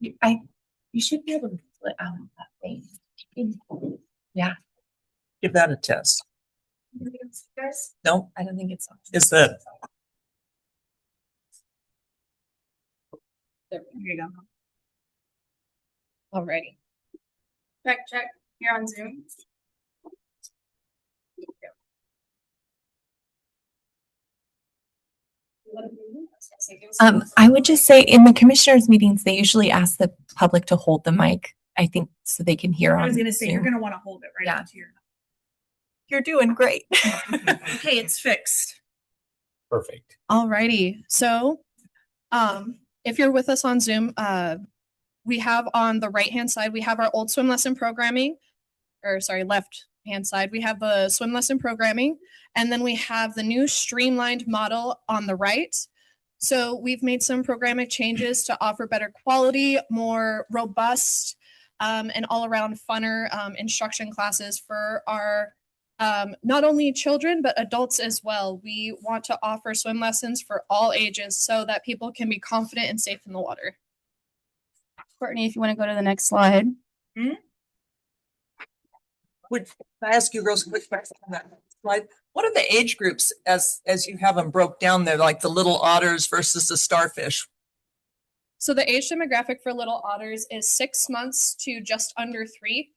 You should be able to flip out that thing. Yeah. Give that a test. No, I don't think it's on. is that There you go. Alrighty. Check. You're on Zoom. I would just say in the commissioners' meetings, they usually ask the public to hold the mic, I think, so they can hear. I was going to say, you're going to want to hold it right Yeah. into your. You're doing great. Okay, it's fixed. perfect? Alrighty. So, if you're with us on Zoom, we have on the right-hand side, we have our old swim lesson programming, or sorry, left-hand side, we have the swim lesson programming, and then we have the new streamlined model on the right. So we've made some programming changes to offer better quality, more robust, and all-around funner instruction classes for our not only children, but adults as well. We want to offer swim lessons for all ages so that people can be confident and safe in the water. Courtney, if you want to go to the next slide. Would I ask you real quick on that slide? What are the age groups as you have them broke down there, like the little otters versus the starfish? So the age demographic for little otters is 6 months to just under 3.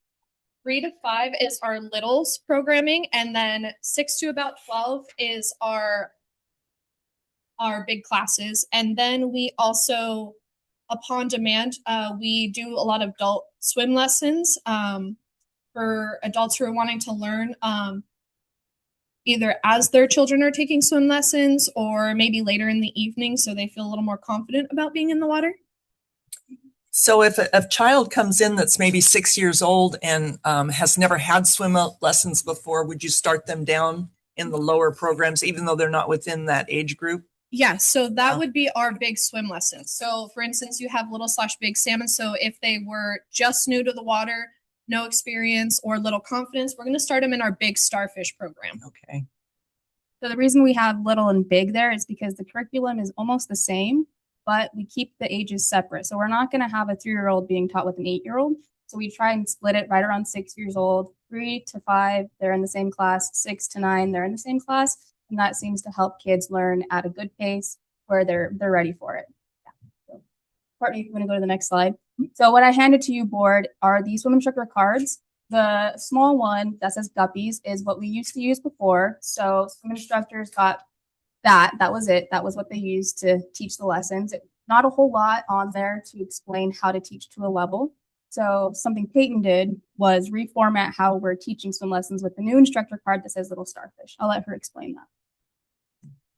3 to 5 is our littles programming, and then 6 to about 12 is our big classes. And then we also, upon demand, we do a lot of adult swim lessons for adults who are wanting to learn either as their children are taking swim lessons or maybe later in the evening so they feel a little more confident about being in the water. So if a child comes in that's maybe 6 years old and has never had swim lessons before, would you start them down in the lower programs, even though they're not within that age group? Yeah, so that would be our big swim lessons. So for instance, you have little/big salmon. So if they were just new to the water, no experience or little confidence, we're going to start them in our big starfish program. Okay. So the reason we have little and big there is because the curriculum is almost the same, but we keep the ages separate. So we're not going to have a 3-year-old being taught with an 8-year-old. So we try and split it right around 6 years old. 3 to 5, they're in the same class. 6 to 9, they're in the same class. And that seems to help kids learn at a good pace where they're ready for it. Yeah. So, Courtney, if you want to go to the next slide. So what I handed to you, board, are the swim instructor cards. The small one that says guppies is what we used to use before. So swim instructors got that. That was it. That was what they used to teach the lessons. Not a whole lot on there to explain how to teach to a level. So something Peyton did was reformat how we're teaching swim lessons with the new instructor card that says little starfish. I'll let her explain that.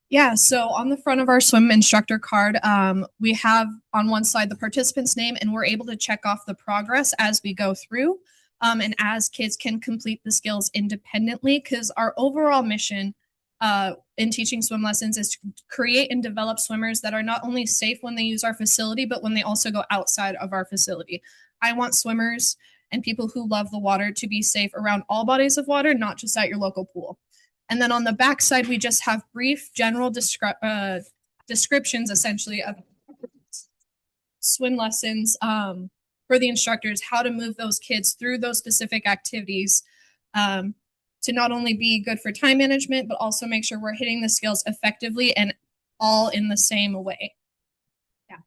Yeah, so on the front of our swim instructor card, we have on one side the participant's name, and we're able to check off the progress as we go through and as kids can complete the skills independently, because our overall mission in teaching swim lessons is to create and develop swimmers that are not only safe when they use our facility, but when they also go outside of our facility. I want swimmers and people who love the water to be safe around all bodies of water, not just at your local pool. And then on the back side, we just have brief general descriptions, essentially, of swim lessons for the instructors, how to move those kids through those specific activities to not only be good for time management, but also make sure we're hitting the skills effectively and all in the same way. Yeah.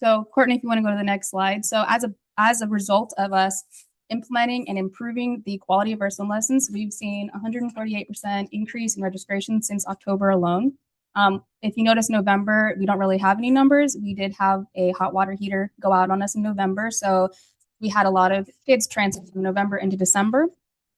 So Courtney, if you want to go to the next slide. So as a result of us implementing and improving the quality of our swim lessons, we've seen 148% increase in registration since October alone. If you notice November, we don't really have any numbers. We did have a hot water heater go out on us in November. So we had a lot of kids transfer from November into December.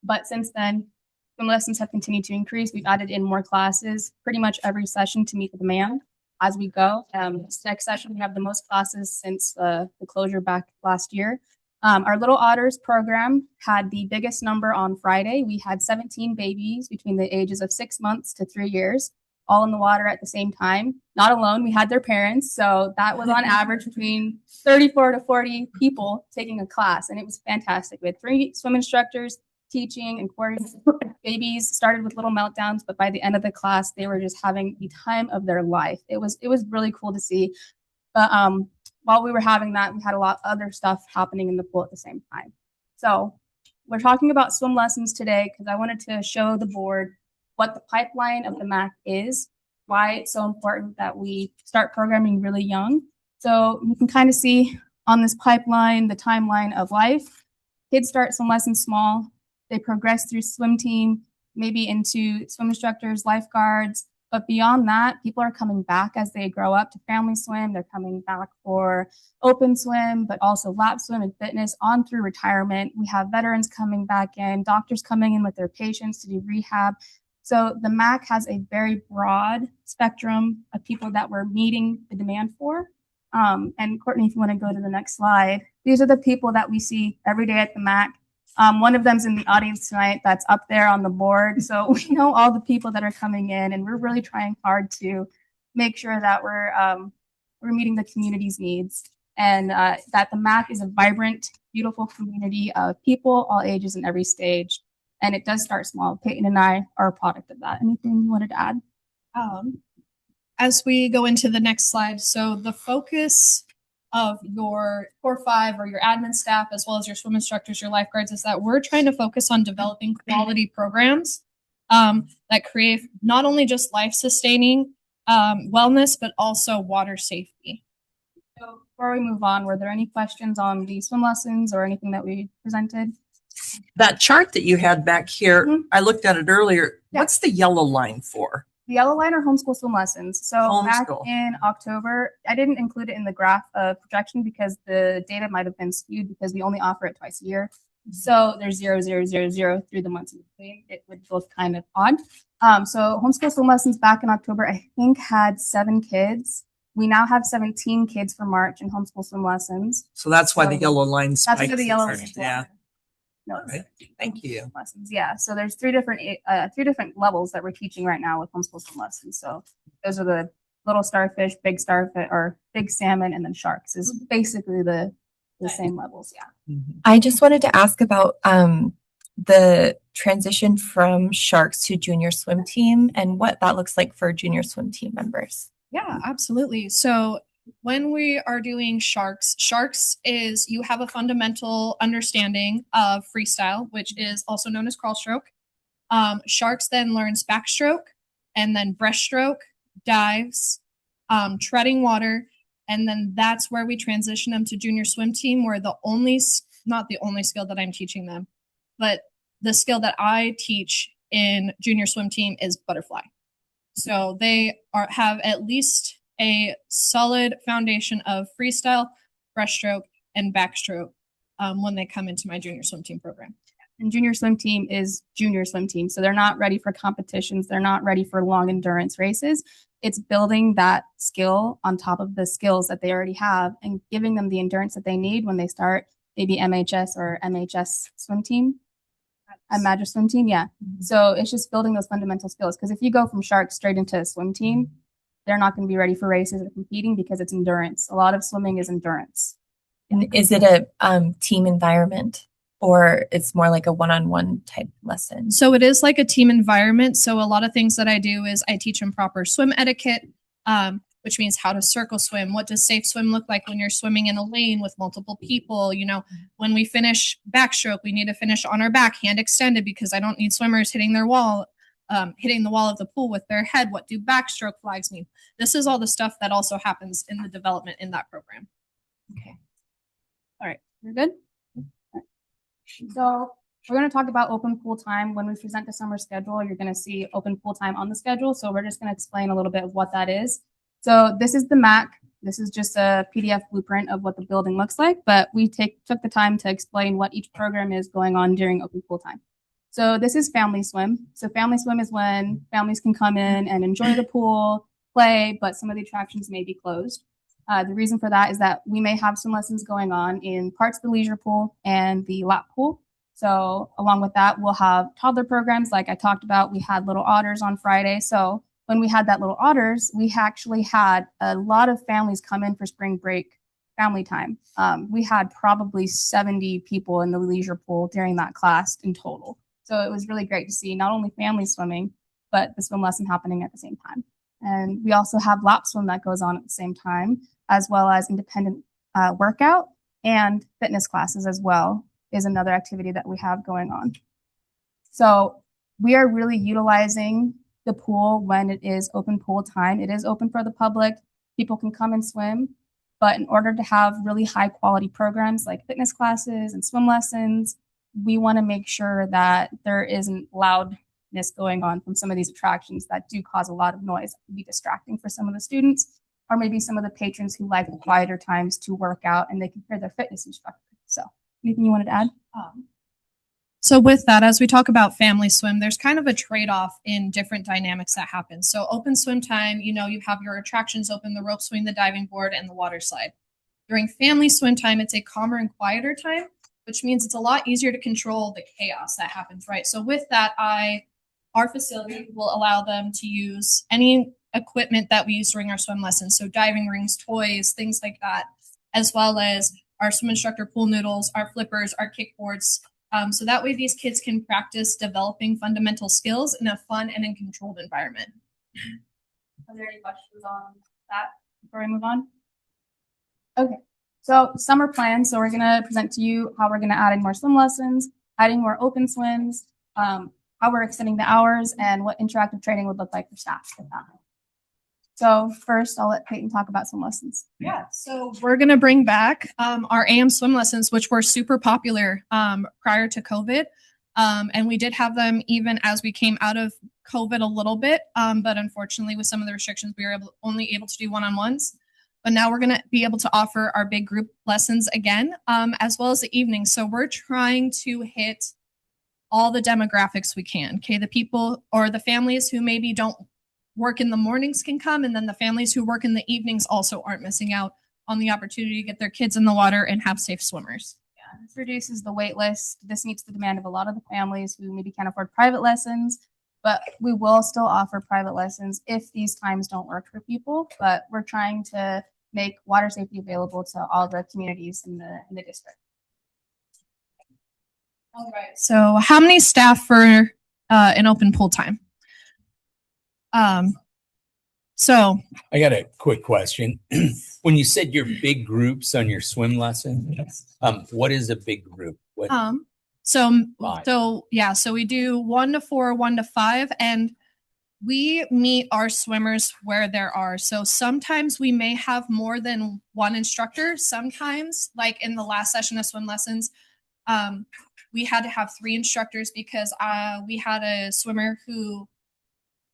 But since then, swim lessons have continued to increase. We've added in more classes pretty much every session to meet the demand as we go. This next session, we have the most classes since the closure back last year. Our Little Otters program had the biggest number on Friday. We had 17 babies between the ages of 6 months to 3 years, all in the water at the same time. Not alone, we had their parents. So that was on average between 34 to 40 people taking a class. And it was fantastic. We had 3 swim instructors teaching and coordinating. Babies started with little meltdowns, but by the end of the class, they were just having the time of their life. It was really cool to see. But while we were having that, we had a lot of other stuff happening in the pool at the same time. So we're talking about swim lessons today because I wanted to show the board what the pipeline of the MAC is, why it's so important that we start programming really young. So you can kind of see on this pipeline the timeline of life. Kids start swim lessons small. They progress through swim team, maybe into swim instructors, lifeguards. But beyond that, people are coming back as they grow up to family swim. They're coming back for open swim, but also lap swim and fitness on through retirement. We have veterans coming back in, doctors coming in with their patients to do rehab. So the MAC has a very broad spectrum of people that we're meeting the demand for. And Courtney, if you want to go to the next slide, these are the people that we see every day at the MAC. One of them's in the audience tonight that's up there on the board. So we know all the people that are coming in, and we're really trying hard to make sure that we're meeting the community's needs, and that the MAC is a vibrant, beautiful community of people, all ages and every stage. And it does start small. Peyton and I are a product of that. Anything you wanted to add? As we go into the next slide, so the focus of your core 5 or your admin staff, as well as your swim instructors, your lifeguards, is that we're trying to focus on developing quality programs that create not only just life-sustaining wellness, but also water safety. So before we move on, were there any questions on the swim lessons or anything that we presented? That chart that you had back here, I looked at it earlier. Yeah. What's the yellow line for? The yellow line are homeschool swim lessons. So back Homeschool. in October, I didn't include it in the graph of projection because the data might have been skewed because we only offer it twice a year. So there's 0, 0, 0, 0 through the months in between. It would look kind of odd. So homeschool swim lessons back in October, I think had 7 kids. We now have 17 kids for March in homeschool swim lessons. So that's why So the yellow line That's spikes. where the yellow Right. is. Yeah. No, All right. Thank you. lessons. Yeah. So there's 3 different levels that we're teaching right now with homeschool swim lessons. So those are the little starfish, big starfish, or big salmon, and then sharks is basically the same levels. Yeah. Mhm. I just wanted to ask about the transition from sharks to junior swim team and what that looks like for junior swim team members. Yeah, absolutely. So when we are doing sharks is you have a fundamental understanding of freestyle, which is also known as crawl stroke. Sharks then learns backstroke and then breaststroke, dives, treading water. And then that's where we transition them to junior swim team, where not the only skill that I'm teaching them, but the skill that I teach in junior swim team is butterfly. So they have at least a solid foundation of freestyle, breaststroke, and backstroke when they come into my junior swim team program. And junior swim team is junior swim team. So they're not ready for competitions. They're not ready for long endurance races. It's building that skill on top of the skills that they already have and giving them the endurance that they need when they start maybe MHS or MHS swim team. Imagine swim team, yeah. So it's just building those fundamental skills. Because if you go from shark straight into a swim team, they're not going to be ready for races or competing because it's endurance. A lot of swimming is endurance. And is it a team environment or it's more like a one-on-one type lesson? So it is like a team environment. So a lot of things that I do is I teach them proper swim etiquette, which means how to circle swim. What does safe swim look like when you're swimming in a lane with multiple people? You know, when we finish backstroke, we need to finish on our back, hand extended, because I don't need swimmers hitting the wall of the pool with their head. What do backstroke flags mean? This is all the stuff that also happens in the development in that program. Okay. All right, you're good? So we're going to talk about open pool time. When we present the summer schedule, you're going to see open pool time on the schedule. So we're just going to explain a little bit of what that is. So this is the MAC. This is just a PDF blueprint of what the building looks like, but we took the time to explain what each program is going on during open pool time. So this is family swim. So family swim is when families can come in and enjoy the pool, play, but some of the attractions may be closed. The reason for that is that we may have some lessons going on in parts of the leisure pool and the lap pool. So along with that, we'll have toddler programs. Like I talked about, we had Little Otters on Friday. So when we had that Little Otters, we actually had a lot of families come in for spring break family time. We had probably 70 people in the leisure pool during that class in total. So it was really great to see not only families swimming, but the swim lesson happening at the same time. And we also have lap swim that goes on at the same time, as well as independent workout, and fitness classes as well is another activity that we have going on. So we are really utilizing the pool when it is open pool time. It is open for the public. People can come and swim. But in order to have really high quality programs like fitness classes and swim lessons, we want to make sure that there isn't loudness going on from some of these attractions that do cause a lot of noise. It can be distracting for some of the students, or maybe some of the patrons who like the quieter times to work out and they can hear their fitness instructor. So anything you wanted to add? So with that, as we talk about family swim, there's kind of a trade-off in different dynamics that happen. So open swim time, you have your attractions open, the rope swing, the diving board, and the water slide. During family swim time, it's a calmer and quieter time, which means it's a lot easier to control the chaos that happens, right? So with that, our facility will allow them to use any equipment that we use during our swim lessons. So diving rings, toys, things like that, as well as our swim instructor pool noodles, our flippers, our kickboards. So that way these kids can practice developing fundamental skills in a fun and in controlled environment. Are there any questions on that before we move on? Okay, so summer plan. So we're gonna present to you how we're gonna add in more swim lessons, adding more open swims, how we're extending the hours, and what interactive training would look like for staff with that. So first, I'll let Peyton talk about swim lessons. Yeah, so we're going to bring back our AM swim lessons, which were super popular prior to COVID. And we did have them even as we came out of COVID a little bit. But unfortunately, with some of the restrictions, we were only able to do one-on-ones. But now we're going to be able to offer our big group lessons again, as well as the evening. So we're trying to hit all the demographics we can. Okay, the people or the families who maybe don't work in the mornings can come, and then the families who work in the evenings also aren't missing out on the opportunity to get their kids in the water and have safe swimmers. Yeah, this reduces the wait list. This meets the demand of a lot of the families who maybe can't afford private lessons, but we will still offer private lessons if these times don't work for people. But we're trying to make water safety available to all the communities in the district. All right. So how many staff for an open pool time? So I got a quick question. When you said your big groups on your swim lesson, what is a big group? What, so Five. So we do 1 to 4, 1 to 5, and we meet our swimmers where there are. So sometimes we may have more than one instructor. Sometimes, like in the last session of swim lessons, we had to have 3 instructors because we had a swimmer who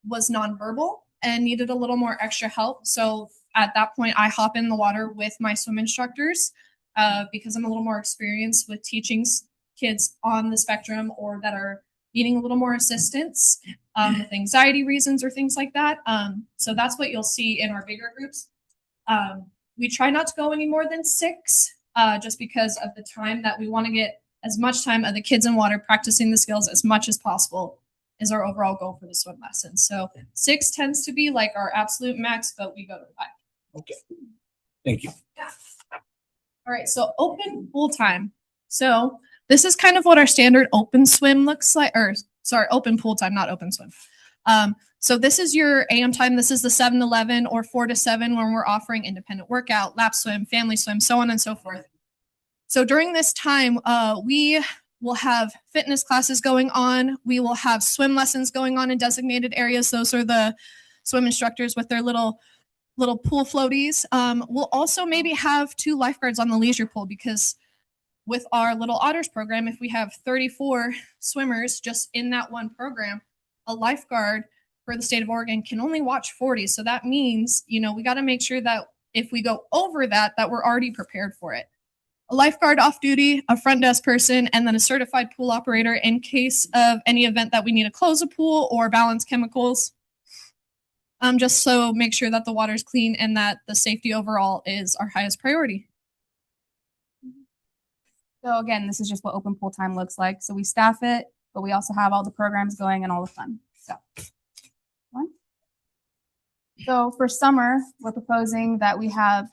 was nonverbal and needed a little more extra help. So at that point, I hop in the water with my swim instructors because I'm a little more experienced with teaching kids on the spectrum or that are needing a little more assistance with anxiety reasons or things like that. So that's what you'll see in our bigger groups. We try not to go any more than 6 just because of the time that we want to get as much time of the kids in water practicing the skills as much as possible is our overall goal for the swim lesson. So 6 tends to be like our absolute max, but we go to 5. okay. Thank you. Yeah. All right. So open pool time. So this is kind of what our standard open swim looks like, or sorry, open pool time, not open swim. So this is your AM time. This is the 7-11 or 4 to 7 when we're offering independent workout, lap swim, family swim, so on and so forth. So during this time, we will have fitness classes going on. We will have swim lessons going on in designated areas. Those are the swim instructors with their little pool floaties. We'll also maybe have 2 lifeguards on the leisure pool because with our Little Otters program, if we have 34 swimmers just in that one program, a lifeguard for the state of Oregon can only watch 40. So that means, we got to make sure that if we go over that we're already prepared for it. A lifeguard off duty, a front desk person, and then a certified pool operator in case of any event that we need to close a pool or balance chemicals. Just so make sure that the water's clean and that the safety overall is our highest priority. So again, this is just what open pool time looks like. So we staff it, but we also have all the programs going and all the fun. So for summer, we're proposing that we have,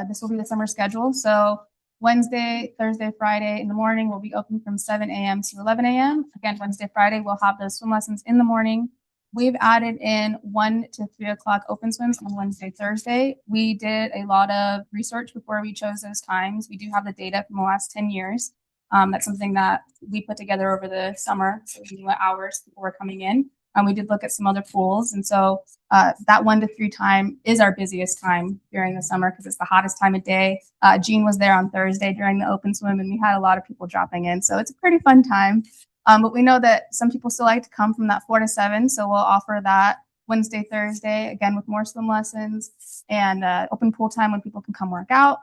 this will be the summer schedule. So Wednesday, Thursday, Friday in the morning will be open from 7 a.m. to 11 a.m. Again, Wednesday, Friday, we'll have those swim lessons in the morning. We've added in 1 to 3 o'clock open swims on Wednesday, Thursday. We did a lot of research before we chose those times. We do have the data from the last 10 years. That's something that we put together over the summer. So we knew what hours people were coming in. We did look at some other pools. And so that 1 to 3 time is our busiest time during the summer because it's the hottest time of day. Jean was there on Thursday during the open swim, and we had a lot of people dropping in. So it's a pretty fun time. But we know that some people still like to come from that 4 to 7. So we'll offer that Wednesday, Thursday, again with more swim lessons and open pool time when people can come work out.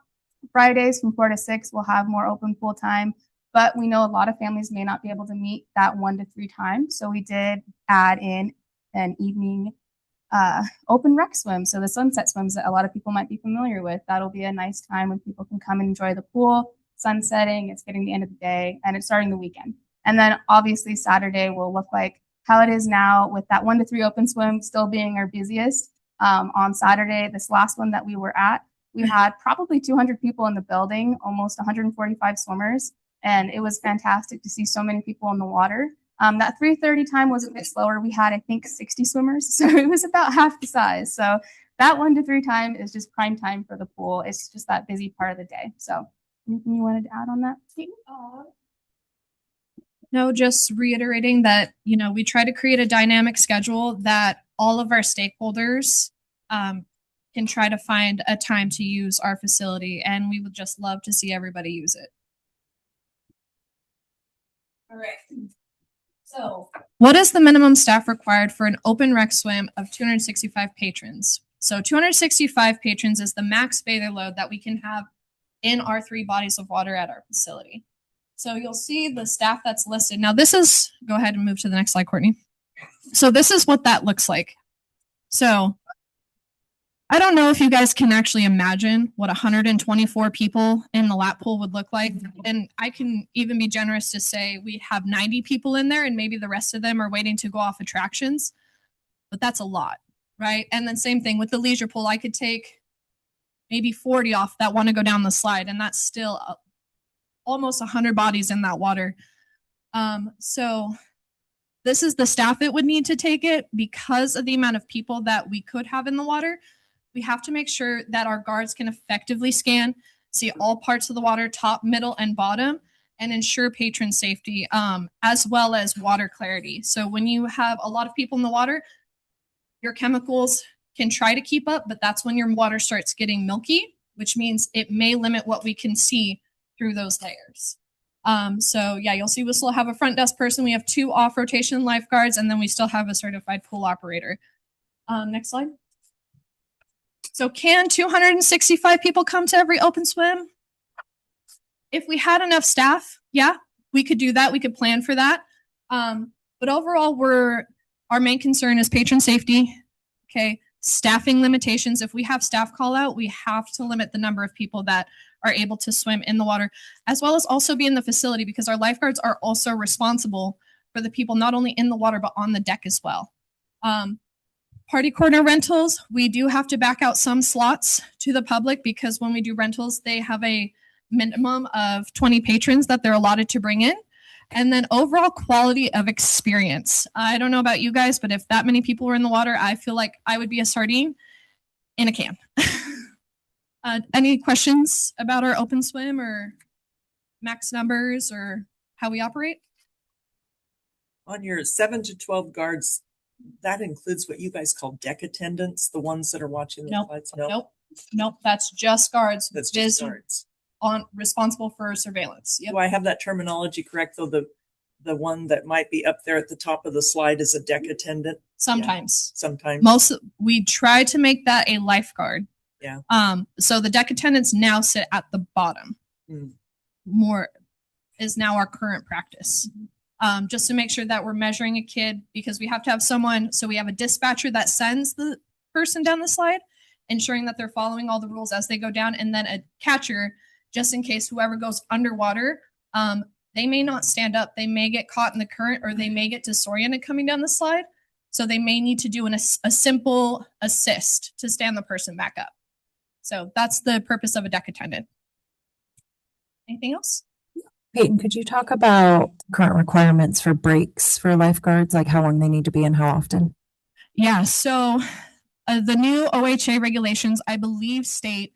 Fridays from 4 to 6, we'll have more open pool time. But we know a lot of families may not be able to meet that 1 to 3 times. So we did add in an evening open rec swim. So the sunset swims that a lot of people might be familiar with. That'll be a nice time when people can come and enjoy the pool, sunsetting, it's getting the end of the day, and it's starting the weekend. And then obviously Saturday will look like how it is now with that 1 to 3 open swim still being our busiest. On Saturday, this last one that we were at, we had probably 200 people in the building, almost 145 swimmers. And it was fantastic to see so many people in the water. That 3:30 time was a bit slower. We had, I think, 60 swimmers. So it was about half the size. So that 1 to 3 time is just prime time for the pool. It's just that busy part of the day. So anything you wanted to add on that, Kate? No, just reiterating that, we try to create a dynamic schedule that all of our stakeholders can try to find a time to use our facility. And we would just love to see everybody use it. All right. So, what is the minimum staff required for an open rec swim of 265 patrons? So, 265 patrons is the max bather load that we can have in our 3 bodies of water at our facility. So, you'll see the staff that's listed. Now, this is, go ahead and move to the next slide, Courtney. So, this is what that looks like. So, I don't know if you guys can actually imagine what 124 people in the lap pool would look like. And I can even be generous to say we have 90 people in there and maybe the rest of them are waiting to go off attractions. But that's a lot, right? And then same thing with the leisure pool. I could take maybe 40 off that want to go down the slide, and that's still almost 100 bodies in that water. So this is the staff that would need to take it because of the amount of people that we could have in the water. We have to make sure that our guards can effectively scan, see all parts of the water, top, middle, and bottom, and ensure patron safety, as well as water clarity. So when you have a lot of people in the water, your chemicals can try to keep up, but that's when your water starts getting milky, which means it may limit what we can see through those layers. So yeah, you'll see we still have a front desk person. We have 2 off-rotation lifeguards, and then we still have a certified pool operator. Next slide. So can 265 people come to every open swim? If we had enough staff, yeah, we could do that. We could plan for that. But overall, our main concern is patron safety. Okay, staffing limitations. If we have staff call out, we have to limit the number of people that are able to swim in the water, as well as also be in the facility, because our lifeguards are also responsible for the people not only in the water, but on the deck as well. Party corner rentals, we do have to back out some slots to the public because when we do rentals, they have a minimum of 20 patrons that they're allotted to bring in. And then overall quality of experience. I don't know about you guys, but if that many people were in the water, I feel like I would be a sardine in a can. Any questions about our open swim or max numbers or how we operate? On your 7 to 12 guards, that includes what you guys call deck attendants, the ones that are watching the Nope. flights? Nope. That's just guards. That's just guards. Responsible for surveillance. Yep. Do I have that terminology correct, though? The one that might be up there at the top of the slide is a deck attendant? Sometimes. Yeah, sometimes. We try to make that a lifeguard. Yeah. So the deck attendants now sit at the bottom. More is now our current practice. Just to make sure that we're measuring a kid, because we have to have someone, so we have a dispatcher that sends the person down the slide, ensuring that they're following all the rules as they go down, and then a catcher, just in case whoever goes underwater, they may not stand up, they may get caught in the current, or they may get disoriented coming down the slide, so they may need to do a simple assist to stand the person back up. So that's the purpose of a deck attendant. Anything else? Peyton, could you talk about current requirements for breaks for lifeguards, like how long they need to be and how often? Yeah, so the new OHA regulations, I believe, state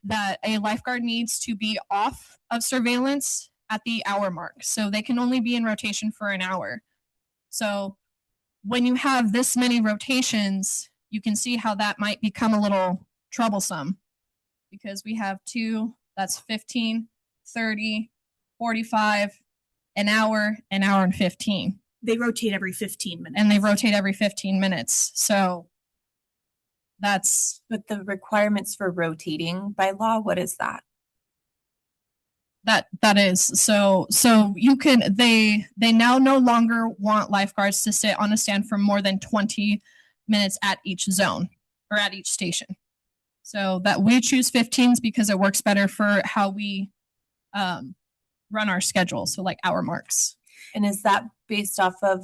that a lifeguard needs to be off of surveillance at the hour mark. So they can only be in rotation for an hour. So when you have this many rotations, you can see how that might become a little troublesome because we have two, that's 15, 30, 45, an hour and 15. They rotate every 15 minutes. And they rotate every 15 minutes. So that's But the requirements for rotating by law, what is that? that is so you can they now no longer want lifeguards to sit on a stand for more than 20 minutes at each zone or at each station. So that we choose 15s because it works better for how we run our schedule. So like hour marks. And is that based off of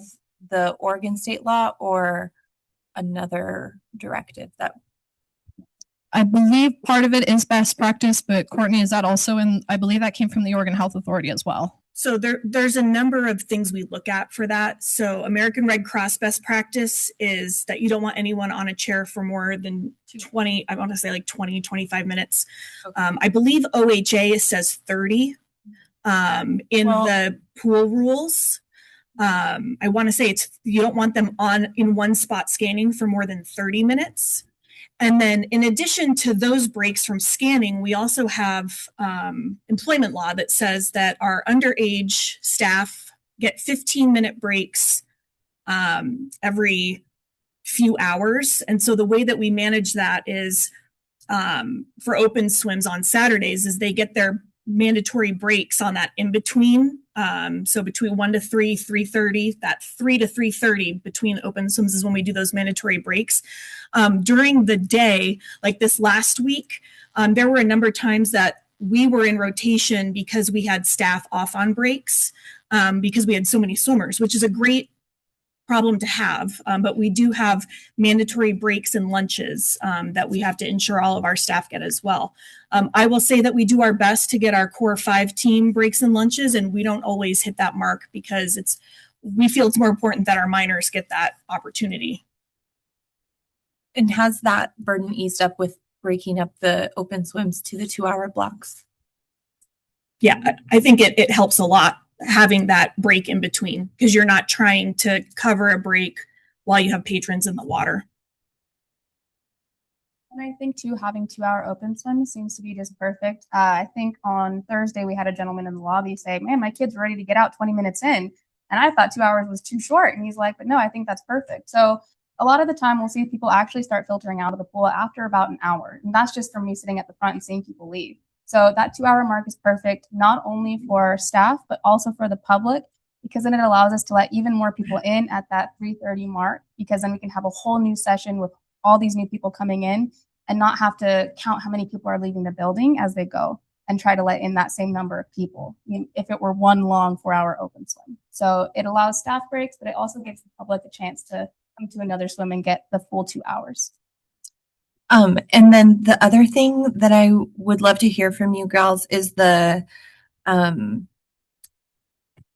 the Oregon state law or another directive that? I believe part of it is best practice, but Courtney, is that also in, I believe that came from the Oregon Health Authority as well. So there's a number of things we look at for that. So American Red Cross best practice is that you don't want anyone on a chair for more than 20, I want to say like 20, 25 minutes. Okay. I believe OHA says 30 in the pool rules. I want to say it's, you don't want them on in one spot scanning for more than 30 minutes. And then in addition to those breaks from scanning, we also have employment law that says that our underage staff get 15-minute breaks every few hours. And so the way that we manage that is for open swims on Saturdays is they get their mandatory breaks on that in between. So between 1 to 3, 3:30, that 3 to 3:30 between open swims is when we do those mandatory breaks. During the day, like this last week, there were a number of times that we were in rotation because we had staff off on breaks because we had so many swimmers, which is a great problem to have. But we do have mandatory breaks and lunches that we have to ensure all of our staff get as well. I will say that we do our best to get our core 5 team breaks and lunches, and we don't always hit that mark because we feel it's more important that our minors get that opportunity. And has that burden eased up with breaking up the open swims to the 2-hour blocks? Yeah, I think it helps a lot having that break in between because you're not trying to cover a break while you have patrons in the water. And I think too, having 2-hour open swim seems to be just perfect. I think on Thursday we had a gentleman in the lobby say, "Man, my kid's ready to get out 20 minutes in," and I thought 2 hours was too short. And he's like, "But no, I think that's perfect." So a lot of the time we'll see people actually start filtering out of the pool after about an hour, and that's just from me sitting at the front and seeing people leave. So that 2-hour mark is perfect, not only for staff but also for the public, because then it allows us to let even more people in at that 3:30 mark, because then we can have a whole new session with all these new people coming in and not have to count how many people are leaving the building as they go and try to let in that same number of people if it were one long 4-hour open swim. So it allows staff breaks, but it also gives the public a chance to come to another swim and get the full 2 hours. And then the other thing that I would love to hear from you girls is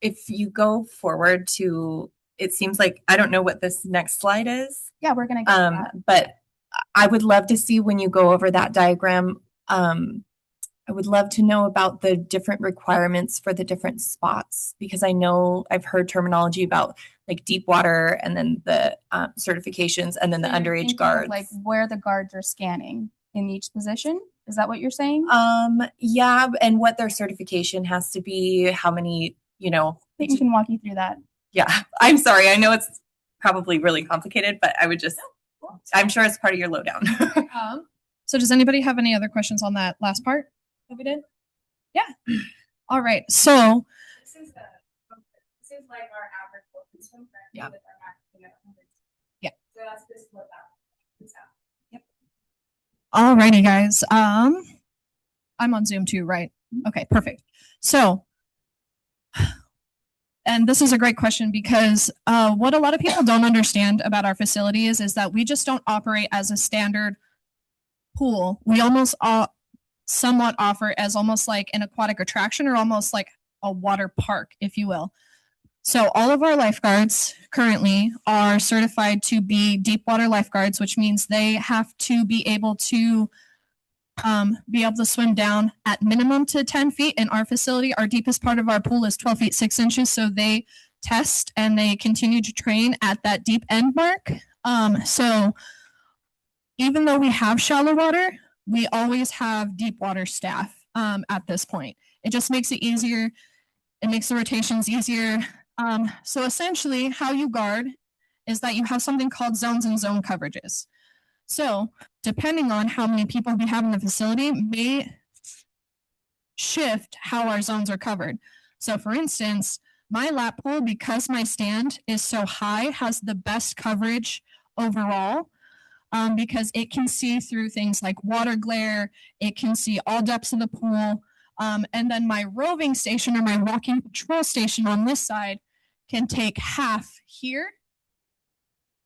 if you go forward to, it seems like, I don't know what this next slide is. Yeah, we're going to get that. But I would love to see when you go over that diagram, I would love to know about the different requirements for the different spots, because I know I've heard terminology about like deep water and then the certifications and then the So you're underage thinking of, guards. like where the guards are scanning in each position. Is that what you're saying? Yeah, and what their certification has to be, how many, I think we can walk you through that. Yeah, I'm sorry. I know it's probably really complicated, but I'm sure it's part of your lowdown. So does anybody have any other questions on that last part that we did? Yeah. All right. So This is like our average open swim currently Yeah. with our maximum at 100. Yeah. So this is what that is at. Yep. All righty, guys. I'm on Zoom too, right? Okay, perfect. So, and this is a great question because what a lot of people don't understand about our facility is that we just don't operate as a standard pool. We almost somewhat offer as almost like an aquatic attraction or almost like a water park, if you will. So all of our lifeguards currently are certified to be deep water lifeguards, which means they have to be able to swim down at minimum to 10 feet. In our facility, our deepest part of our pool is 12 feet 6 inches. So they test and they continue to train at that deep end mark. So even though we have shallow water, we always have deep water staff at this point. It just makes it easier. It makes the rotations easier. So essentially, how you guard is that you have something called zones and zone coverages. So depending on how many people we have in the facility may shift how our zones are covered. So for instance, my lap pool, because my stand is so high, has the best coverage overall. Because it can see through things like water glare, it can see all depths of the pool. And then my roving station or my walking patrol station on this side can take half here.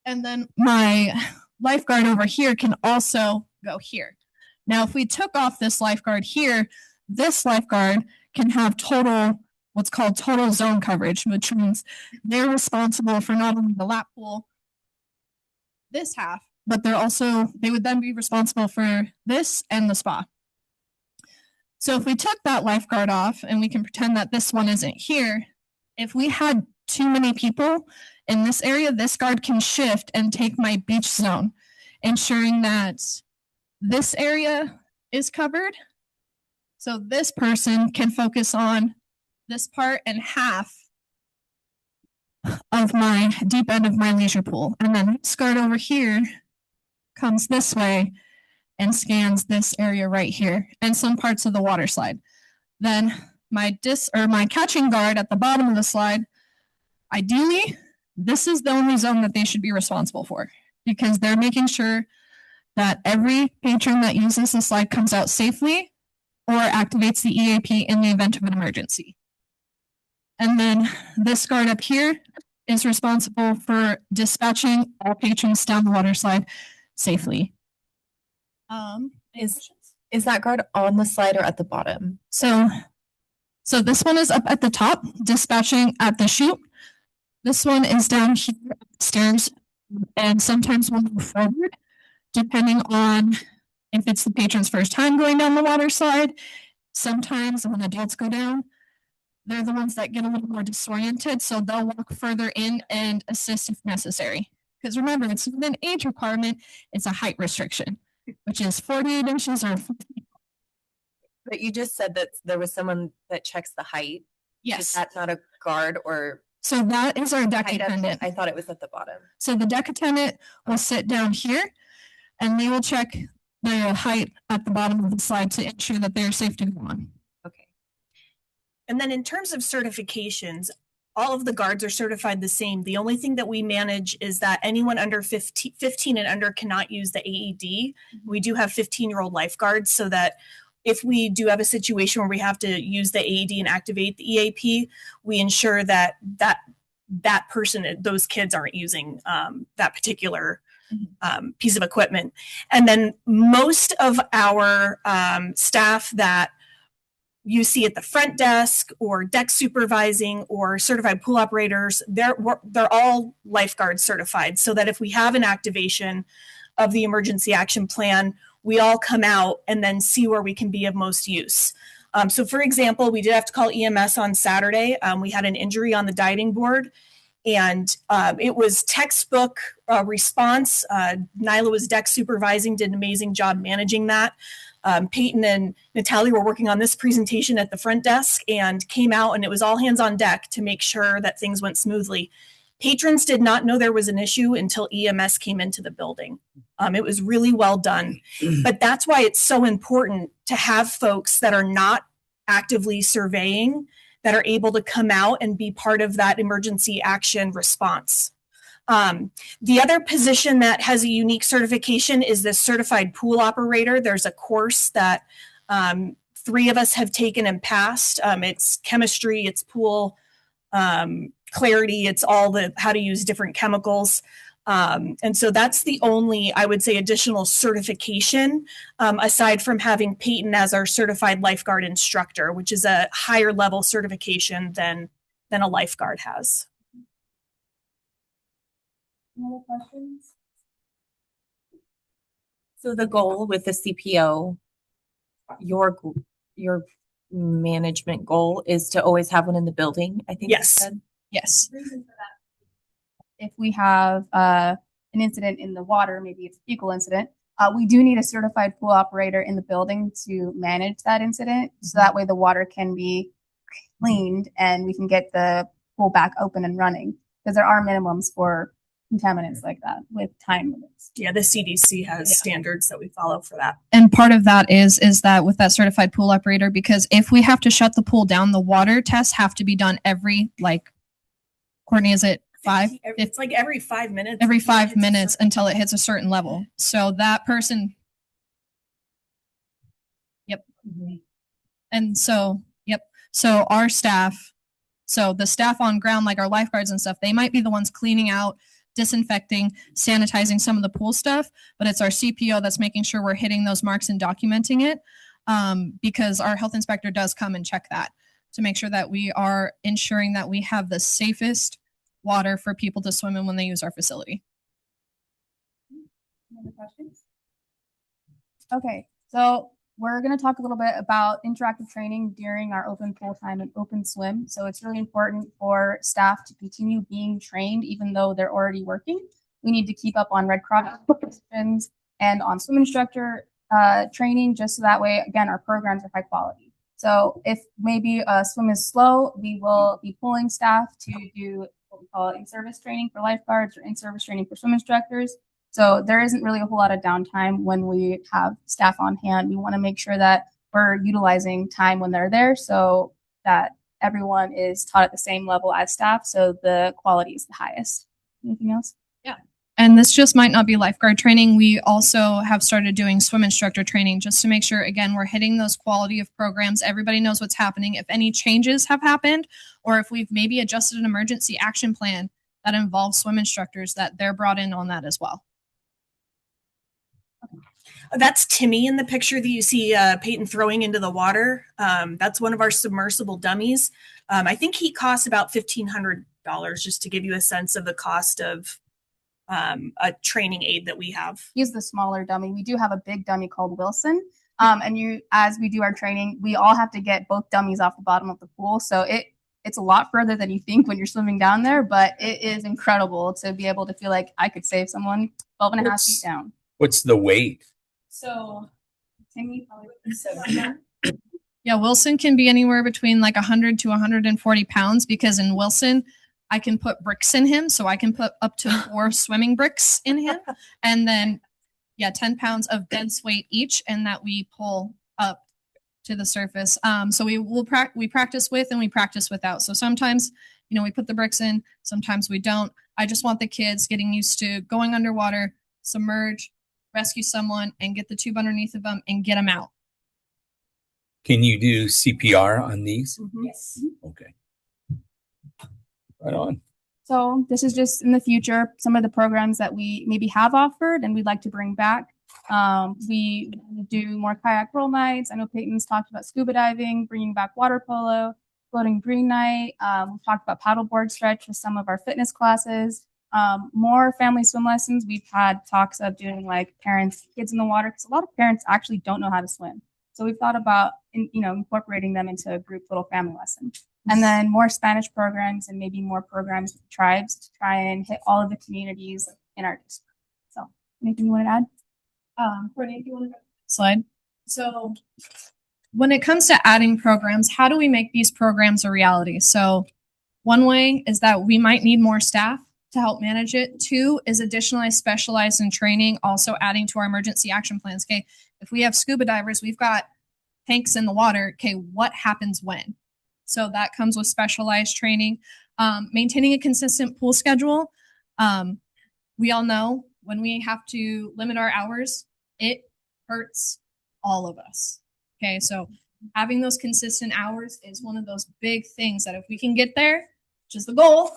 And then my lifeguard over here can also go here. Now, if we took off this lifeguard here, this lifeguard can have what's called total zone coverage, which means they're responsible for not only the lap pool, this half, but they would then be responsible for this and the spa. So if we took that lifeguard off and we can pretend that this one isn't here, if we had too many people in this area, this guard can shift and take my beach zone, ensuring that this area is covered. So this person can focus on this part and half of my deep end of my leisure pool. And then this guard over here comes this way and scans this area right here and some parts of the water slide. Then my catching guard at the bottom of the slide, ideally, this is the only zone that they should be responsible for because they're making sure that every patron that uses the slide comes out safely or activates the EAP in the event of an emergency. And then this guard up here is responsible for dispatching all patrons down the water slide safely. Is that guard on the slide or at the bottom? So this one is up at the top, dispatching at the chute. This one is down here upstairs, and sometimes we'll move forward, depending on if it's the patron's first time going down the water slide. Sometimes when adults go down, they're the ones that get a little more disoriented, so they'll walk further in and assist if necessary. Because remember, it's not an age requirement, it's a height restriction, which is 48 inches or 50. But you just said that there was someone that checks the height. Yes. Is that not a guard or? So that is our deck attendant. I thought it was at the bottom. So the deck attendant will sit down here and they will check their height at the bottom of the slide to ensure that they're safe to go on. Okay. And then in terms of certifications, all of the guards are certified the same. The only thing that we manage is that anyone under 15 and under cannot use the AED. We do have 15-year-old lifeguards so that if we do have a situation where we have to use the AED and activate the EAP, we ensure that person, those kids aren't using that particular piece of equipment. And then most of our staff that you see at the front desk or deck supervising or certified pool operators, they're all lifeguard certified so that if we have an activation of the emergency action plan, we all come out and then see where we can be of most use. So for example, we did have to call EMS on Saturday. We had an injury on the diving board and it was textbook response. Nyla was deck supervising, did an amazing job managing that. Peyton and Natalie were working on this presentation at the front desk and came out and it was all hands on deck to make sure that things went smoothly. Patrons did not know there was an issue until EMS came into the building. It was really well done. But that's why it's so important to have folks that are not actively surveying that are able to come out and be part of that emergency action response. The other position that has a unique certification is the certified pool operator. There's a course that 3 of us have taken and passed. It's chemistry, it's pool clarity, it's all the how to use different chemicals. And so that's the only, I would say, additional certification aside from having Peyton as our certified lifeguard instructor, which is a higher level certification than a lifeguard has. Any other questions? So the goal with the CPO, your management goal is to always have one in the building, I think you Yes. said? Yes. Reason for that, if we have an incident in the water, maybe it's a fecal incident, we do need a certified pool operator in the building to manage that incident. So that way the water can be cleaned and we can get the pool back open and running. Because there are minimums for contaminants like that with time limits. Yeah, the CDC has standards that we follow for that. And part of that is that with that certified pool operator, because if we have to shut the pool down, the water tests have to be done every, like, Courtney, is it five? It's like every 5 minutes. Every 5 minutes until it hits a certain level. So that person. Yep. And so, yep. So our staff, so the staff on ground, like our lifeguards and stuff, they might be the ones cleaning out, disinfecting, sanitizing some of the pool stuff, but it's our CPO that's making sure we're hitting those marks and documenting it, because our health inspector does come and check that to make sure that we are ensuring that we have the safest water for people to swim in when they use our facility. Any other questions? Okay, so we're going to talk a little bit about interactive training during our open pool time and open swim. So it's really important for staff to continue being trained even though they're already working. We need to keep up on Red Cross positions and on swim instructor training, just so that way, again, our programs are high quality. So if maybe a swim is slow, we will be pulling staff to do what we call in-service training for lifeguards or in-service training for swim instructors. So there isn't really a whole lot of downtime when we have staff on hand. We want to make sure that we're utilizing time when they're there so that everyone is taught at the same level as staff, so the quality is the highest. Anything else? Yeah. And this just might not be lifeguard training. We also have started doing swim instructor training just to make sure, again, we're hitting those quality of programs. Everybody knows what's happening. If any changes have happened, or if we've maybe adjusted an emergency action plan that involves swim instructors, that they're brought in on that as well. That's Timmy in the picture that you see Peyton throwing into the water. That's one of our submersible dummies. I think he costs about $1,500, just to give you a sense of the cost of a training aid that we have. He's the smaller dummy. We do have a big dummy called Wilson. And as we do our training, we all have to get both dummies off the bottom of the pool. So it's a lot further than you think when you're swimming down there, but it is incredible to be able to feel like I could save someone 12 and a half feet down. What's the weight? So Timmy probably. Yeah, Wilson can be anywhere between like 100 to 140 pounds, because in Wilson, I can put bricks in him. So I can put up to 4 swimming bricks in him. And then, 10 pounds of dense weight each, and that we pull up to the surface. So we practice with and we practice without. So sometimes, we put the bricks in, sometimes we don't. I just want the kids getting used to going underwater, submerge, rescue someone, and get the tube underneath of them and get them out. Can you do CPR on these? Mm-hmm. Yes. Okay. Right on. So this is just in the future, some of the programs that we maybe have offered and we'd like to bring back. We do more kayak roll nights. I know Peyton's talked about scuba diving, bringing back water polo, floating green night. We've talked about paddleboard stretch with some of our fitness classes. More family swim lessons. We've had talks of doing like parents, kids in the water, because a lot of parents actually don't know how to swim. So we've thought about, incorporating them into a group little family lesson. And then more Spanish programs and maybe more programs with tribes to try and hit all of the communities in our district. So anything you want to add? Courtney, if you want to Slide. So when it comes to adding programs, how do we make these programs a reality? So one way is that we might need more staff to help manage it. 2 is additionally specialized in training, also adding to our emergency action plans. Okay, if we have scuba divers, we've got tanks in the water. Okay, what happens when? So that comes with specialized training. Maintaining a consistent pool schedule. We all know when we have to limit our hours, it hurts all of us. Okay, so having those consistent hours is one of those big things that if we can get there, which is the goal,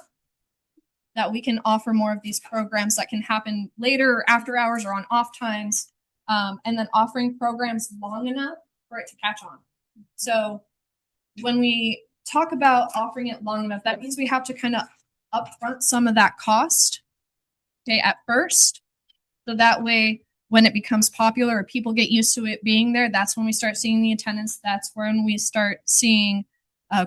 that we can offer more of these programs that can happen later or after hours or on off times, and then offering programs long enough for it to catch on. So when we talk about offering it long enough, that means we have to kind of upfront some of that cost day at first. So that way, when it becomes popular or people get used to it being there, that's when we start seeing the attendance. That's when we start seeing,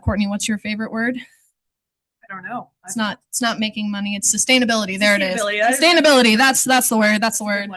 Courtney, what's your favorite word? I don't know. It's not making money. It's sustainability. There it is. Sustainability. Sustainability. That's the word. That's the word.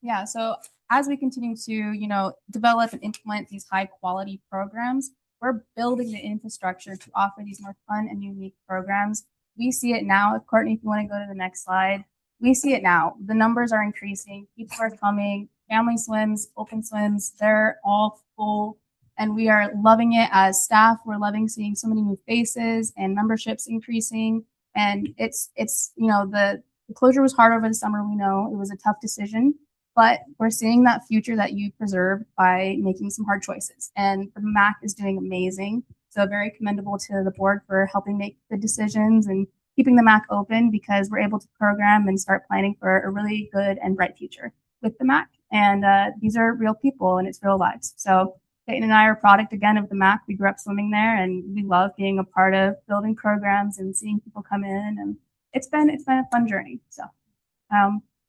Yeah. So as we continue to, develop and implement these high quality programs, we're building the infrastructure to offer these more fun and unique programs. We see it now. Courtney, if you want to go to the next slide, we see it now. The numbers are increasing. People are coming. Family swims, open swims, they're all full. And we are loving it as staff. We're loving seeing so many new faces and memberships increasing. And it's the closure was hard over the summer. We know it was a tough decision, but we're seeing that future that you preserved by making some hard choices. And the MAC is doing amazing. So very commendable to the board for helping make the decisions and keeping the MAC open, because we're able to program and start planning for a really good and bright future with the MAC. And these are real people and it's real lives. So Peyton and I are a product again of the MAC. We grew up swimming there, and we love being a part of building programs and seeing people come in. And it's been a fun journey. So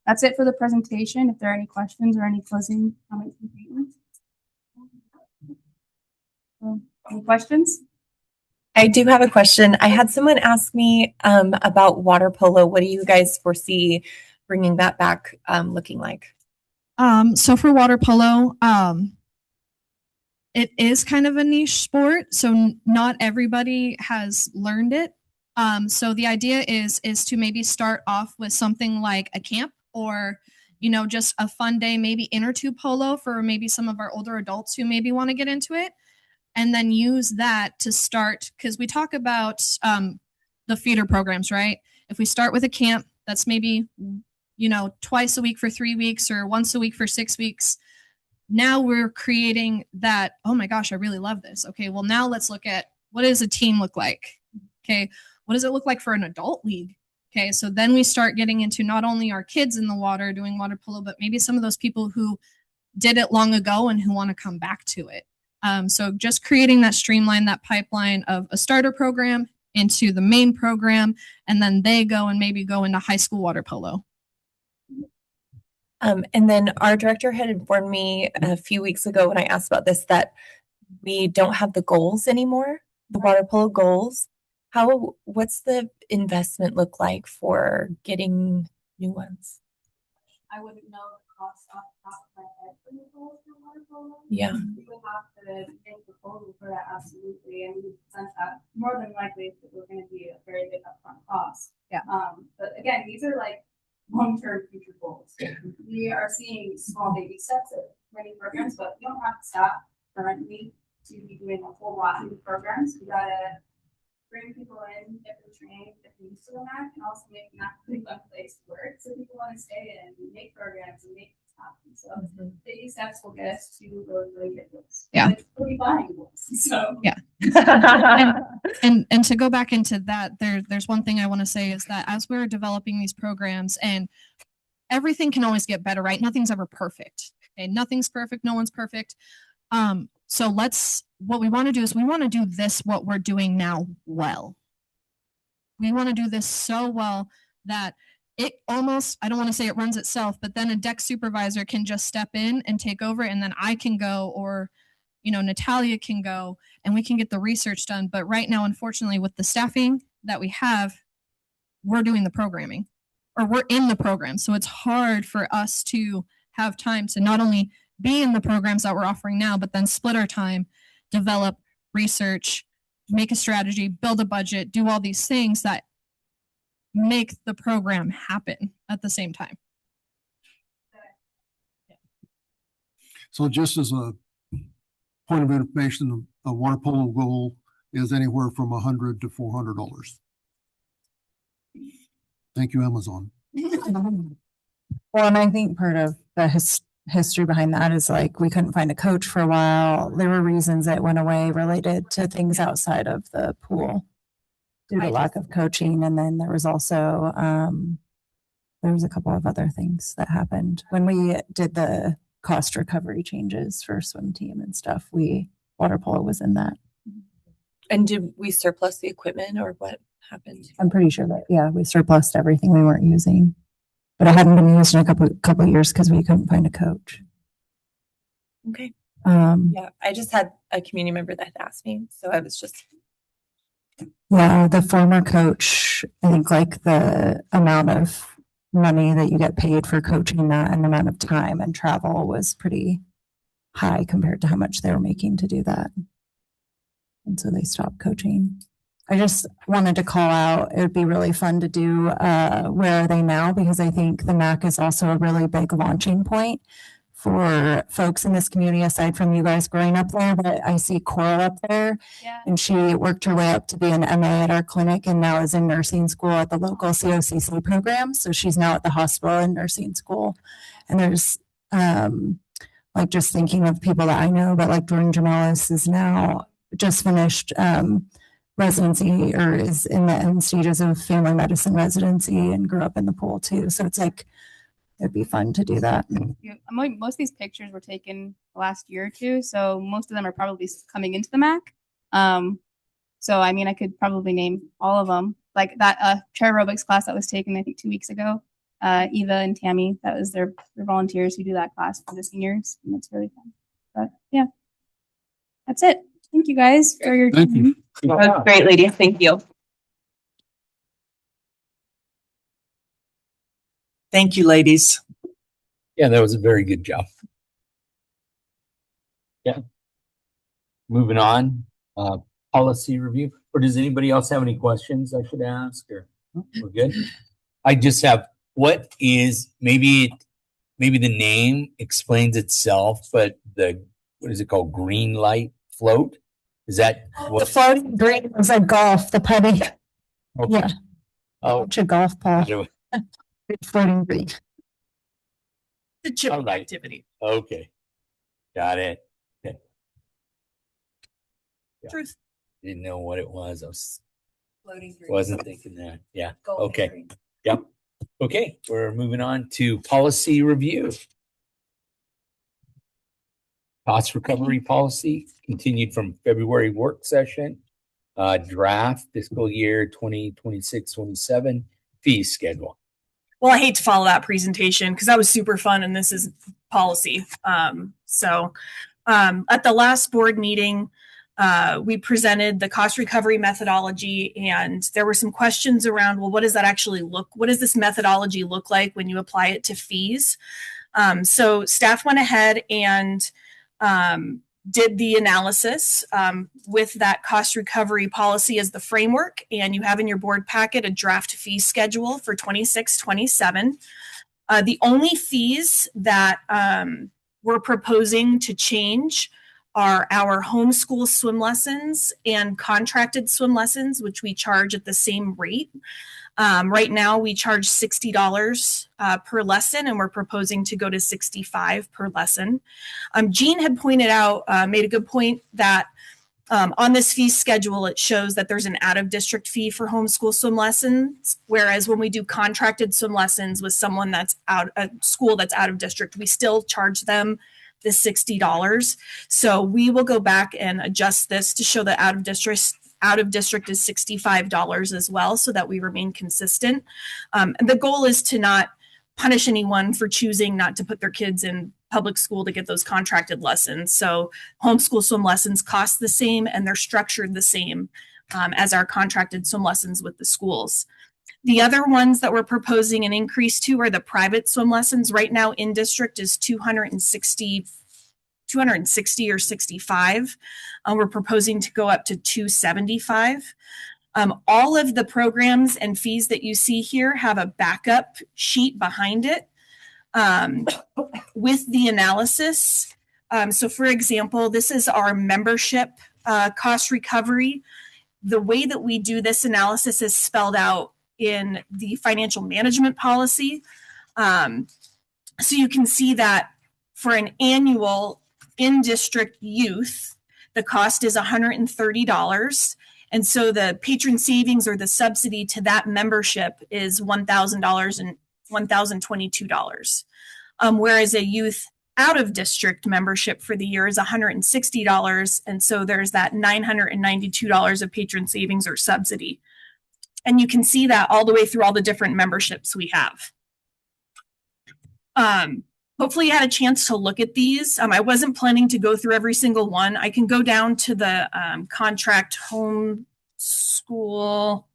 that's it for the presentation. If there are any questions or any closing comments from Peyton. Any questions? I do have a question. I had someone ask me about water polo. What do you guys foresee bringing that back looking like? So for water polo, it is kind of a niche sport, so not everybody has learned it. So the idea is to maybe start off with something like a camp, or just a fun day, maybe inner tube polo for maybe some of our older adults who maybe want to get into it, and then use that to start, because we talk about the feeder programs, right? If we start with a camp that's maybe twice a week for 3 weeks or once a week for 6 weeks, now we're creating that, oh my gosh, I really love this. Okay, well, now let's look at, what does a team look like? Okay, what does it look like for an adult league? Okay, so then we start getting into not only our kids in the water doing water polo, but maybe some of those people who did it long ago and who want to come back to it. So just creating that streamline, that pipeline of a starter program into the main program, and then they go and maybe go into high school water polo. And then our director had informed me a few weeks ago when I asked about this that we don't have the goals anymore, the water polo goals. What's the investment look like for getting new ones? I wouldn't know the cost off the top of my head for new goals for water polo. Yeah. We would have to make a proposal for that, absolutely, and we would present that. More than likely, it was going to be a very big upfront cost. Yeah. But again, these are like long-term future goals. We are seeing small baby steps at many programs, but we don't have the staff currently to be doing a whole lot of new programs. We gotta bring people in, get them trained, get them used to the MAC, and also make the MAC a really fun place to work, so people want to stay in and make programs and make things happen. So baby steps will get us to those really good goals. Yeah, like, we'll be buying goals. So yeah. and to go back into that, there's one thing I want to say is that as we're developing these programs, and everything can always get better, right? Nothing's ever perfect. Okay, nothing's perfect. No one's perfect. So what we want to do is we want to do what we're doing now well. We want to do this so well that it almost, I don't want to say it runs itself, but then a deck supervisor can just step in and take over, and then I can go, or Natalia can go, and we can get the research done. But right now, unfortunately, with the staffing that we have, we're doing the programming, or we're in the program. So it's hard for us to have time to not only be in the programs that we're offering now, but then split our time, develop, research, make a strategy, build a budget, do all these things that make the program happen at the same time. So just as a point of information, a water polo goal is anywhere from $100 to $400. Thank you, Amazon. Well, and I think part of the history behind that is like we couldn't find a coach for a while. There were reasons that went away related to things outside of the pool due to lack of coaching. And then there was also there was a couple of other things that happened when we did the cost recovery changes for swim team and stuff. Water polo was in that. And did we surplus the equipment, or what happened. I'm pretty sure that, yeah, we surplused everything we weren't using. But it hadn't been used in a couple of years because we couldn't find a coach. Okay. Um, Yeah, I just had a community member that had asked me, so I was just yeah, the former coach, I think like the amount of money that you get paid for coaching that and the amount of time and travel was pretty high compared to how much they were making to do that. And so they stopped coaching. I just wanted to call out, it would be really fun to do Where Are They Now? Because I think the MAC is also a really big launching point for folks in this community, aside from you guys growing up there. But I see Coral up there, and she worked her way up to be an MA at our clinic and now is in nursing school at the local COCC program. So she's now at the hospital in nursing school. And there's like just thinking of people that I know, but like Jordan Jamalis is now just finished residency or is in the end stages of family medicine residency and grew up in the pool too. So it's like, it'd be fun to do that. Most of these pictures were taken the last year or two, so most of them are probably coming into the MAC. So I mean, I could probably name all of them. Like that chair aerobics class that was taken, I think 2 weeks ago. Eva and Tammy, that was their volunteers who do that class for the seniors, and it's really fun. But yeah, that's it. Thank you guys for your Thank you. time. that was great, lady. Thank you. Thank you, ladies. Yeah, that was a very good job. Yeah. Moving on, policy review. Or does anybody else have any questions I should ask? Or we're good? I just have, what is, maybe the name explains itself, but what is it called? Green light float? Is that The what? floating green was like golf, the putting. Okay. Yeah. Oh, To golf ball. Floating green. The chipping All right. activity. Okay. Got it. Okay. Yeah. Truth. Didn't know what it was. I Floating green. wasn't thinking that. Yeah. Golden Okay. green. Yep. Okay. We're moving on to policy review. Cost recovery policy continued from February work session. Draft fiscal year 2026-27 fee schedule. Well, I hate to follow that presentation because that was super fun and this is policy. At the last board meeting, we presented the cost recovery methodology and there were some questions around, well, what does this methodology look like when you apply it to fees? So staff went ahead and did the analysis with that cost recovery policy as the framework. And you have in your board packet a draft fee schedule for 26-27. The only fees that we're proposing to change are our homeschool swim lessons and contracted swim lessons, which we charge at the same rate. Right now, we charge $60 per lesson, and we're proposing to go to $65 per lesson. Jean had pointed out, made a good point that on this fee schedule, it shows that there's an out-of-district fee for homeschool swim lessons, whereas when we do contracted swim lessons with someone that's a school that's out of district, we still charge them the $60. So we will go back and adjust this to show that out of district is $65 as well, so that we remain consistent. And the goal is to not punish anyone for choosing not to put their kids in public school to get those contracted lessons. So homeschool swim lessons cost the same and they're structured the same as our contracted swim lessons with the schools. The other ones that we're proposing an increase to are the private swim lessons. Right now in district is 260 or 65. We're proposing to go up to 275. All of the programs and fees that you see here have a backup sheet behind it with the analysis. So for example, this is our membership cost recovery. The way that we do this analysis is spelled out in the financial management policy. So you can see that for an annual in-district youth, the cost is $130. And so the patron savings or the subsidy to that membership is $1,000 and $1,022. Whereas a youth out of district membership for the year is $160. And so there's that $992 of patron savings or subsidy. And you can see that all the way through all the different memberships we have. Hopefully you had a chance to look at these. I wasn't planning to go through every single one. I can go down to the contract home school,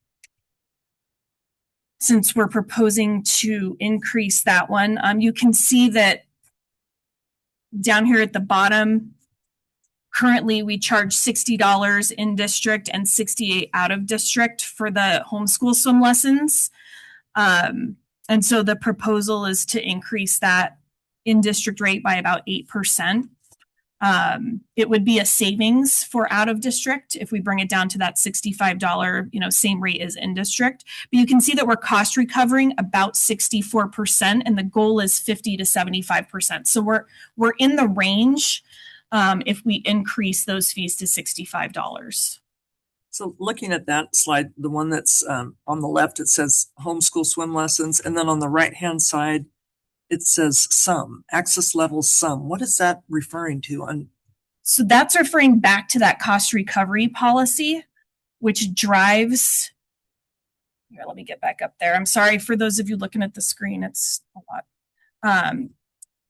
since we're proposing to increase that one. You can see that down here at the bottom, currently we charge $60 in district and $68 out of district for the homeschool swim lessons. And so the proposal is to increase that in district rate by about 8%. It would be a savings for out of district if we bring it down to that $65, same rate as in district. But you can see that we're cost recovering about 64%, and the goal is 50 to 75%. So we're in the range if we increase those fees to $65. So looking at that slide, the one that's on the left, it says homeschool swim lessons, and then on the right-hand side, it says sum, access level sum. What is that referring to? So that's referring back to that cost recovery policy, which drives, here, let me get back up there. I'm sorry for those of you looking at the screen, it's a lot.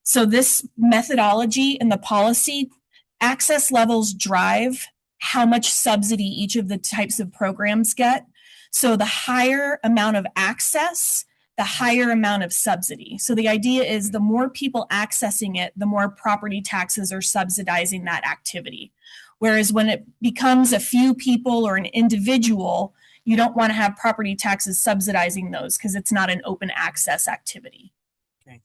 So this methodology in the policy, access levels drive how much subsidy each of the types of programs get. So the higher amount of access, the higher amount of subsidy. So the idea is the more people accessing it, the more property taxes are subsidizing that activity. Whereas when it becomes a few people or an individual, you don't want to have property taxes subsidizing those because it's not an open access activity. Okay.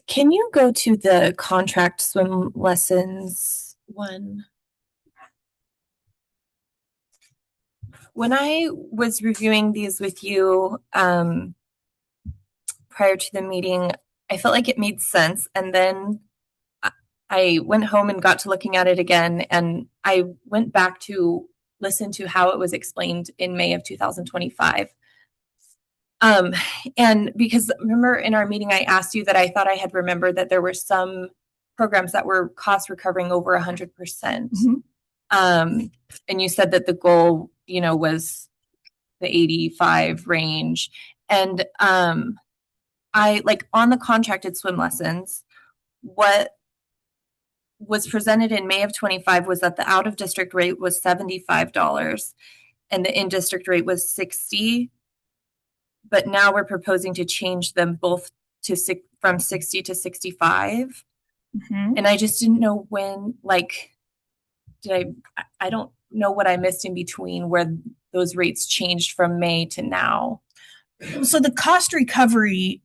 Can you go to the contract swim lessons one? When I was reviewing these with you prior to the meeting, I felt like it made sense. And then I went home and got to looking at it again. And I went back to listen to how it was explained in May of 2025. And because remember in our meeting, I asked you that I thought I had remembered that there were some programs that were cost recovering over 100%. Mm-hmm. And you said that the goal, was the 85 range. And I like on the contracted swim lessons, what was presented in May of 25 was that the out of district rate was $75 and the in district rate was $60. But now we're proposing to change them both to from 60 to 65. Mm-hmm. And I just didn't know when, I don't know what I missed in between where those rates changed from May to now. So the cost recovery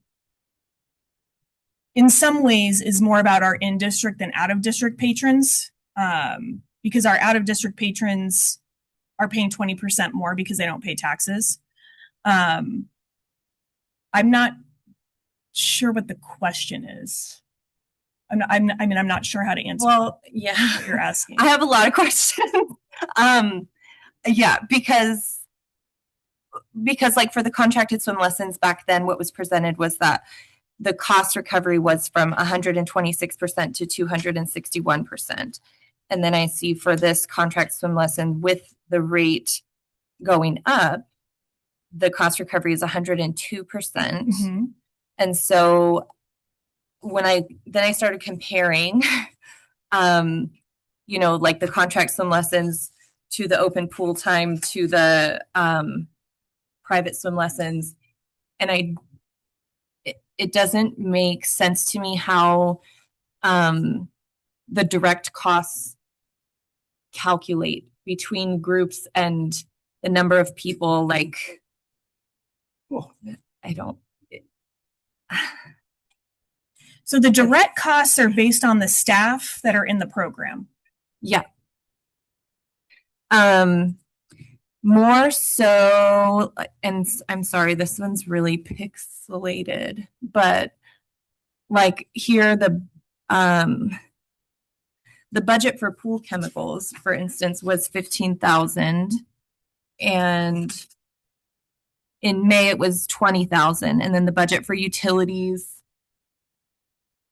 in some ways is more about our in-district than out-of-district patrons, because our out-of-district patrons are paying 20% more because they don't pay taxes. I'm not sure what the question is. I'm not sure how to answer. Well, yeah, what you're asking. I have a lot of questions. Yeah, because like for the contracted swim lessons back then, what was presented was that the cost recovery was from 126% to 261%. And then I see for this contract swim lesson with the rate going up, the cost recovery is 102%. Mm-hmm. And so when I started comparing, like the contract swim lessons to the open pool time to the private swim lessons, and it doesn't make sense to me how the direct costs calculate between groups and the number of people. Like, I don't. So the direct costs are based on the staff that are in the program. Yeah. More so, and I'm sorry, this one's really pixelated, but like here, the budget for pool chemicals, for instance, was $15,000, and in May it was $20,000, and then the budget for utilities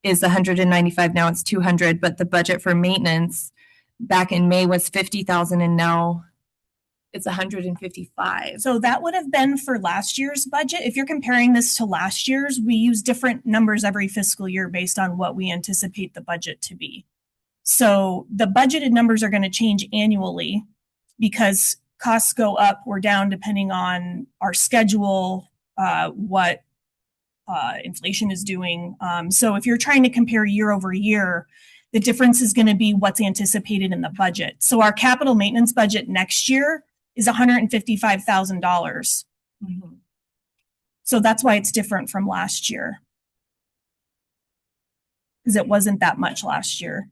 is $195. Now it's $200, but the budget for maintenance back in May was $50,000, and now it's 155. So that would have been for last year's budget. If you're comparing this to last year's, we use different numbers every fiscal year based on what we anticipate the budget to be. So the budgeted numbers are going to change annually because costs go up or down depending on our schedule, what inflation is doing. So if you're trying to compare year over year, the difference is going to be what's anticipated in the budget. So our capital maintenance budget next year is $155,000. Mm-hmm. So that's why it's different from last year. Because it wasn't that much last year.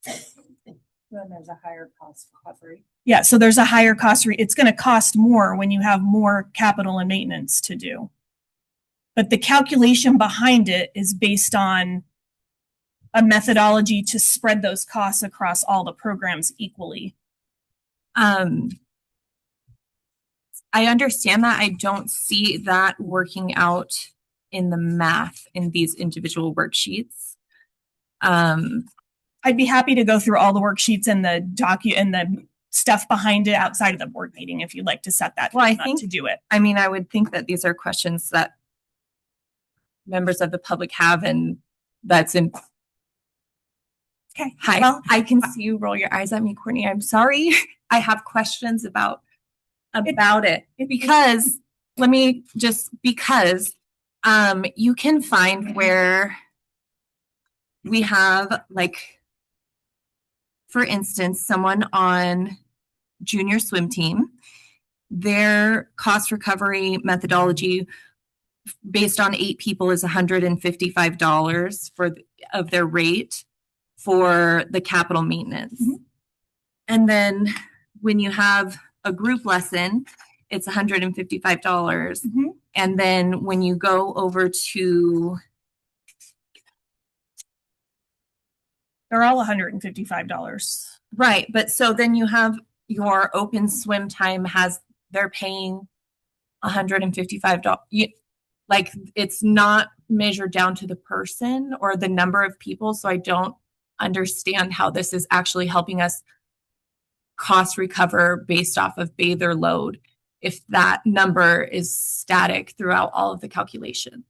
Then there's a higher cost recovery. Yeah, so there's a higher cost. It's going to cost more when you have more capital and maintenance to do. But the calculation behind it is based on a methodology to spread those costs across all the programs equally. I understand that. I don't see that working out in the math in these individual worksheets. I'd be happy to go through all the worksheets and the stuff behind it outside of the board meeting if you'd like to set that. Well, I up think to do it. I mean, I would think that these are questions that members of the public have, and that's in. Okay. Hi. Well, I can see you roll your eyes at me, Courtney. I'm sorry. I have questions about it because you can find where we have, like, for instance, someone on junior swim team, their cost recovery methodology based on 8 people is $155 of their rate for the capital maintenance. Mm-hmm. And then when you have a group lesson, it's $155. Mm-hmm. And then when you go over to, they're all $155. right, but so then you have your open swim time they're paying $155. Like, it's not measured down to the person or the number of people. So I don't understand how this is actually helping us cost recover based off of bather load if that number is static throughout all of the calculation.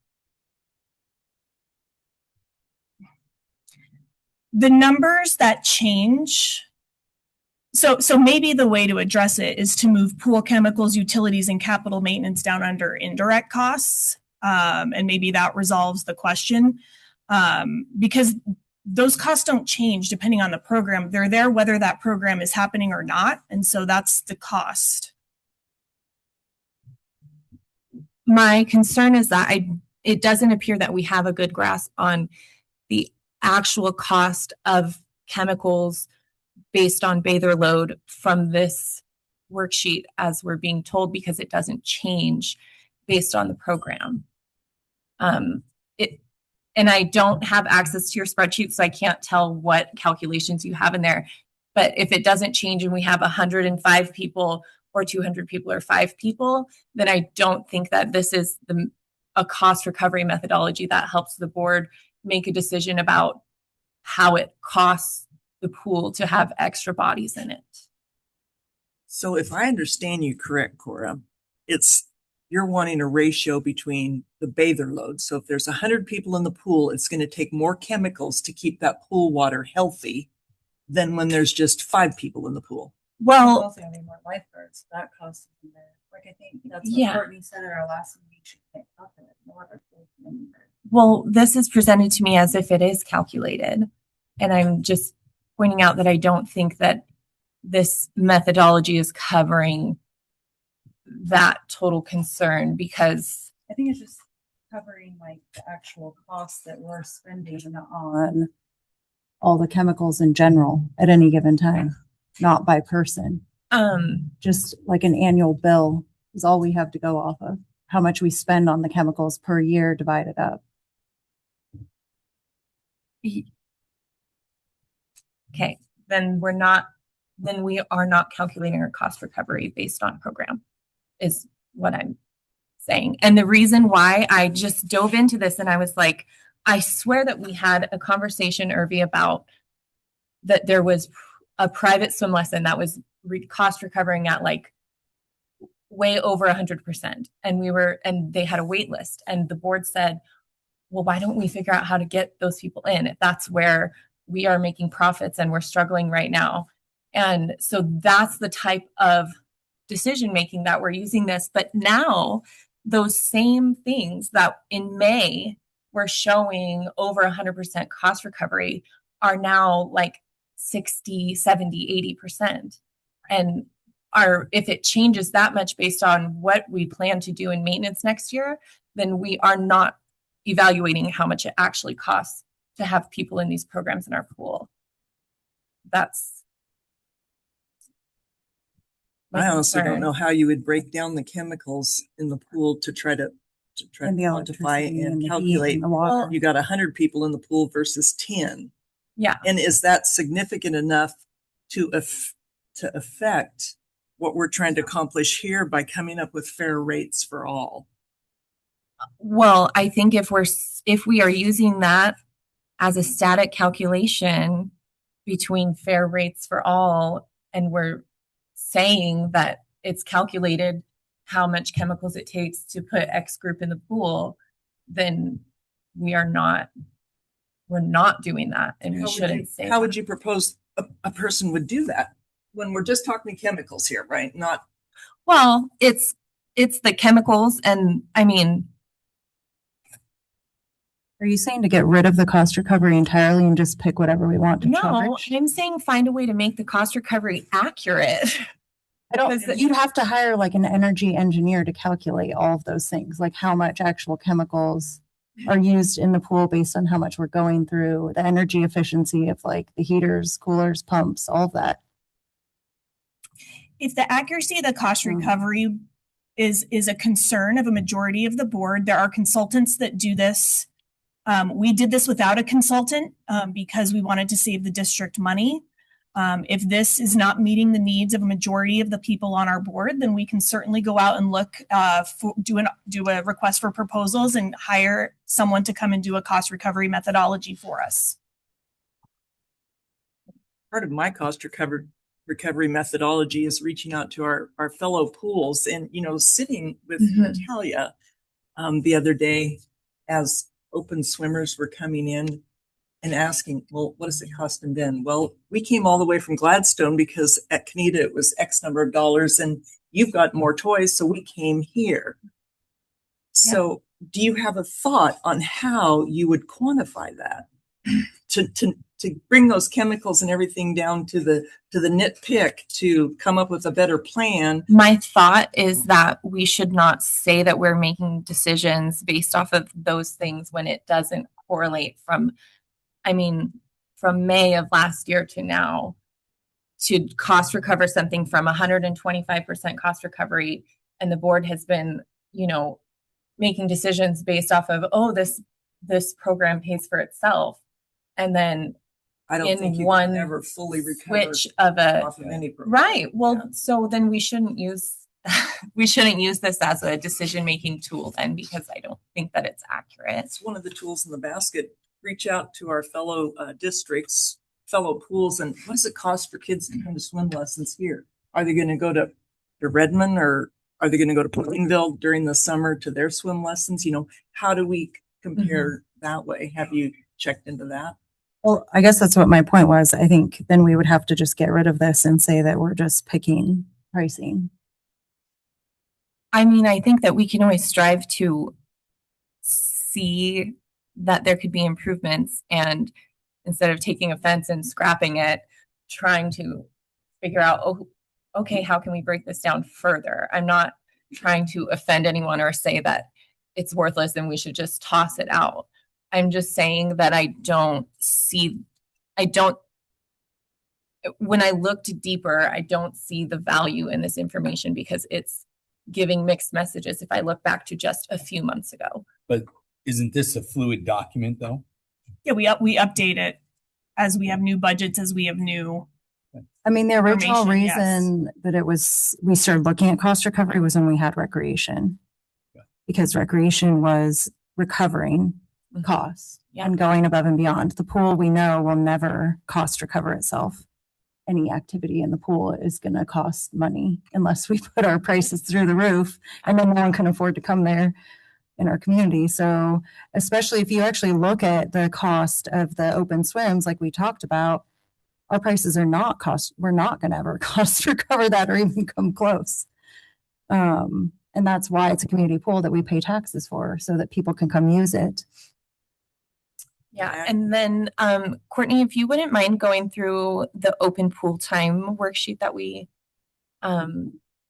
The numbers that change. So maybe the way to address it is to move pool chemicals, utilities, and capital maintenance down under indirect costs. And maybe that resolves the question, because those costs don't change depending on the program. They're there whether that program is happening or not. And so that's the cost. My concern is that it doesn't appear that we have a good grasp on the actual cost of chemicals based on bather load from this worksheet as we're being told, because it doesn't change based on the program. And I don't have access to your spreadsheet, so I can't tell what calculations you have in there. But if it doesn't change and we have 105 people or 200 people or 5 people, then I don't think that this is a cost recovery methodology that helps the board make a decision about how it costs the pool to have extra bodies in it. So if I understand you correct, Cora, you're wanting a ratio between the bather load. So if there's 100 people in the pool, it's going to take more chemicals to keep that pool water healthy than when there's just 5 people in the pool. Well, Also need more lifeguards. That cost is in there. Like, I think that's what Courtney said at our last meeting. She can't up in it. No other pool in there. well, this is presented to me as if it is calculated. And I'm just pointing out that I don't think that this methodology is covering that total concern, because I think it's just covering like the actual costs that we're spending on all the chemicals in general at any given time, not by person. Just like an annual bill is all we have to go off of. How much we spend on the chemicals per year divided up. okay, then we are not calculating our cost recovery based on program, is what I'm saying. And the reason why I just dove into this, and I was like, I swear that we had a conversation, Irvi, about that there was a private swim lesson that was cost recovering at like way over 100%. And they had a wait list, and the board said, well, why don't we figure out how to get those people in if that's where we are making profits and we're struggling right now? And so that's the type of decision making that we're using this. But now those same things that in May were showing over 100% cost recovery are now like 60, 70, 80%. And if it changes that much based on what we plan to do in maintenance next year, then we are not evaluating how much it actually costs to have people in these programs in our pool. I honestly don't know how you would break down the chemicals in the pool to try to And the quantify electricity and the heat calculate. and the water. You got 100 people in the pool versus 10. Yeah. And is that significant enough to affect what we're trying to accomplish here by coming up with fair rates for all? Well, I think if we are using that as a static calculation between fair rates for all, and we're saying that it's calculated how much chemicals it takes to put X group in the pool, then we're not doing that, and we shouldn't say How would you propose a person would do that when we're just talking chemicals here, right? Not. Well, it's the chemicals, and I mean, Are you saying to get rid of the cost recovery entirely and just pick whatever we want to no, charge? I'm saying find a way to make the cost recovery accurate. You'd have to hire like an energy engineer to calculate all of those things, like how much actual chemicals are used in the pool based on how much we're going through, the energy efficiency of like the heaters, coolers, pumps, all of that. If the accuracy of the cost recovery is a concern of a majority of the board, there are consultants that do this. We did this without a consultant because we wanted to save the district money. If this is not meeting the needs of a majority of the people on our board, then we can certainly go out and look do a request for proposals and hire someone to come and do a cost recovery methodology for us. Part of my cost recovery methodology is reaching out to our fellow pools, and sitting with Natalia the other day as open swimmers were coming in and asking, well, what does it cost them then? Well, we came all the way from Gladstone because at Canita it was X number of dollars and you've got more toys, so we came here. Yeah. So do you have a thought on how you would quantify that to bring those chemicals and everything down to the nitpick to come up with a better plan? My thought is that we should not say that we're making decisions based off of those things when it doesn't correlate from May of last year to now, to cost recover something from 125% cost recovery. And the board has been, making decisions based off of, this program pays for itself. And then I don't think you can never fully recover switch of off of any program. Right. Well, so then we shouldn't use this as a decision-making tool then, because I don't think that it's accurate. It's one of the tools in the basket. Reach out to our fellow districts, fellow pools, and what does it cost for kids to come to swim lessons here? Are they going to go to Redmond, or are they going to go to Plainville during the summer to their swim lessons? How do we compare that way? Have you checked into that? Well, I guess that's what my point was. I think then we would have to just get rid of this and say that we're just picking pricing. I think that we can always strive to see that there could be improvements, and instead of taking offense and scrapping it, trying to figure out, okay, how can we break this down further? I'm not trying to offend anyone or say that it's worthless and we should just toss it out. I'm just saying that when I looked deeper, I don't see the value in this information because it's giving mixed messages if I look back to just a few months ago. But isn't this a fluid document though? Yeah, we update it as we have new budgets, as we have new. The original reason that we started looking at cost recovery was when we had recreation, because recreation was recovering costs and going above and beyond. The pool, we know, will never cost recover itself. any activity in the pool is going to cost money unless we put our prices through the roof, and then no one can afford to come there in our community. So especially if you actually look at the cost of the open swims, like we talked about, our prices are not we're not going to ever cost recover that or even come close. And that's why it's a community pool that we pay taxes for, so that people can come use it. Yeah, and then Courtney, if you wouldn't mind going through the open pool time worksheet that we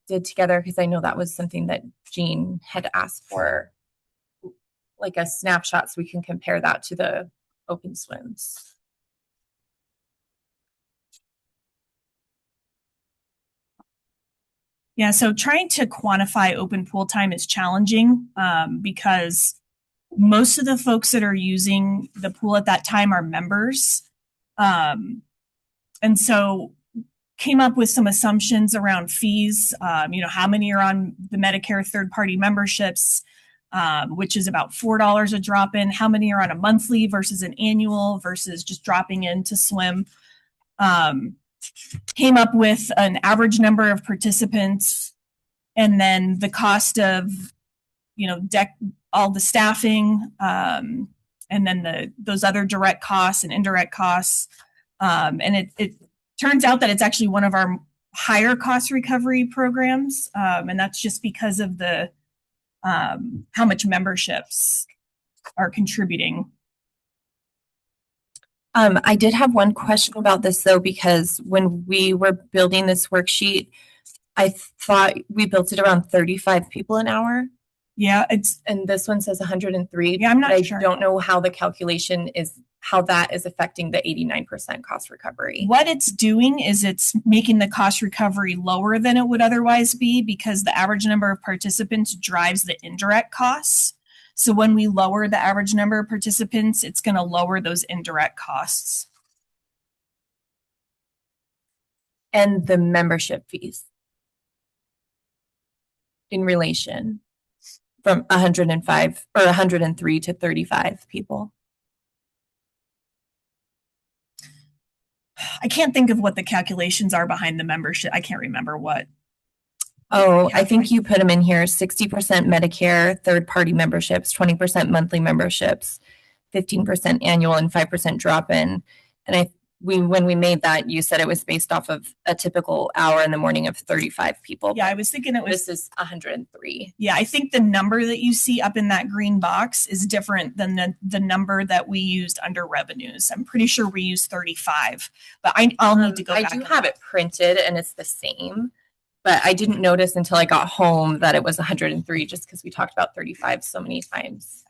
did together, because I know that was something that Jean had asked for, like a snapshot, so we can compare that to the open swims. Yeah, so trying to quantify open pool time is challenging because most of the folks that are using the pool at that time are members. And so came up with some assumptions around fees, how many are on the Medicare third-party memberships, which is about $4 a drop-in, how many are on a monthly versus an annual versus just dropping in to swim. Came up with an average number of participants, and then the cost of, all the staffing, and then those other direct costs and indirect costs. And it turns out that it's actually one of our higher cost recovery programs. And that's just because of the how much memberships are contributing. I did have one question about this though, because when we were building this worksheet, I thought we built it around 35 people an hour. Yeah, and this one says 103. Yeah, I'm not sure. I don't know how the calculation is, how that is affecting the 89% cost recovery. What it's doing is it's making the cost recovery lower than it would otherwise be, because the average number of participants drives the indirect costs. So when we lower the average number of participants, it's going to lower those indirect costs. And the membership fees in relation from 105 or 103 to 35 people. I can't think of what the calculations are behind the membership. I can't remember what. Oh, I think you put them in here. 60% Medicare, third-party memberships, 20% monthly memberships, 15% annual, and 5% drop-in. And when we made that, you said it was based off of a typical hour in the morning of 35 people. Yeah, I was thinking it was. This is 103. Yeah, I think the number that you see up in that green box is different than the number that we used under revenues. I'm pretty sure we used 35, but I'll need to go back. I do have it printed and it's the same, but I didn't notice until I got home that it was 103, just because we talked about 35 so many times.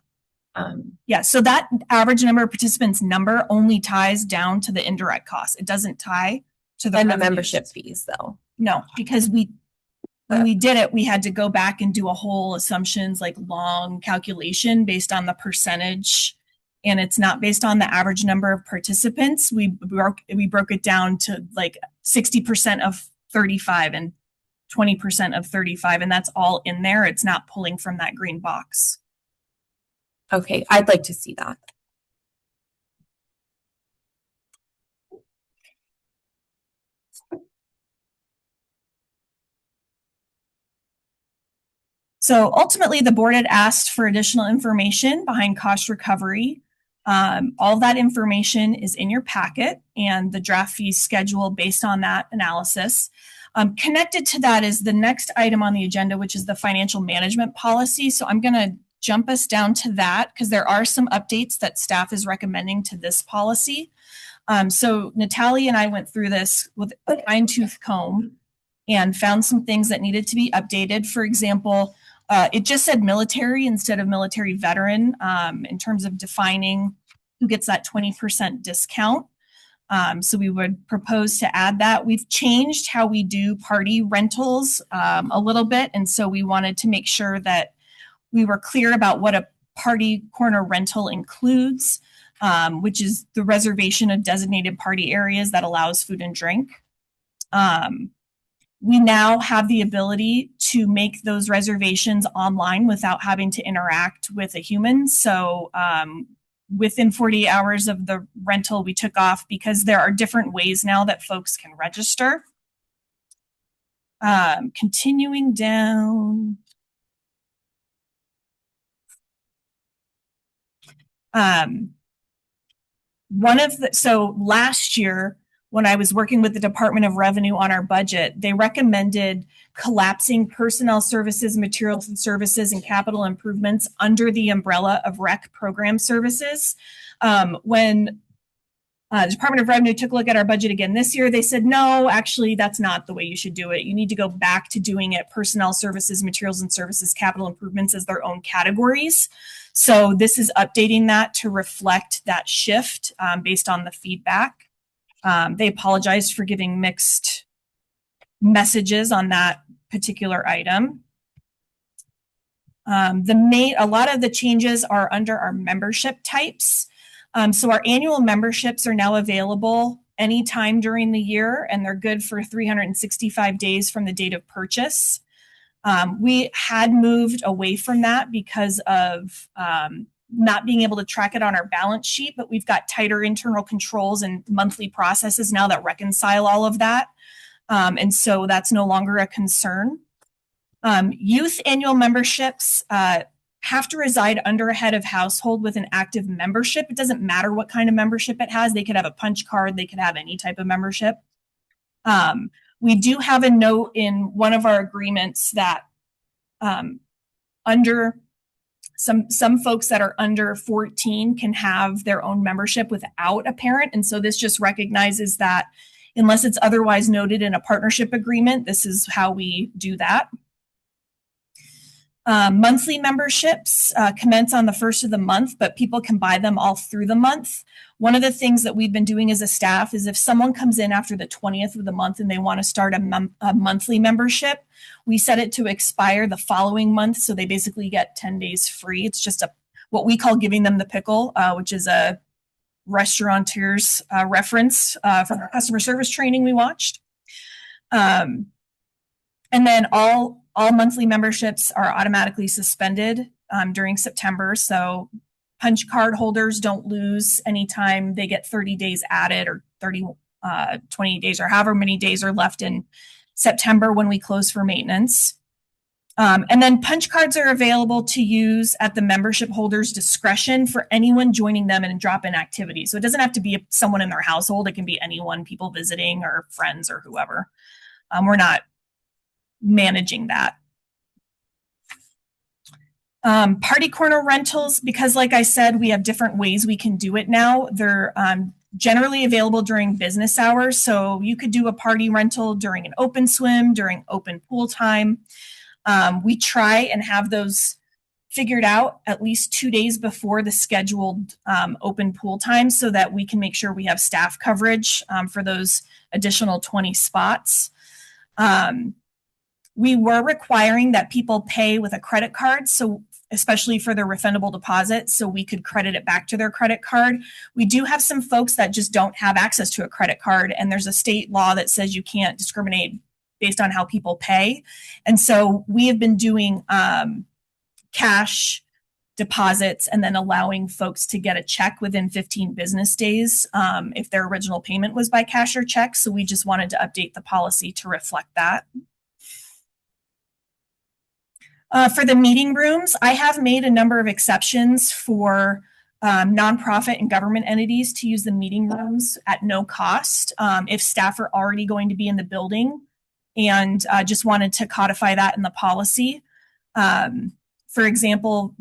Yeah, so that average number of participants number only ties down to the indirect costs. It doesn't tie to the membership fees, though. No, because when we did it, we had to go back and do a whole assumptions, like long calculation based on the percentage, and it's not based on the average number of participants. We broke it down to like 60% of 35 and 20% of 35, and that's all in there. It's not pulling from that green box. Okay, I'd like to see that. So ultimately, the board had asked for additional information behind cost recovery. All that information is in your packet and the draft fee schedule based on that analysis. Connected to that is the next item on the agenda, which is the financial management policy. So I'm going to jump us down to that because there are some updates that staff is recommending to this policy. So Natalie and I went through this with a fine-tooth comb and found some things that needed to be updated. For example, it just said military instead of military veteran in terms of defining who gets that 20% discount. So we would propose to add that. We've changed how we do party rentals a little bit. And so we wanted to make sure that we were clear about what a party corner rental includes, which is the reservation of designated party areas that allows food and drink. We now have the ability to make those reservations online without having to interact with a human. So within 48 hours of the rental, we took off because there are different ways now that folks can register. Continuing down. So last year, when I was working with the Department of Revenue on our budget, they recommended collapsing personnel services, materials and services, and capital improvements under the umbrella of rec program services. When the Department of Revenue took a look at our budget again this year, they said, no, actually, that's not the way you should do it. You need to go back to doing it personnel services, materials and services, capital improvements as their own categories. So this is updating that to reflect that shift based on the feedback. They apologized for giving mixed messages on that particular item. A lot of the changes are under our membership types. So our annual memberships are now available anytime during the year, and they're good for 365 days from the date of purchase. We had moved away from that because of not being able to track it on our balance sheet, but we've got tighter internal controls and monthly processes now that reconcile all of that. And so that's no longer a concern. Youth annual memberships have to reside under a head of household with an active membership. It doesn't matter what kind of membership it has. They could have a punch card. They could have any type of membership. We do have a note in one of our agreements that under some folks that are under 14 can have their own membership without a parent. And so this just recognizes that unless it's otherwise noted in a partnership agreement, this is how we do that. Monthly memberships commence on the first of the month, but people can buy them all through the month. One of the things that we've been doing as a staff is if someone comes in after the 20th of the month and they want to start a monthly membership, we set it to expire the following month. So they basically get 10 days free. It's just what we call giving them the pickle, which is a restaurateur's reference from our customer service training we watched. And then all monthly memberships are automatically suspended during September. So punch card holders don't lose anytime they get 30 days added or 20 days or however many days are left in September when we close for maintenance. And then punch cards are available to use at the membership holder's discretion for anyone joining them in a drop-in activity. So it doesn't have to be someone in their household. It can be anyone, people visiting or friends or whoever. We're not managing that. Party corner rentals, because like I said, we have different ways we can do it now. They're generally available during business hours. So you could do a party rental during an open swim, during open pool time. We try and have those figured out at least 2 days before the scheduled open pool time so that we can make sure we have staff coverage for those additional 20 spots. We were requiring that people pay with a credit card, so especially for their refundable deposit, so we could credit it back to their credit card. We do have some folks that just don't have access to a credit card, and there's a state law that says you can't discriminate based on how people pay. And so we have been doing cash deposits and then allowing folks to get a check within 15 business days if their original payment was by cash or check. So we just wanted to update the policy to reflect that. For the meeting rooms, I have made a number of exceptions for nonprofit and government entities to use the meeting rooms at no cost if staff are already going to be in the building, and just wanted to codify that in the policy. For example,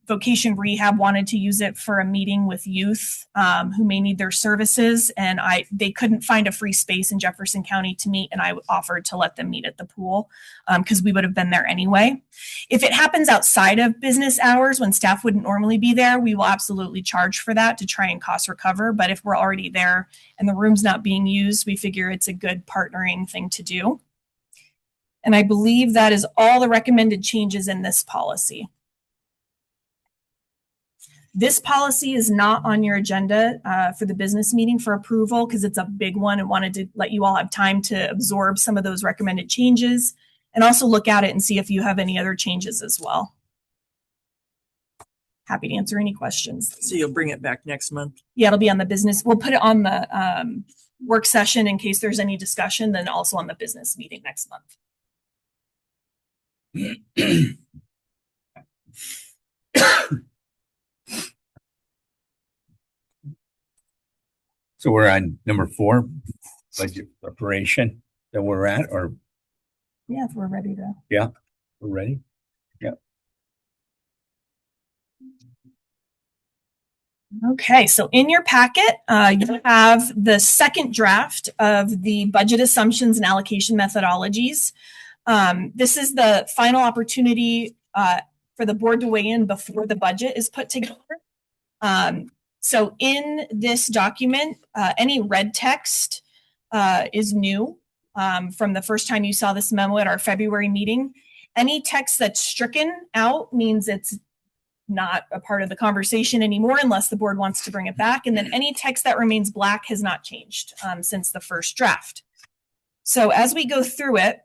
Vocation Rehab wanted to use it for a meeting with youth who may need their services, and they couldn't find a free space in Jefferson County to meet, and I offered to let them meet at the pool because we would have been there anyway. If it happens outside of business hours when staff wouldn't normally be there, we will absolutely charge for that to try and cost recover. But if we're already there and the room's not being used, we figure it's a good partnering thing to do. And I believe that is all the recommended changes in this policy. This policy is not on your agenda for the business meeting for approval because it's a big one and wanted to let you all have time to absorb some of those recommended changes and also look at it and see if you have any other changes as well. happy to answer any questions. So you'll bring it back next month? Yeah, it'll be on the business. We'll put it on the work session in case there's any discussion, then also on the business meeting next month. So we're on number 4, budget preparation that we're at, or Yeah, if we're ready to. we're ready? Okay, so in your packet, you have the second draft of the budget assumptions and allocation methodologies. This is the final opportunity for the board to weigh in before the budget is put together. So in this document, any red text is new from the first time you saw this memo at our February meeting. Any text that's stricken out means it's not a part of the conversation anymore unless the board wants to bring it back. And then any text that remains black has not changed since the first draft. So as we go through it,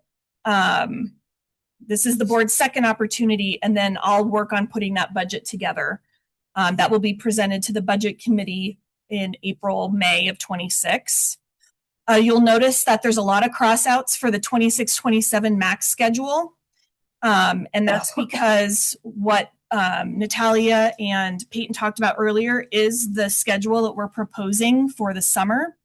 this is the board's second opportunity, and then I'll work on putting that budget together. That will be presented to the budget committee in April, May of 26. You'll notice that there's a lot of crossouts for the 26-27 max schedule. And that's because what Natalia and Peyton talked about earlier is the schedule that we're proposing for the summer.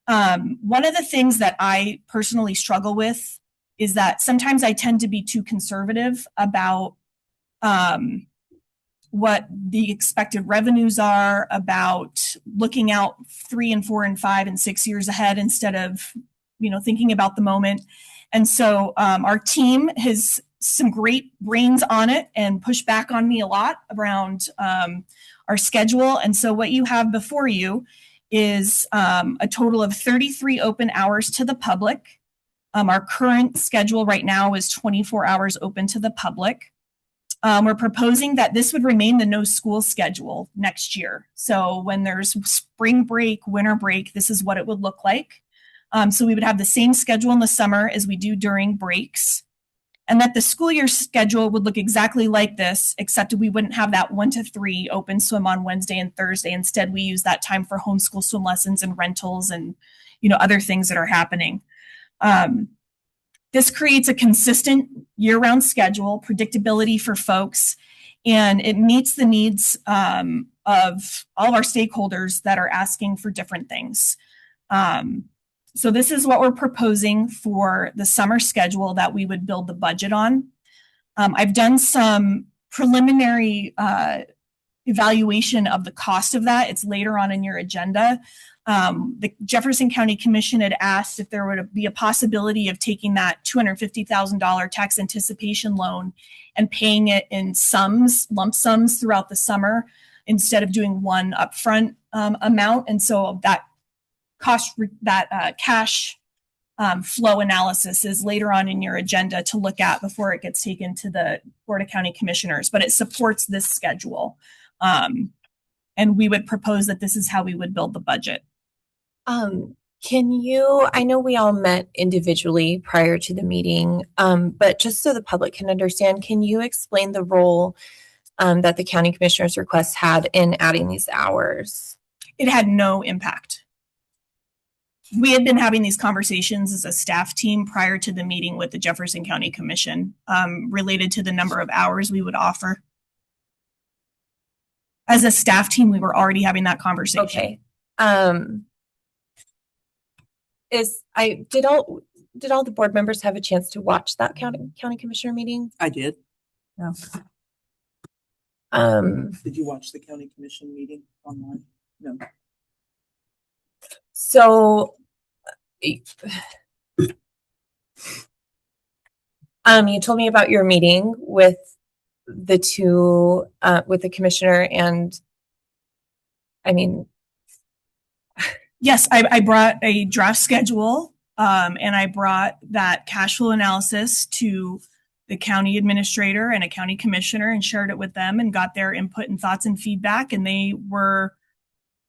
One of the things that I personally struggle with is that sometimes I tend to be too conservative about what the expected revenues are, about looking out 3 and 4 and 5 and 6 years ahead instead of, thinking about the moment. And so our team has some great brains on it and pushed back on me a lot around our schedule. And so what you have before you is a total of 33 open hours to the public. Our current schedule right now is 24 hours open to the public. We're proposing that this would remain the no school schedule next year. So when there's spring break, winter break, this is what it would look like. So we would have the same schedule in the summer as we do during breaks. And that the school year schedule would look exactly like this, except we wouldn't have that 1 to 3 open swim on Wednesday and Thursday. Instead, we use that time for homeschool swim lessons and rentals and, other things that are happening. This creates a consistent year-round schedule, predictability for folks, and it meets the needs of all of our stakeholders that are asking for different things. So this is what we're proposing for the summer schedule that we would build the budget on. I've done some preliminary evaluation of the cost of that. It's later on in your agenda. The Jefferson County Commission had asked if there would be a possibility of taking that $250,000 tax anticipation loan and paying it in lump sums throughout the summer instead of doing one upfront amount. And so that cash flow analysis is later on in your agenda to look at before it gets taken to the Board of County Commissioners, but it supports this schedule. And we would propose that this is how we would build the budget. I know we all met individually prior to the meeting, but just so the public can understand, can you explain the role that the county commissioner's request had in adding these hours? It had no impact. We had been having these conversations as a staff team prior to the meeting with the Jefferson County Commission related to the number of hours we would offer. As a staff team, we were already having that conversation. Okay. Did all the board members have a chance to watch that county commissioner meeting? I did. No. Did you watch the county commission meeting online? No. So, you told me about your meeting with the two, with the commissioner, and yes, I brought a draft schedule, and I brought that cash flow analysis to the county administrator and a county commissioner and shared it with them and got their input and thoughts and feedback. And they were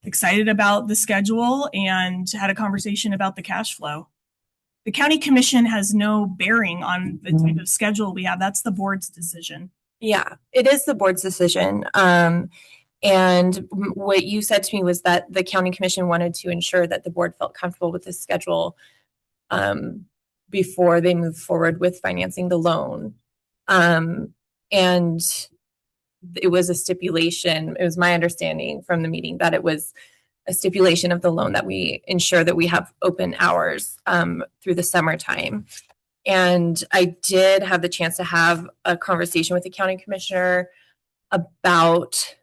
excited about the schedule and had a conversation about the cash flow. The county commission has no bearing on the type of schedule we have. That's the board's decision. Yeah, it is the board's decision. And what you said to me was that the county commission wanted to ensure that the board felt comfortable with the schedule before they move forward with financing the loan. And it was a stipulation. It was my understanding from the meeting that it was a stipulation of the loan that we ensure that we have open hours through the summertime. And I did have the chance to have a conversation with the county commissioner about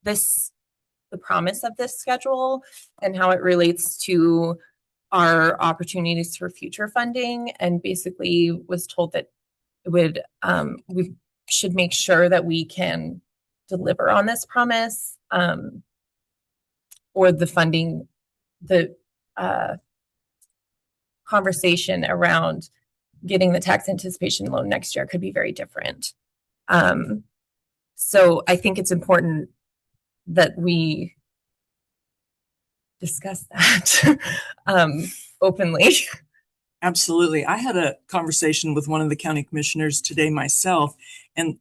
this, the promise of this schedule and how it relates to our opportunities for future funding, and basically was told that it would we should make sure that we can deliver on this promise, or the funding, the conversation around getting the tax anticipation loan next year could be very different. So I think it's important that we discuss that openly. Absolutely. I had a conversation with one of the county commissioners today myself, and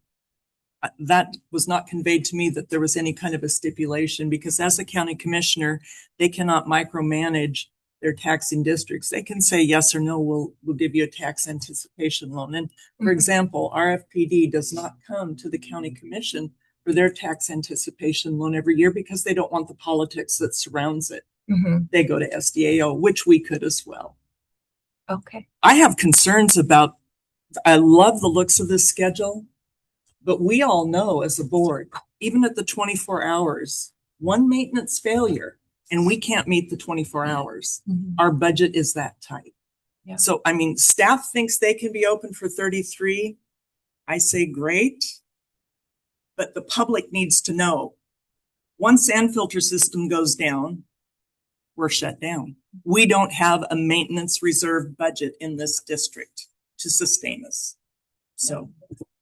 that was not conveyed to me that there was any kind of a stipulation, because as a county commissioner, they cannot micromanage their taxing districts. They can say yes or no, we'll give you a tax anticipation loan. And for example, RFPD does not come to the county commission for their tax anticipation loan every year because they don't want the politics that surrounds it. They go to SDAO, which we could as well. Okay. I have concerns about, I love the looks of this schedule, but we all know as a board, even at the 24 hours, one maintenance failure, and we can't meet the 24 hours. Our budget is that tight. Yeah. So, I mean, staff thinks they can be open for 33. I say great, but the public needs to know, one sand filter system goes down, we're shut down. We don't have a maintenance reserve budget in this district to sustain us. So,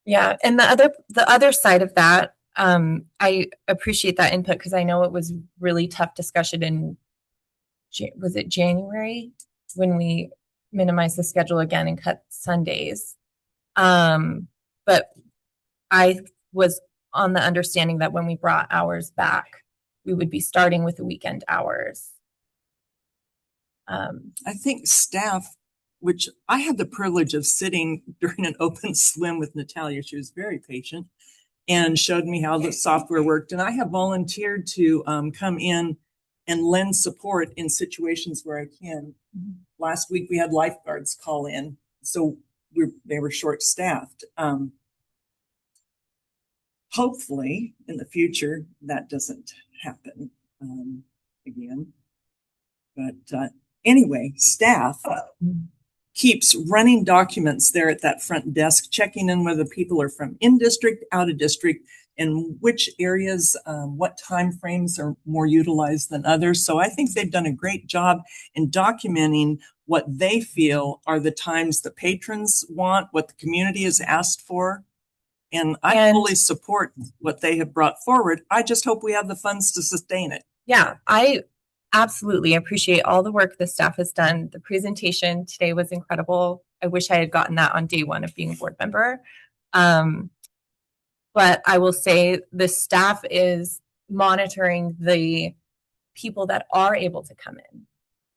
yeah. And the other side of that, I appreciate that input, because I know it was really tough discussion in, was it January, when we minimized the schedule again and cut Sundays. But I was on the understanding that when we brought hours back, we would be starting with the weekend hours. I think staff, which I had the privilege of sitting during an open swim with Natalia. She was very patient and showed me how the software worked. And I have volunteered to come in and lend support in situations where I can. Last week we had lifeguards call in, so they were short-staffed. Hopefully in the future that doesn't happen again. But anyway, staff keeps running documents there at that front desk, checking in whether people are from in district, out of district, and which areas, what time frames are more utilized than others. So I think they've done a great job in documenting what they feel are the times the patrons want, what the community has asked for. And I fully support what they have brought forward. I just hope we have the funds to sustain it. Yeah, I absolutely appreciate all the work the staff has done. The presentation today was incredible. I wish I had gotten that on day one of being a board member. But I will say the staff is monitoring the people that are able to come in.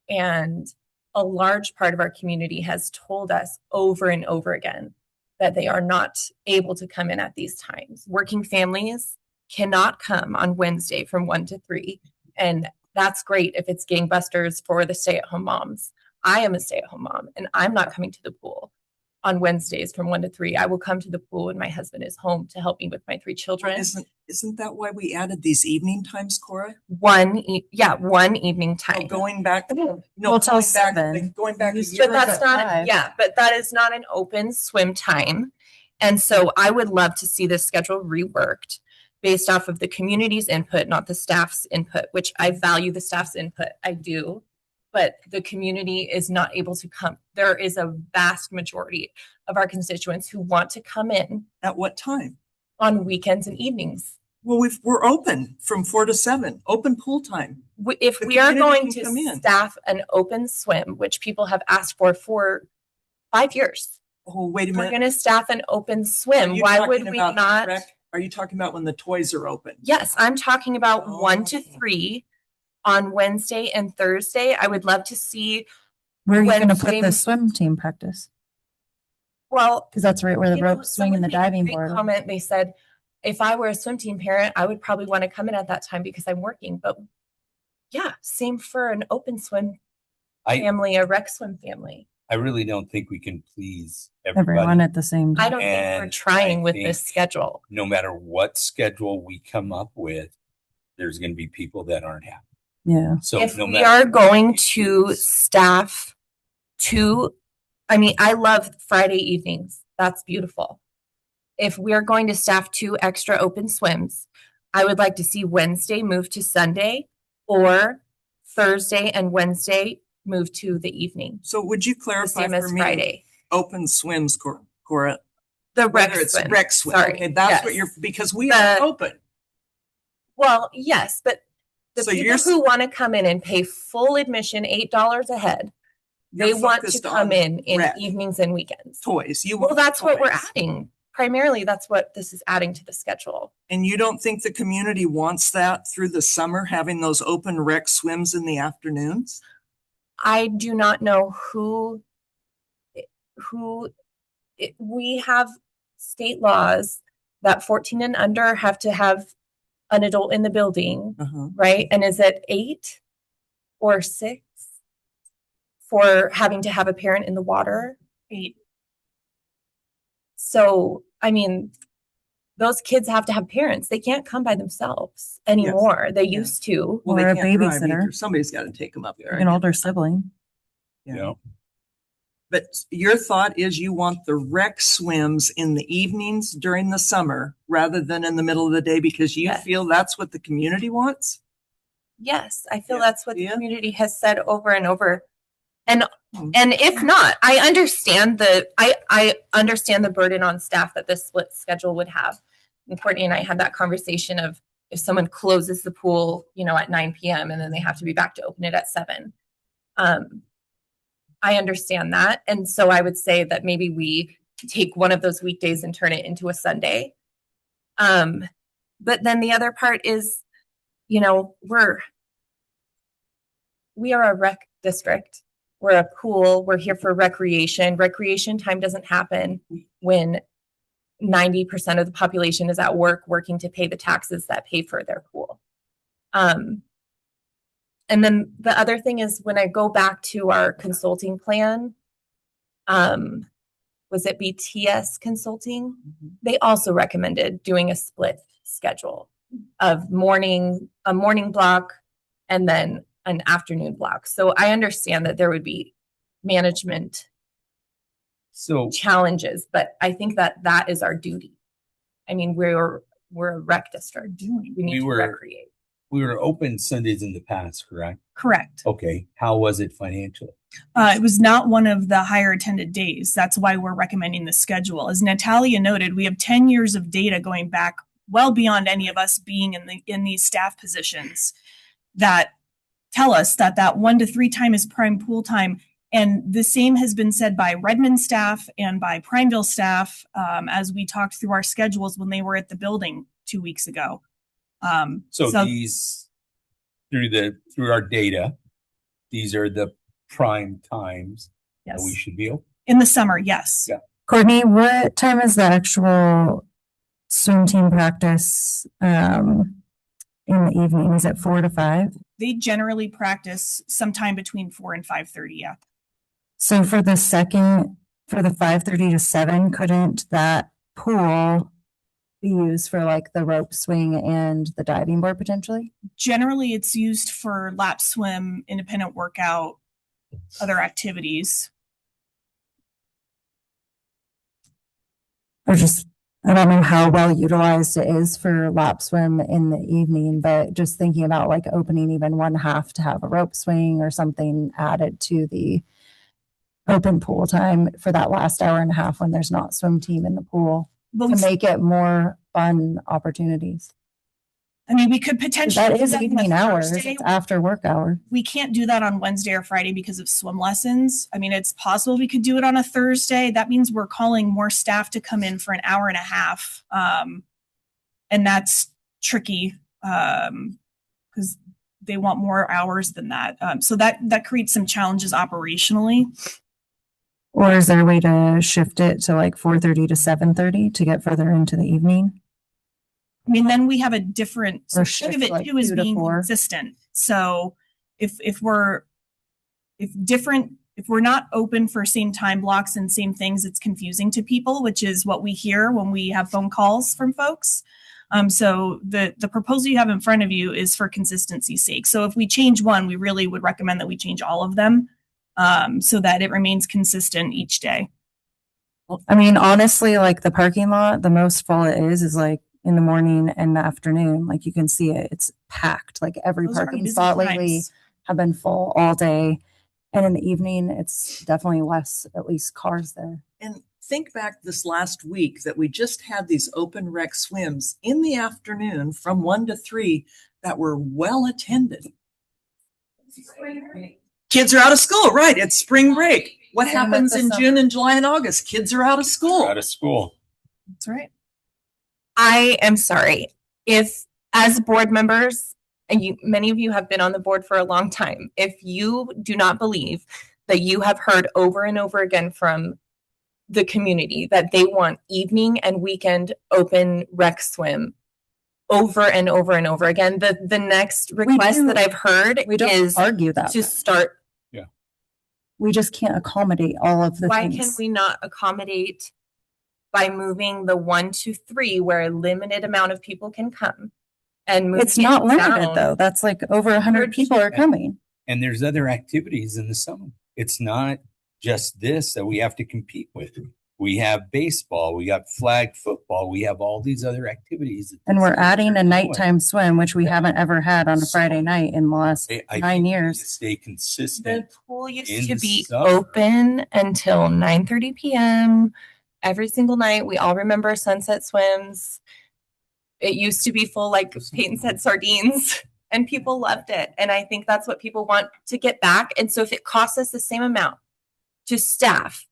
And a large part of our community has told us over and over again that they are not able to come in at these times. Working families cannot come on Wednesday from 1 to 3. And that's great if it's gangbusters for the stay-at-home moms. I am a stay-at-home mom, and I'm not coming to the pool on Wednesdays from 1 to 3. I will come to the pool when my husband is home to help me with my 3 children. Isn't that why we added these evening times, Cora? One evening time. Going back, Well, till 7. Going back. But that's not, but that is not an open swim time. And so I would love to see this schedule reworked based off of the community's input, not the staff's input, which I value the staff's input. I do. But the community is not able to come. There is a vast majority of our constituents who want to come in. At what time? On weekends and evenings. Well, we're open from 4 to 7, open pool time. If we are going to staff an open swim, which people have asked for 5 years, Oh, wait a We're minute. gonna staff an open Are swim. you Why talking would we about the not? rec- Are you talking about when the toys are open? Yes, I'm talking about 1 to Oh. 3 on Wednesday and Thursday. I would love to see, Where are you gonna put Wednesday- the swim team practice? well, Cause that's right where the you know, rope swing someone and the made a diving great board. are. comment. They said, if I were a swim team parent, I would probably want to come in at that time because I'm working. But yeah, same for an open swim I family, a rec swim family. I really don't think we can please Everyone everybody. at the same I time. don't think we're And trying I with think- this schedule. No matter what schedule we come up with, there's going to be people that aren't happy. Yeah. So If no we matter are what going we to do, staff two, I mean, I love Friday evenings. That's beautiful. If we're going to staff 2 extra open swims, I would like to see Wednesday move to Sunday or Thursday and Wednesday move to the evening, So would you the clarify same for as me, Friday. open swims, Cora? The rec Whether it's swim. rec swim. Sorry. Okay, that's Yes. what you're, because we The- are open. Well, yes, but the So people you're- who want to come in and pay full admission, $8 a head, they You're want to focused come on in rec. evenings and weekends. Toys. You Well, want that's what we're toys. adding. Primarily, that's what this is adding to the schedule. And you don't think the community wants that through the summer, having those open rec swims in the afternoons? I do not know we have state laws that 14 and under have to have an adult in the building, Uh-huh. right? And is it 8 or 6 for having to have a parent in the water? 8. So, I mean, those kids have to have parents. They can't come by themselves anymore. They Yeah. used to. Well, Or they a can't drive babysitter. either. Somebody's got to take them up there. An older sibling. you know, But your thought is you want the rec swims in the evenings during the summer rather than in the middle of the day because you Yes. feel that's what the community wants? Yes, I feel Yeah. that's what the Yeah. community has said over and over. And Hmm. and if not, I understand I understand the burden on staff that this split schedule would have. And Courtney and I had that conversation of if someone closes the pool, you know, at 9 p.m. and then they have to be back to open it at 7. I understand that. And so I would say that maybe we take one of those weekdays and turn it into a Sunday. But then the other part is, you know, we are a rec district. We're a pool. We're here for recreation. Recreation time doesn't happen when 90% of the population is at work working to pay the taxes that pay for their pool. And then the other thing is when I go back to our consulting plan, was it BTS Consulting? They also recommended doing a split schedule of a morning block and then an afternoon block. So I understand that there would be management so challenges, but I think that is our duty. I mean, we're a rec district. We need to recreate. we were open Sundays in the past, correct? Correct. Okay. How was it financially? It was not one of the higher attended days. That's why we're recommending the schedule. As Natalia noted, we have 10 years of data going back well beyond any of us being in these staff positions that tell us that 1 to 3 time is prime pool time. And the same has been said by Redmond staff and by Prineville staff as we talked through our schedules when they were at the building 2 weeks ago. So these through our data, these are the prime times that we yes, should be open. in the summer, yes. Yeah. Courtney, what time is the actual swim team practice in the evening? Is it 4 to 5? They generally practice sometime between 4 and 5:30. Yeah. So for the 5:30 to 7, couldn't that pool be used for like the rope swing and the diving board potentially? Generally, it's used for lap swim, independent workout, other activities. Or just, I don't know how well utilized it is for lap swim in the evening, but just thinking about like opening even one half to have a rope swing or something added to the open pool time for that last hour and a half when there's not swim team in the pool But to we make it more fun opportunities. I mean, we could potentially. That do is on a evening hours. Thursday. It's after work hour. We can't do that on Wednesday or Friday because of swim lessons. I mean, it's possible we could do it on a Thursday. That means we're calling more staff to come in for an hour and a half. And that's tricky because they want more hours than that. So that creates some challenges operationally. Or is there a way to shift it to like 4:30 to 7:30 to get further into the evening? I mean, then we have a different, so Or part of shift it like too is 2 to being 4. consistent. So if we're not open for same time blocks and same things, it's confusing to people, which is what we hear when we have phone calls from folks. So the proposal you have in front of you is for consistency's sake. So if we change one, we really would recommend that we change all of them so that it remains consistent each day. I mean, honestly, like the parking lot, the most full it is like in the morning and the afternoon. Like you can see it, it's packed. Like every Those are our parking busy spot lately times. have been full all day. And in the evening, it's definitely less, at least cars there. And think back this last week that we just had these open rec swims in the afternoon from 1 to 3 that were well attended. Kids are out of school, right? It's spring break. What Same happens with the in summer. June and July and August? Kids are out of school. Out of school. That's right. I am sorry. If as board members, and many of you have been on the board for a long time, if you do not believe that you have heard over and over again from the community that they want evening and weekend open rec swim over and over and over again, the next request that I've heard We don't is argue that. to start. We just can't accommodate all of the Why things. can we not accommodate by moving the 1 to 3 where a limited amount of people can come? And It's not limited down. though. That's like over 100 people are coming. And there's other activities in the summer. It's not just this that we have to compete with. We have baseball, we got flag football, we have all these other activities. And we're adding a nighttime swim, which we haven't ever had on a Friday night in the last I 9 think we years. need to stay The consistent. pool used in to the be summer. open until 9:30 p.m. every single night. We all remember sunset swims. It used to be full, like Peyton said, sardines, and people loved it. And I think that's what people want to get back. And so if it costs us the same amount to staff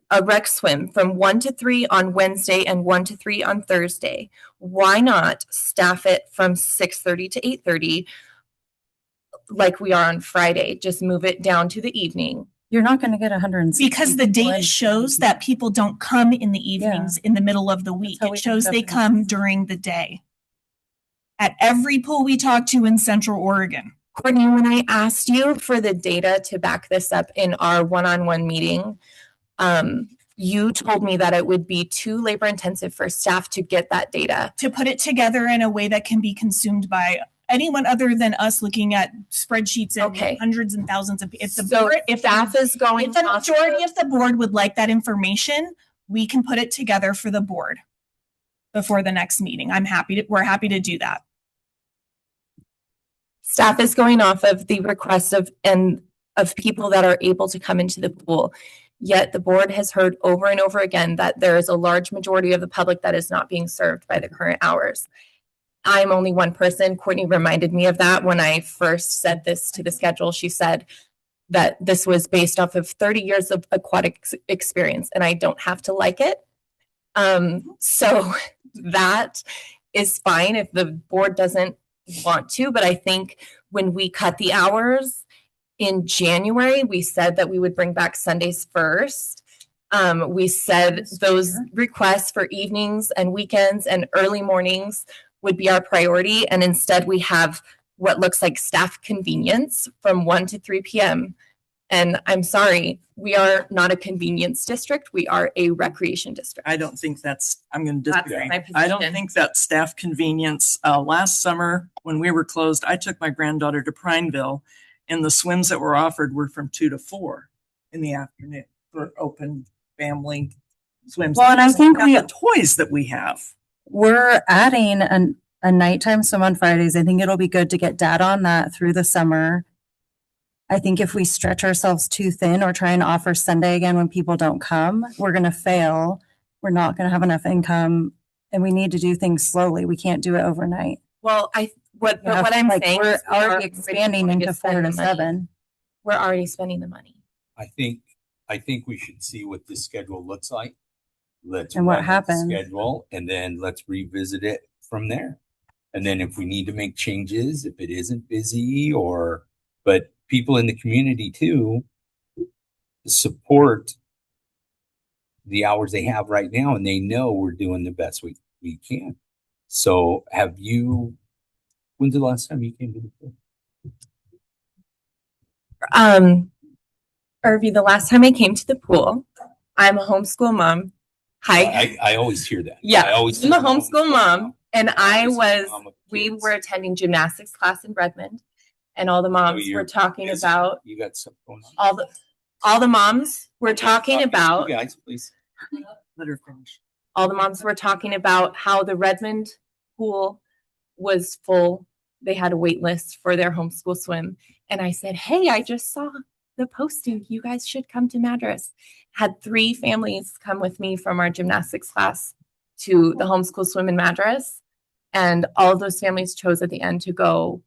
a rec swim from 1 to 3 on Wednesday and 1 to 3 on Thursday, why not staff it from 6:30 to 8:30 like we are on Friday? Just move it down to the evening. You're not going to get 160 Because the people data in. shows that people don't come in the evenings in the middle of the week. how we It shows end up they in- come during the day. At every pool we talk to in Central Oregon. Courtney, when I asked you for the data to back this up in our one-on-one meeting, you told me that it would be too labor intensive for staff to get that data. To put it together in a way that can be consumed by anyone other than us looking at spreadsheets and Okay. hundreds and thousands of, if the So board, if staff is going if the off- majority of the board would like that information, we can put it together for the board before the next meeting. We're happy to do that. staff is going off of the request of people that are able to come into the pool. Yet the board has heard over and over again that there is a large majority of the public that is not being served by the current hours. I'm only one person. Courtney reminded me of that when I first said this to the schedule. She said that this was based off of 30 years of aquatic experience, and I don't have to like it. So that is fine if the board doesn't want to, but I think when we cut the hours in January, we said that we would bring back Sundays first. We said those requests for evenings and weekends and early mornings would be our priority. And instead we have what looks like staff convenience from 1 to 3 p.m. And I'm sorry, we are not a convenience district. We are a recreation district. I don't think I'm going to That's disagree. my I don't position. think that's staff convenience. Last summer, when we were closed, I took my granddaughter to Prineville, and the swims that were offered were from 2 to 4 in the afternoon for open family swims. Well, and I think the toys that we have. we're adding a nighttime swim on Fridays. I think it'll be good to get data on that through the summer. I think if we stretch ourselves too thin or try and offer Sunday again when people don't come, we're going to fail. We're not going to have enough income, and we need to do things slowly. We can't do it overnight. Well, what I'm Like, saying we're is we are already expanding going to into spend 4 the to money. 7. We're already spending the money. I think we should see what this schedule looks like. Let's And what run the happens. schedule, and then let's revisit it from there. And then if we need to make changes, if it isn't busy, but people in the community too support the hours they have right now, and they know we're doing the best we can. So when's the last time you came to the pool? Irvi, the last time I came to the pool, I'm a homeschool mom. Hi. I always hear that. Yeah, I always I'm a homeschool mom, and we kids. were attending gymnastics class in Redmond, and all the moms were talking about You got something going on. all the moms were talking about You guys, please. Let her finish. all the moms were talking about how the Redmond pool was full. They had a wait list for their homeschool swim. And I said, hey, I just saw the posting. You guys should come to Madras. Had 3 families come with me from our gymnastics class to the homeschool swim in Madras. And all of those families chose at the end to go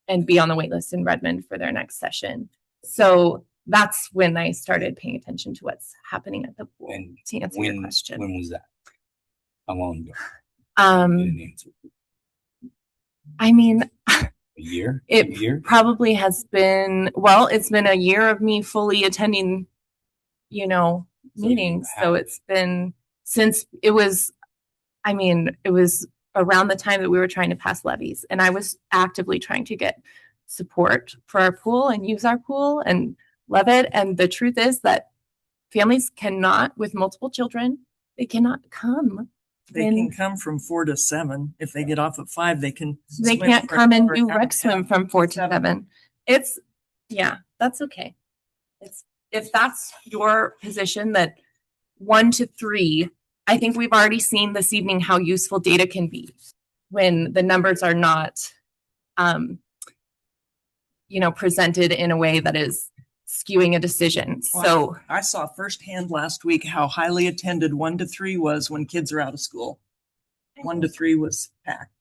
and be on the wait list in Redmond for their next session. So that's when I started paying attention to what's happening at the pool. And to answer your question. When was that? How long ago? I mean, a year? It probably has been, well, it's been a year of me fully attending, meetings. So it's been since it was around the time that we were trying to pass levies, and I was actively trying to get support for our pool and use our pool and love it. And the truth is that families cannot, with multiple children, they cannot come. They can come from 4 to 7. If they get off at 5, they can. They can't come and do rec swim from 4 to 7. That's okay. If that's your position, that 1 to 3, I think we've already seen this evening how useful data can be when the numbers are not, presented in a way that is skewing a decision. So I saw firsthand last week how highly attended 1 to 3 was when kids are out of school. 1 to 3 was packed.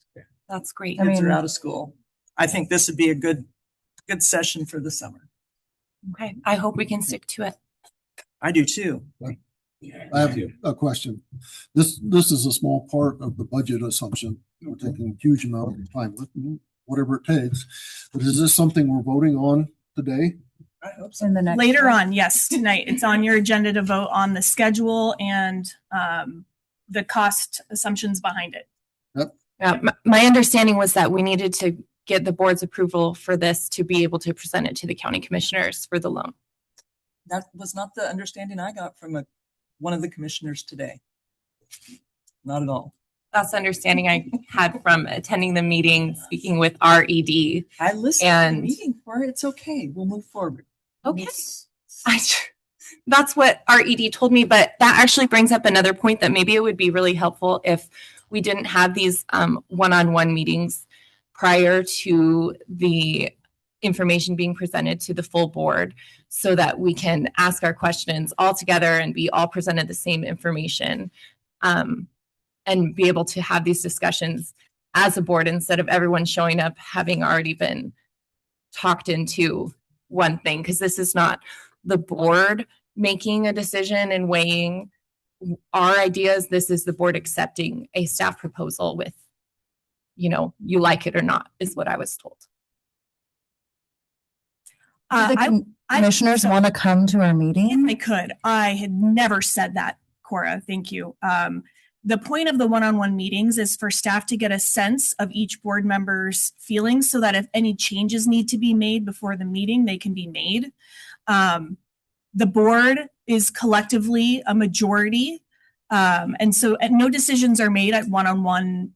That's great. Kids are out of school. I think this would be a good session for the summer. Okay. I hope we can stick to it. I do too. I have a question. This is a small part of the budget assumption. We're taking a huge amount of time with whatever it takes. But is this something we're voting on today? I hope so. In the next Later on, yes, tonight. It's on your agenda to vote on the schedule and the cost assumptions behind it. Yep. Yeah, my understanding was that we needed to get the board's approval for this to be able to present it to the county commissioners for the loan. That was not the understanding I got from one of the commissioners today. Not at all. That's the understanding I had from attending the meeting, speaking with RED. I listened to the meeting for it. It's okay. We'll move forward. Okay. That's what RED told me, but that actually brings up another point that maybe it would be really helpful if we didn't have these one-on-one meetings prior to the information being presented to the full board, so that we can ask our questions all together and be all presented the same information, and be able to have these discussions as a board instead of everyone showing up having already been talked into one thing, because this is not the board making a decision and weighing our ideas. This is the board accepting a staff proposal with, you like it or not, is what I was told. Commissioners want to come to our meeting? If I could. I had never said that, Cora. Thank you. The point of the one-on-one meetings is for staff to get a sense of each board member's feelings so that if any changes need to be made before the meeting, they can be made. The board is collectively a majority. And no decisions are made at one-on-one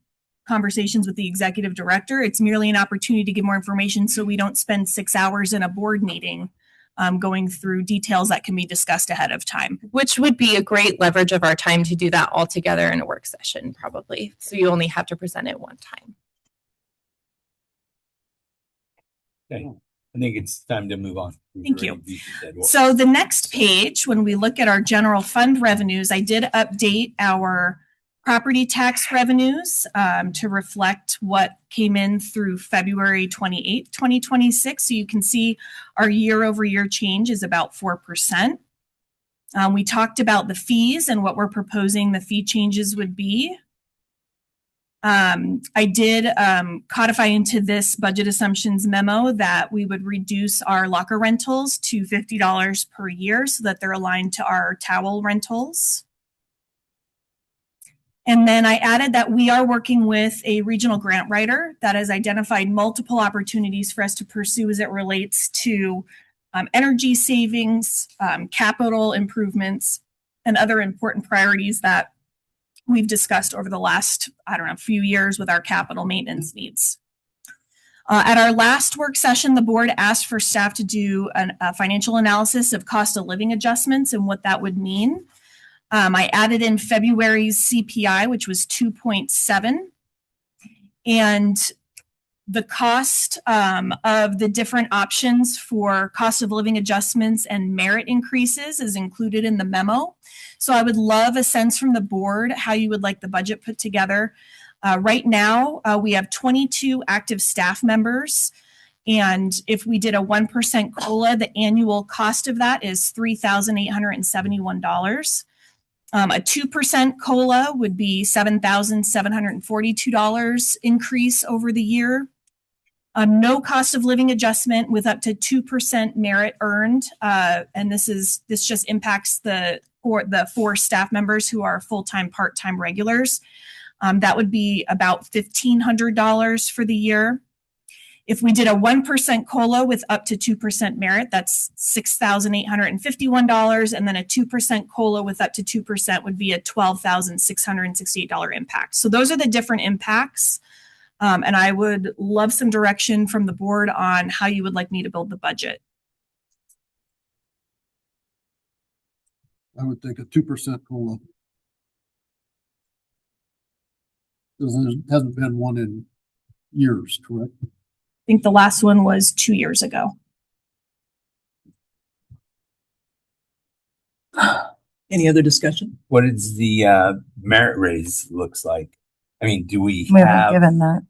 conversations with the executive director. It's merely an opportunity to get more information so we don't spend 6 hours in a board meeting going through details that can be discussed ahead of time. Which would be a great leverage of our time to do that all together in a work session, probably. So you only have to present it one time. Okay. I think it's time to move on. Thank you. So the next page, when we look at our general fund revenues, I did update our property tax revenues to reflect what came in through February 28th, 2026. So you can see our year-over-year change is about 4%. We talked about the fees and what we're proposing the fee changes would be. I did codify into this budget assumptions memo that we would reduce our locker rentals to $50 per year so that they're aligned to our towel rentals. And then I added that we are working with a regional grant writer that has identified multiple opportunities for us to pursue as it relates to energy savings, capital improvements, and other important priorities that we've discussed over the last, few years with our capital maintenance needs. At our last work session, the board asked for staff to do a financial analysis of cost of living adjustments and what that would mean. I added in February's CPI, which was 2.7, and the cost of the different options for cost of living adjustments and merit increases is included in the memo. So I would love a sense from the board how you would like the budget put together. Right now, we have 22 active staff members. And if we did a 1% COLA, the annual cost of that is $3,871. A 2% COLA would be $7,742 increase over the year. No cost of living adjustment with up to 2% merit earned. And this just impacts the four staff members who are full-time, part-time regulars. That would be about $1,500 for the year. If we did a 1% COLA with up to 2% merit, that's $6,851. And then a 2% COLA with up to 2% would be a $12,668 impact. So those are the different impacts. And I would love some direction from the board on how you would like me to build the budget. I would think a 2% COLA. There hasn't been one in years, correct? I think the last one was 2 years ago. Any other discussion? What is the merit raise looks like? I mean, We haven't given that.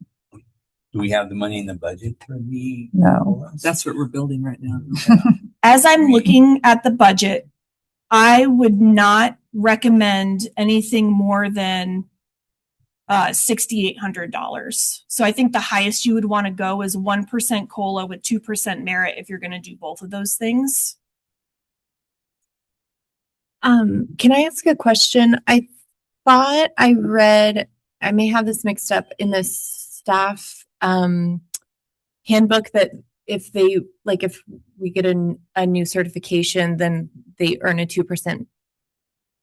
do we have the money in the budget for the? No. That's what we're building right now. As I'm looking at the budget, I would not recommend anything more than $6,800. So I think the highest you would want to go is 1% COLA with 2% merit if you're going to do both of those things. Can I ask a question? I thought I read, I may have this mixed up in the staff handbook, that if we get a new certification, then they earn a 2%.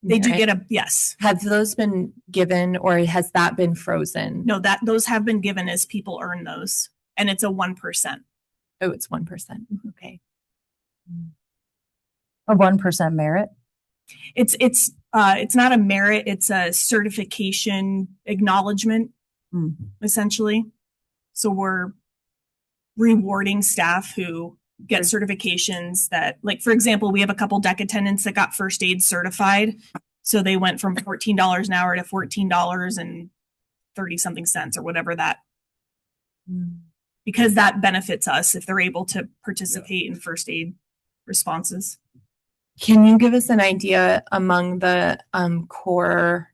They do get yes. Have those been given, or has that been frozen? No, those have been given as people earn those, and it's a 1%. Oh, it's 1%. Okay. A 1% merit? It's not a merit, it's a certification acknowledgement, essentially. So we're rewarding staff who get certifications that, like, for example, we have a couple deck attendants that got first aid certified. So they went from $14 an hour to $14 and 30 something cents or whatever that, because that benefits us if they're able to participate in first aid responses. Can you give us an idea among the core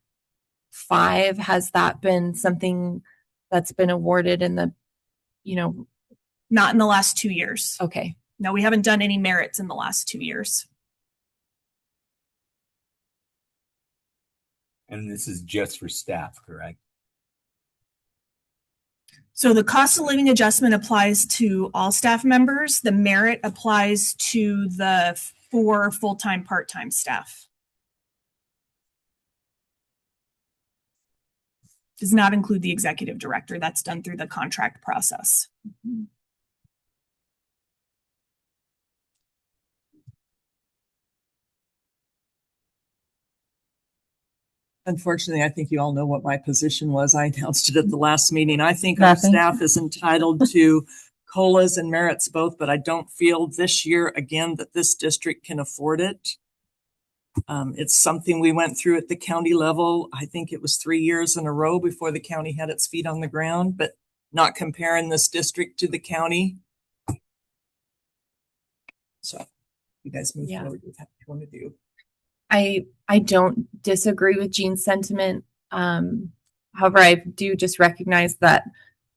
5? Has that been something that's been awarded in the, Not in the last 2 years. Okay. No, we haven't done any merits in the last 2 years. And this is just for staff, correct? So the cost of living adjustment applies to all staff members. The merit applies to the 4 full-time, part-time staff. Does not include the executive director. That's done through the contract process. Unfortunately, I think you all know what my position was. I announced it at the last meeting. I think our staff is entitled to COLAs and merits both, but I don't feel this year, again, that this district can afford it. It's something we went through at the county level. I think it was 3 years in a row before the county had its feet on the ground, but not comparing this district to the county. So you guys move forward with what you want to do. I don't disagree with Jean's sentiment. However, I do just recognize that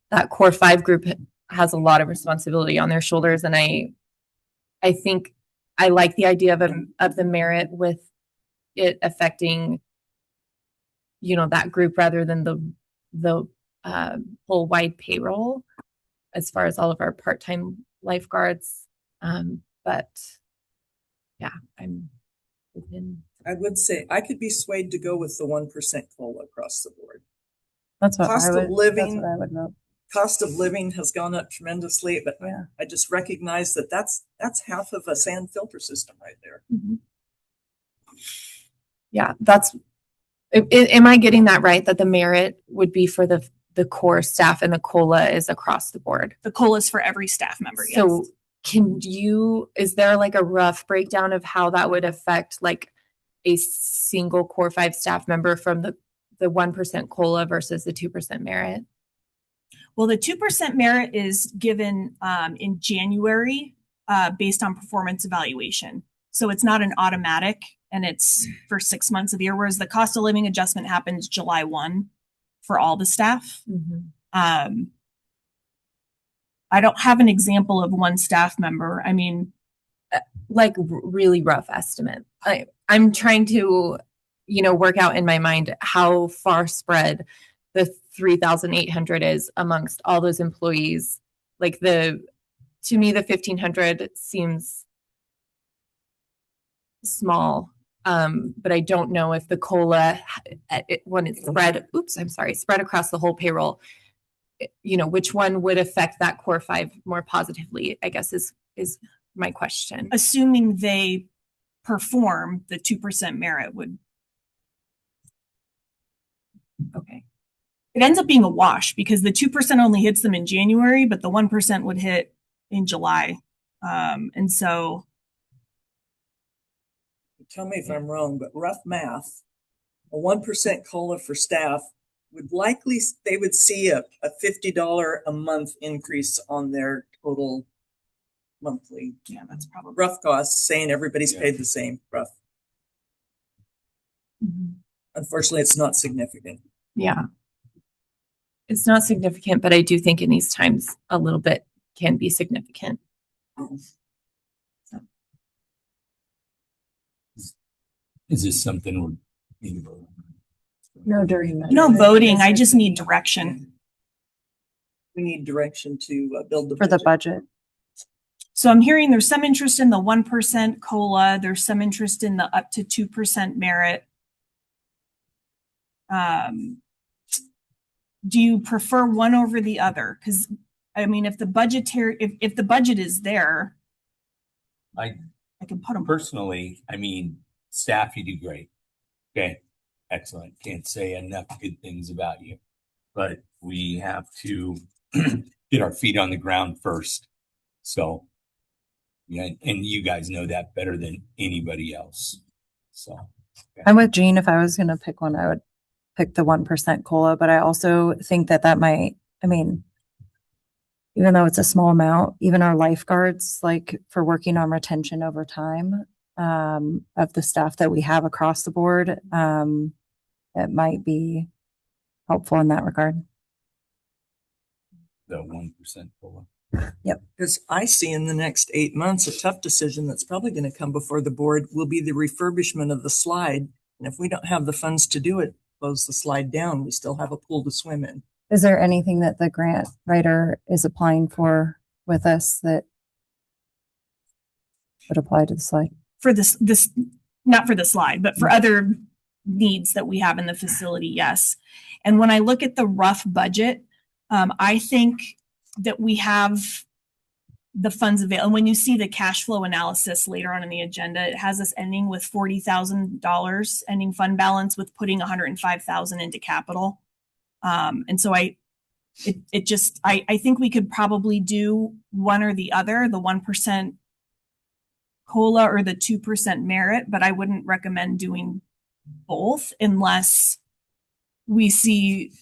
that core 5 group has a lot of responsibility on their shoulders, and I think I like the idea of the merit with it affecting, you know, that group rather than the whole wide payroll as far as all of our part-time lifeguards. But yeah, I'm open. I would say I could be swayed to go with the 1% COLA across the board. That's what Cost I would, of living, that's what I would vote. cost of living has gone up tremendously, but Yeah. I just recognize that that's half of a sand filter system right there. Mm-hmm. Yeah, am I getting that right? That the merit would be for the core staff and the COLA is across the board? The COLA is for every staff member. Yes. So is there like a rough breakdown of how that would affect like a single core 5 staff member from the 1% COLA versus the 2% merit? Well, the 2% merit is given in January based on performance evaluation. So it's not an automatic, and it's for 6 months of the year, whereas the cost of living adjustment happens July 1 for all the staff. Mm-hmm. I don't have an example of one staff member. I mean, like really rough estimate. I'm trying to, you know, work out in my mind how far spread the 3,800 is amongst all those employees. Like to me, the 1,500 seems small. But I don't know if the COLA, when it's spread across the whole payroll, you know, which one would affect that core 5 more positively, I guess is my question. Assuming they perform, the 2% merit would. Okay. It ends up being a wash because the 2% only hits them in January, but the 1% would hit in July. And so. Tell me if I'm wrong, but rough math, a 1% COLA for staff they would see a $50 a month increase on their total monthly. Yeah, that's probably rough costs, saying everybody's paid the same rough. Mm-hmm. Unfortunately, it's not significant. Yeah. It's not significant, but I do think in these times a little bit can be significant. So. Is this something we're being voted on? No, during that. no voting. I just need direction. We need direction to build the For the budget. So I'm hearing there's some interest in the 1% COLA. There's some interest in the up to 2% merit. Do you prefer one over the other? Because I mean, if the budget is there, I can put them. Personally, I mean, staff, you do great. Okay, excellent. Can't say enough good things about you, but we have to get our feet on the ground first. So, yeah, and you guys know that better than anybody else. So, okay. I'm with Jean. If I was going to pick one, I would pick the 1% COLA, but I also think that might, I mean, even though it's a small amount, even our lifeguards, like for working on retention over time, of the staff that we have across the board, it might be helpful in that regard. The 1% COLA. Yep. Because I see in the next 8 months, a tough decision that's probably going to come before the board will be the refurbishment of the slide. And if we don't have the funds to do it, close the slide down, we still have a pool to swim in. Is there anything that the grant writer is applying for with us that would apply to the slide? For this not for the slide, but for other needs that we have in the facility, yes. And when I look at the rough budget, I think that we have the funds available. And when you see the cash flow analysis later on in the agenda, it has us ending with $40,000 ending fund balance with putting $105,000 into capital. And so I think we could probably do one or the other, the 1% COLA or the 2% merit, but I wouldn't recommend doing both unless we see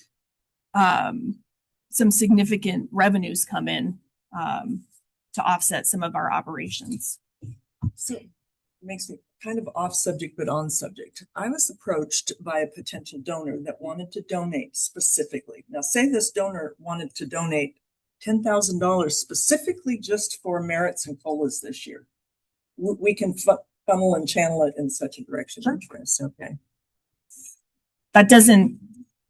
some significant revenues come in to offset some of our operations. So it makes me kind of off subject, but on subject. I was approached by a potential donor that wanted to donate specifically. Now, say this donor wanted to donate $10,000 specifically just for merits and COLAs this year. We can funnel and channel it in such a direction. Sure. Okay. That doesn't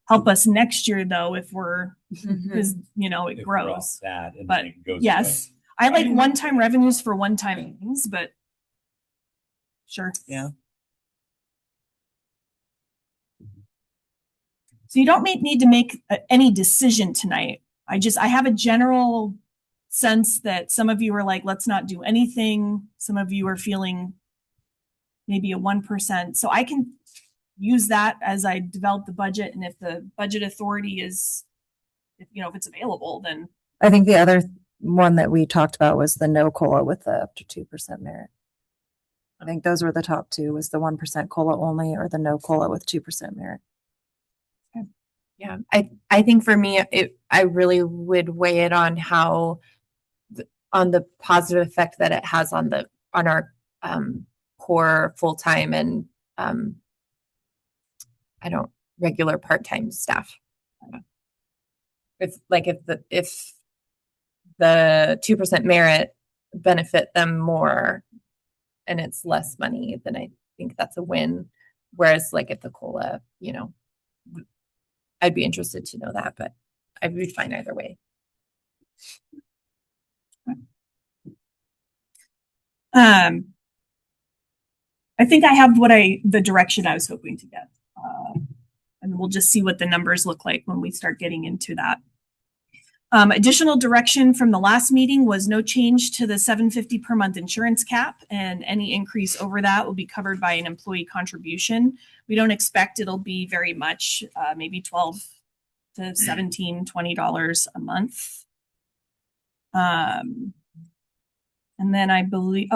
help us next year though, if we're, because it grows. That and But it goes yes, I like one-time revenues for one-time things, but sure. Yeah. So you don't need to make any decision tonight. I have a general sense that some of you are like, let's not do anything. Some of you are feeling maybe a 1%. So I can use that as I develop the budget. And if the budget authority is, if it's available, then. I think the other one that we talked about was the no COLA with the up to 2% merit. I think those were the top two, was the 1% COLA only or the no COLA with 2% merit. Yeah, I think for me, I really would weigh it on how, on the positive effect that it has on our core full-time and regular part-time staff. If the 2% merit benefit them more and it's less money, then I think that's a win. Whereas like if the COLA, I'd be interested to know that, but I'd be fine either way. I think I have the direction I was hoping to get. And we'll just see what the numbers look like when we start getting into that. Additional direction from the last meeting was no change to the $750 per month insurance cap, and any increase over that will be covered by an employee contribution. We don't expect it'll be very much, maybe $12 to $17, $20 a month. And then I believe,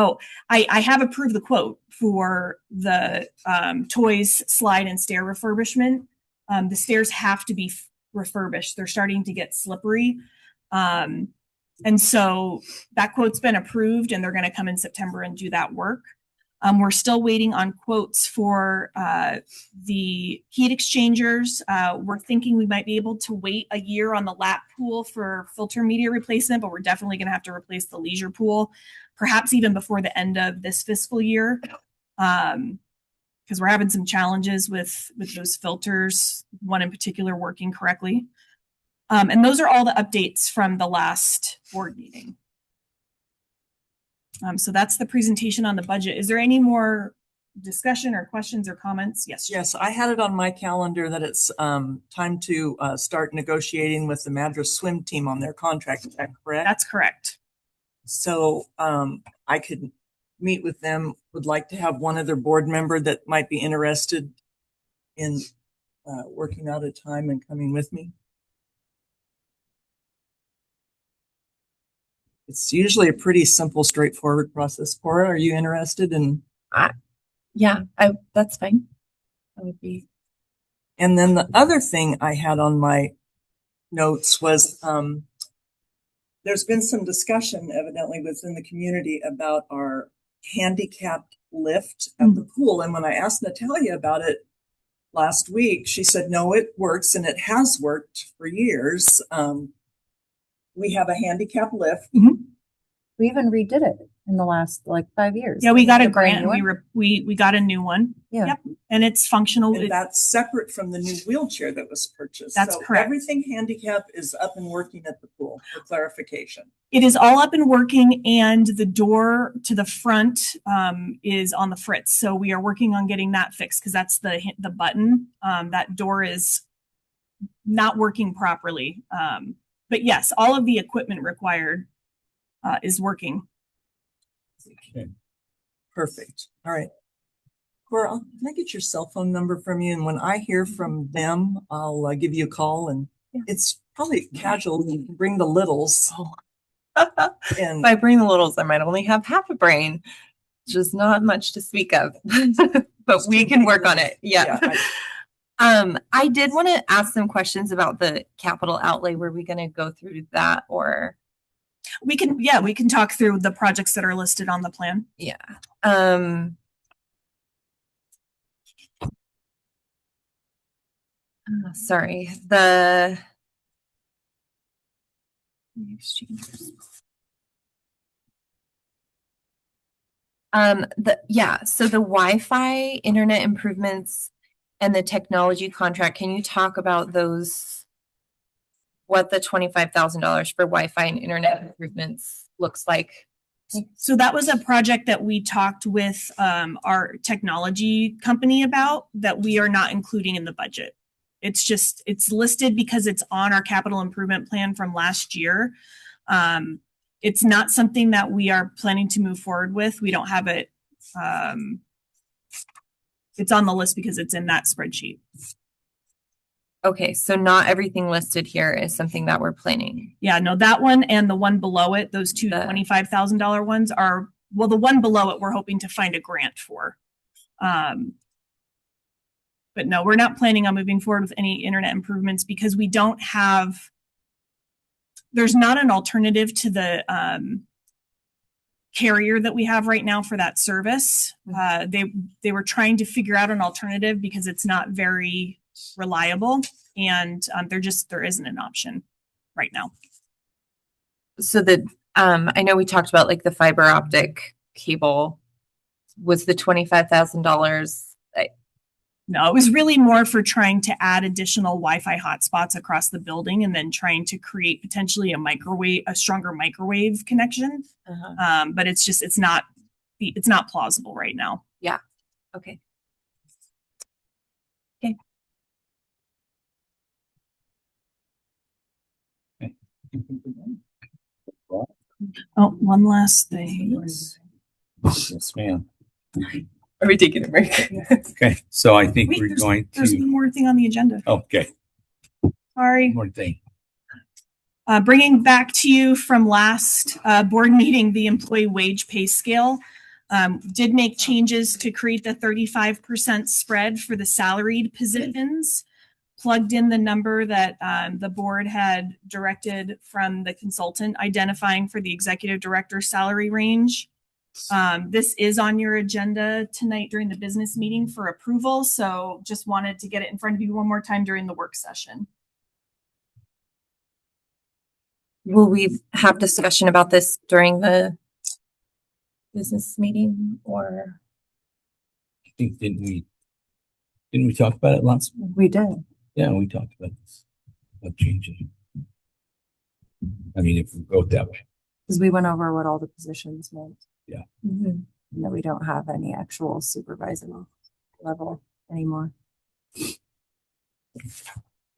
I have approved the quote for the toys, slide, and stair refurbishment. The stairs have to be refurbished. They're starting to get slippery. And so that quote's been approved and they're going to come in September and do that work. We're still waiting on quotes for the heat exchangers. We're thinking we might be able to wait a year on the lap pool for filter media replacement, but we're definitely going to have to replace the leisure pool, perhaps even before the end of this fiscal year. Because we're having some challenges with those filters, one in particular working correctly. And those are all the updates from the last board meeting. So that's the presentation on the budget. Is there any more discussion or questions or comments? Yes. Yes, I had it on my calendar that it's time to start negotiating with the Madras swim team on their contract. Is that correct? That's correct. So I could meet with them. Would like to have one other board member that might be interested in working out a time and coming with me. It's usually a pretty simple, straightforward process. Cora, are you interested in? Yeah, that's fine. That would be. And then the other thing I had on my notes was there's been some discussion evidently within the community about our handicapped lift at the pool. And when I asked Natalia about it last week, she said, no, it works and it has worked for years. We have a handicap lift. We even redid it in the last 5 years. Yeah, we got a grant. We got a new one. Yeah. Yep. And it's functional. And that's separate from the new wheelchair that was purchased. That's correct. Everything handicap is up and working at the pool, for clarification. It is all up and working, and the door to the front is on the fritz. So we are working on getting that fixed because that's the button. That door is not working properly. But yes, all of the equipment required is working. Okay. Perfect. All right. Cora, can I get your cell phone number from you? And when I hear from them, I'll give you a call. And it's probably casual. You can bring the littles. And if I bring the littles, I might only have half a brain. just not much to speak of, but we can work on it. Yeah. I did want to ask some questions about the capital outlay. Were we going to go through that, or? We can talk through the projects that are listed on the plan. Yeah. Sorry. The so the Wi-Fi internet improvements and the technology contract, can you talk about those, what the $25,000 for Wi-Fi and internet improvements looks like? So that was a project that we talked with our technology company about that we are not including in the budget. It's listed because it's on our capital improvement plan from last year. It's not something that we are planning to move forward with. We don't have it. It's on the list because it's in that spreadsheet. Okay, so not everything listed here is something that we're planning. Yeah, no, that one and the one below it, those two $25,000 ones are, well, the one below it, we're hoping to find a grant for. But no, we're not planning on moving forward with any internet improvements because we don't have, there's not an alternative to the carrier that we have right now for that service. They were trying to figure out an alternative because it's not very reliable, and there isn't an option right now. So I know we talked about like the fiber optic cable. Was the $25,000? No, it was really more for trying to add additional Wi-Fi hotspots across the building and then trying to create potentially a stronger microwave connection. But it's not plausible right now. Yeah. Okay. Okay. Oh, one last thing. Yes, ma'am. Are we taking a break? Okay, so I think we're There's going one to, more thing on the agenda. okay, Sorry. one more thing. Bringing back to you from last board meeting, the employee wage pay scale did make changes to create the 35% spread for the salaried positions, plugged in the number that the board had directed from the consultant identifying for the executive director salary range. This is on your agenda tonight during the business meeting for approval. So just wanted to get it in front of you one more time during the work session. Will we have discussion about this during the business meeting, or? I think, didn't we talk about it last? We did. Yeah, we talked about this. About changing. I mean, if we go that way. Because we went over what all the positions meant. Yeah. Mm-hmm. And that we don't have any actual supervisor level anymore.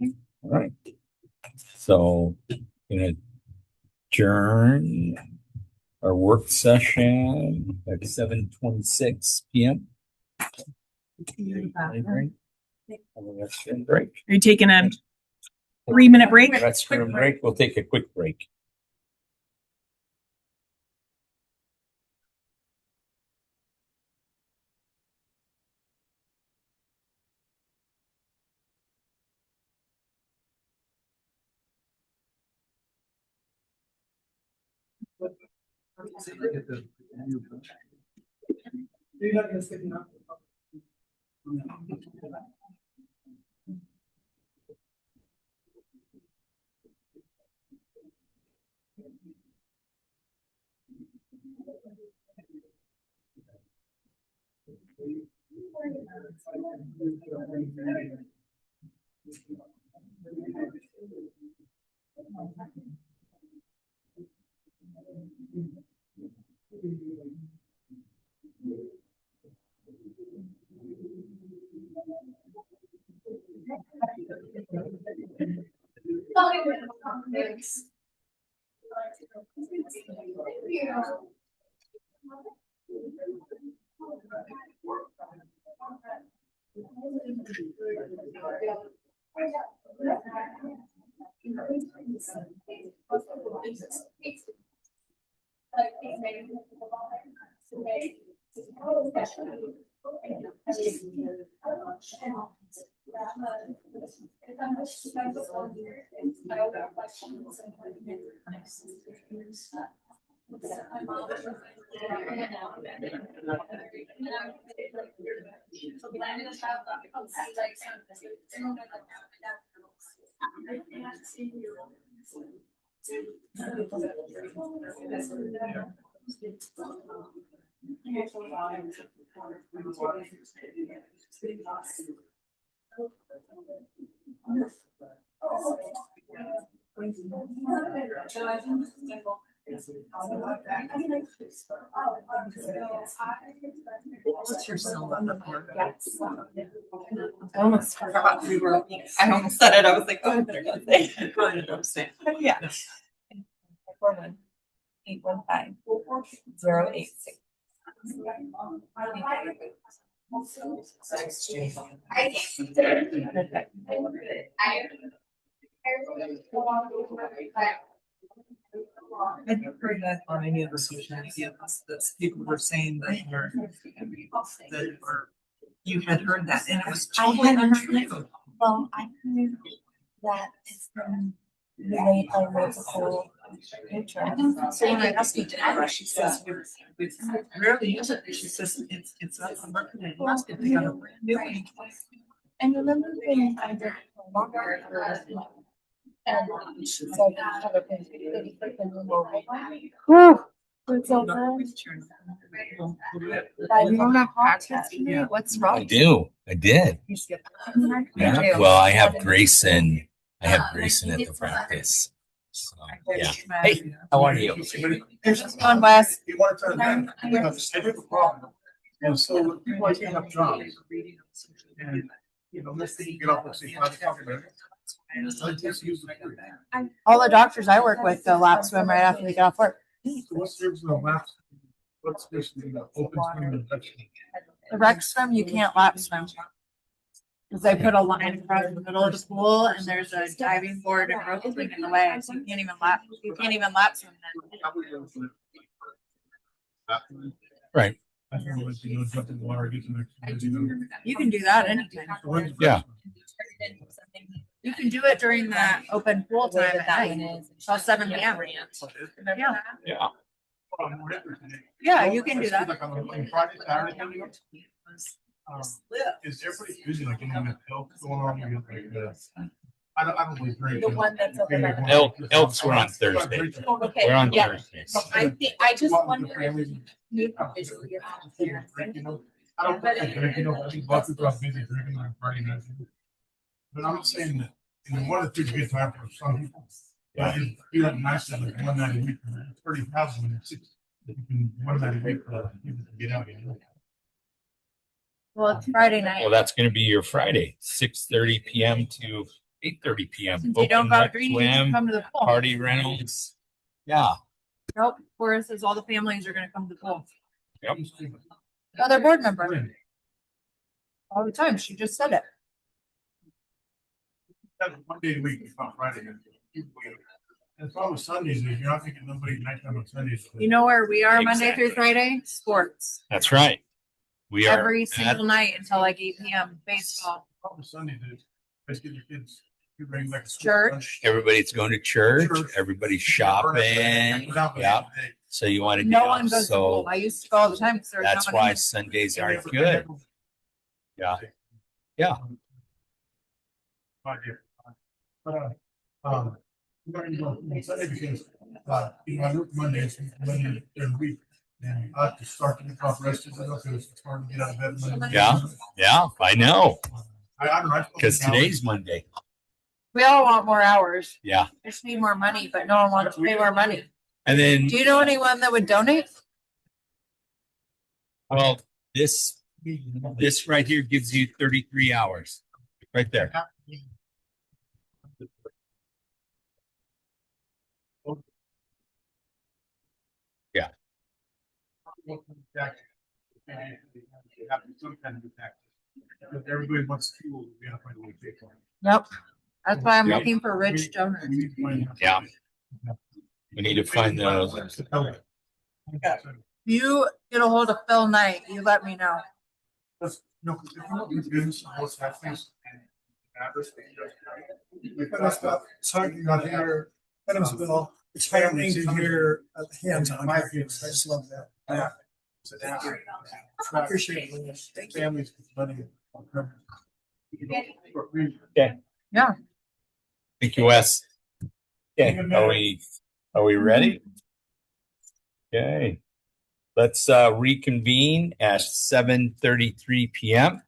All right. So, gonna adjourn our work session at 7:26 p.m. Break. Are you taking a 3-minute break? Restroom break. We'll take a quick break. What's your cell number? I almost forgot we were, I almost said it. I was like, oh, I better not say it. I probably didn't understand. Yeah. 41815-086. Have you heard that on any of the social media that people were saying that you had heard that and it was totally untrue? Well, I heard that it's been relayed by multiple patrons. So when I asked her today, she says, we rarely use it. She says, it's not a marketing lost if they got a brand new one. And remember when I did longer and she said, I have a it's over. You don't have podcast today? What's wrong? I do. I did. Yeah. Well, I have Grayson. I have Grayson at the practice. So, yeah. Hey, how are you? There's just one Wes. You want to turn problem. And so people are taking up jobs. And, let's say you get off at 5 o'clock. So just use the food. All the doctors I work with go lap swim right after they get off work. So what's the difference in a lap? What's the difference in open swim and veg swim? The rec swim, you can't lap swim. Because they put a line across the middle of the pool and there's a diving board and rope swing in the way. So you can't even lap swim then. Right. You can do that anytime. Yeah. You can do it during the open pool time at night. Till 7 p.m. Yeah. Yeah. Yeah, you can do that. Like on Friday, Saturday, is everybody using like any health going on? I don't really drink. The one that's over there. Elks were on Thursday. Okay. We're on Yeah. Thursdays. I just wonder if I don't think I think lots of people are busy drinking on Friday night. But I'm saying that, one of the things good time for some people. Yeah, you feel nice to like 1 night a week, 30,000 and 6. You can 1 night a week, people can get out. Well, it's Friday night. Well, that's going to be your Friday, 6:30 p.m. to 8:30 p.m. Since you don't go green, you can Swim, come to the pool. party rentals. Yeah. Nope. Forrest says all the families are going to come to the pool. Yep. Oh, they're board member. All the time. She just said it. That's 1 day a week, it's not Friday. And it's always Sundays, if you're not thinking nobody nighttime on Sundays. You know where we are Monday Exactly. through Friday? Sports. That's right. We are Every at- single night until like 8 p.m. Baseball. Always Sundays, let's get your kids, you bring like a school Church. lunch. everybody's going to church. Church. Everybody's shopping. Yeah. So you want to do No one goes to so pool. I used to go all the time because there was that's no one why here. Sundays aren't good. Yeah. Yeah. But, we're going to go on Sunday because, I work Mondays, Monday every week. And I have to start to get off rested, because it's hard to get out of bed Monday. Yeah. Yeah. I know. I don't know. Because today's Monday. We all want more hours. Yeah. We just need more money, but no one wants to pay more money. And then, Do you know anyone that would donate? well, this right here gives you 33 hours. Right there. Yeah. But everybody wants to, we gotta find a way to pay for it. Yep. That's why I'm Yep. looking for rich donors. Yeah. We need to find those. You get a hold of Phil Knight, you let me know. It's family to hear hands-on. I just love that. Yeah. Appreciate it. Thank you. Families. Okay. Yeah. Thank you, Wes. Okay, are we ready? Okay. Let's reconvene at 7:33 p.m.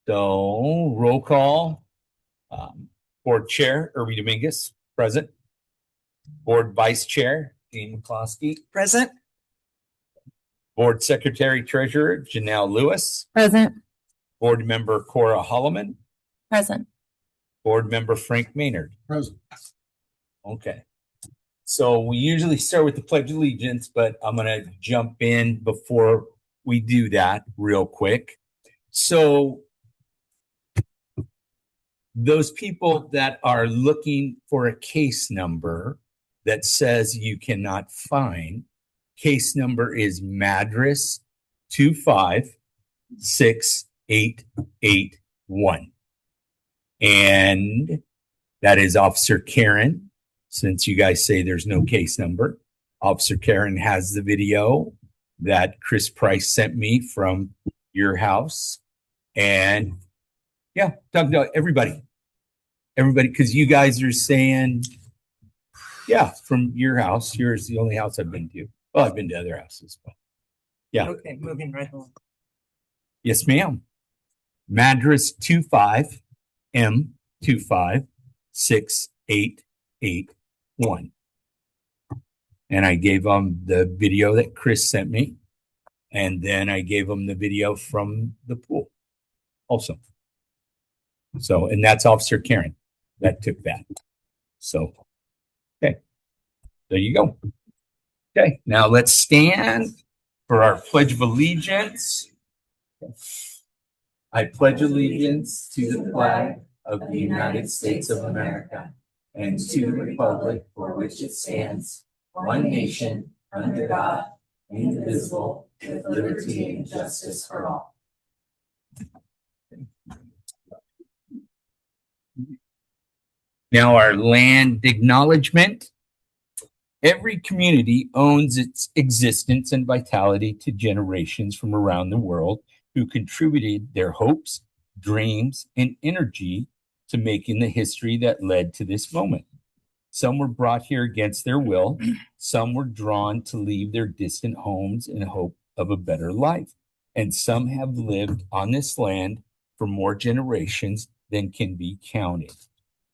So roll call. Board Chair Irby Dominguez, present. Board Vice Chair Dean McCloskey, Present. Board Secretary Treasurer Janelle Lewis, Present. Board Member Cora Holloman, Present. Board Member Frank Maynard. Present. Okay. So we usually start with the Pledge of Allegiance, but I'm going to jump in before we do that real quick. So those people that are looking for a case number that says you cannot find, case number is Madras 256881. And that is Officer Karen. Since you guys say there's no case number, Officer Karen has the video that Chris Price sent me from your house. And yeah, Doug, everybody, because you guys are saying, yeah, from your house. Here's the only house I've been to. Well, I've been to other houses, but yeah. Okay, moving right along. Yes, ma'am. Madras 25M256881. And I gave them the video that Chris sent me. And then I gave them the video from the pool also. So, and that's Officer Karen that took that. So, okay, there you go. Okay, now let's stand for our Pledge of Allegiance. I pledge allegiance to the flag of the United States of America and to the republic for which it stands, one nation, under God, indivisible, with liberty and justice for all. Now our land acknowledgement. Every community owns its existence and vitality to generations from around the world who contributed their hopes, dreams, and energy to making the history that led to this moment. Some were brought here against their will. Some were drawn to leave their distant homes in hope of a better life. And some have lived on this land for more generations than can be counted.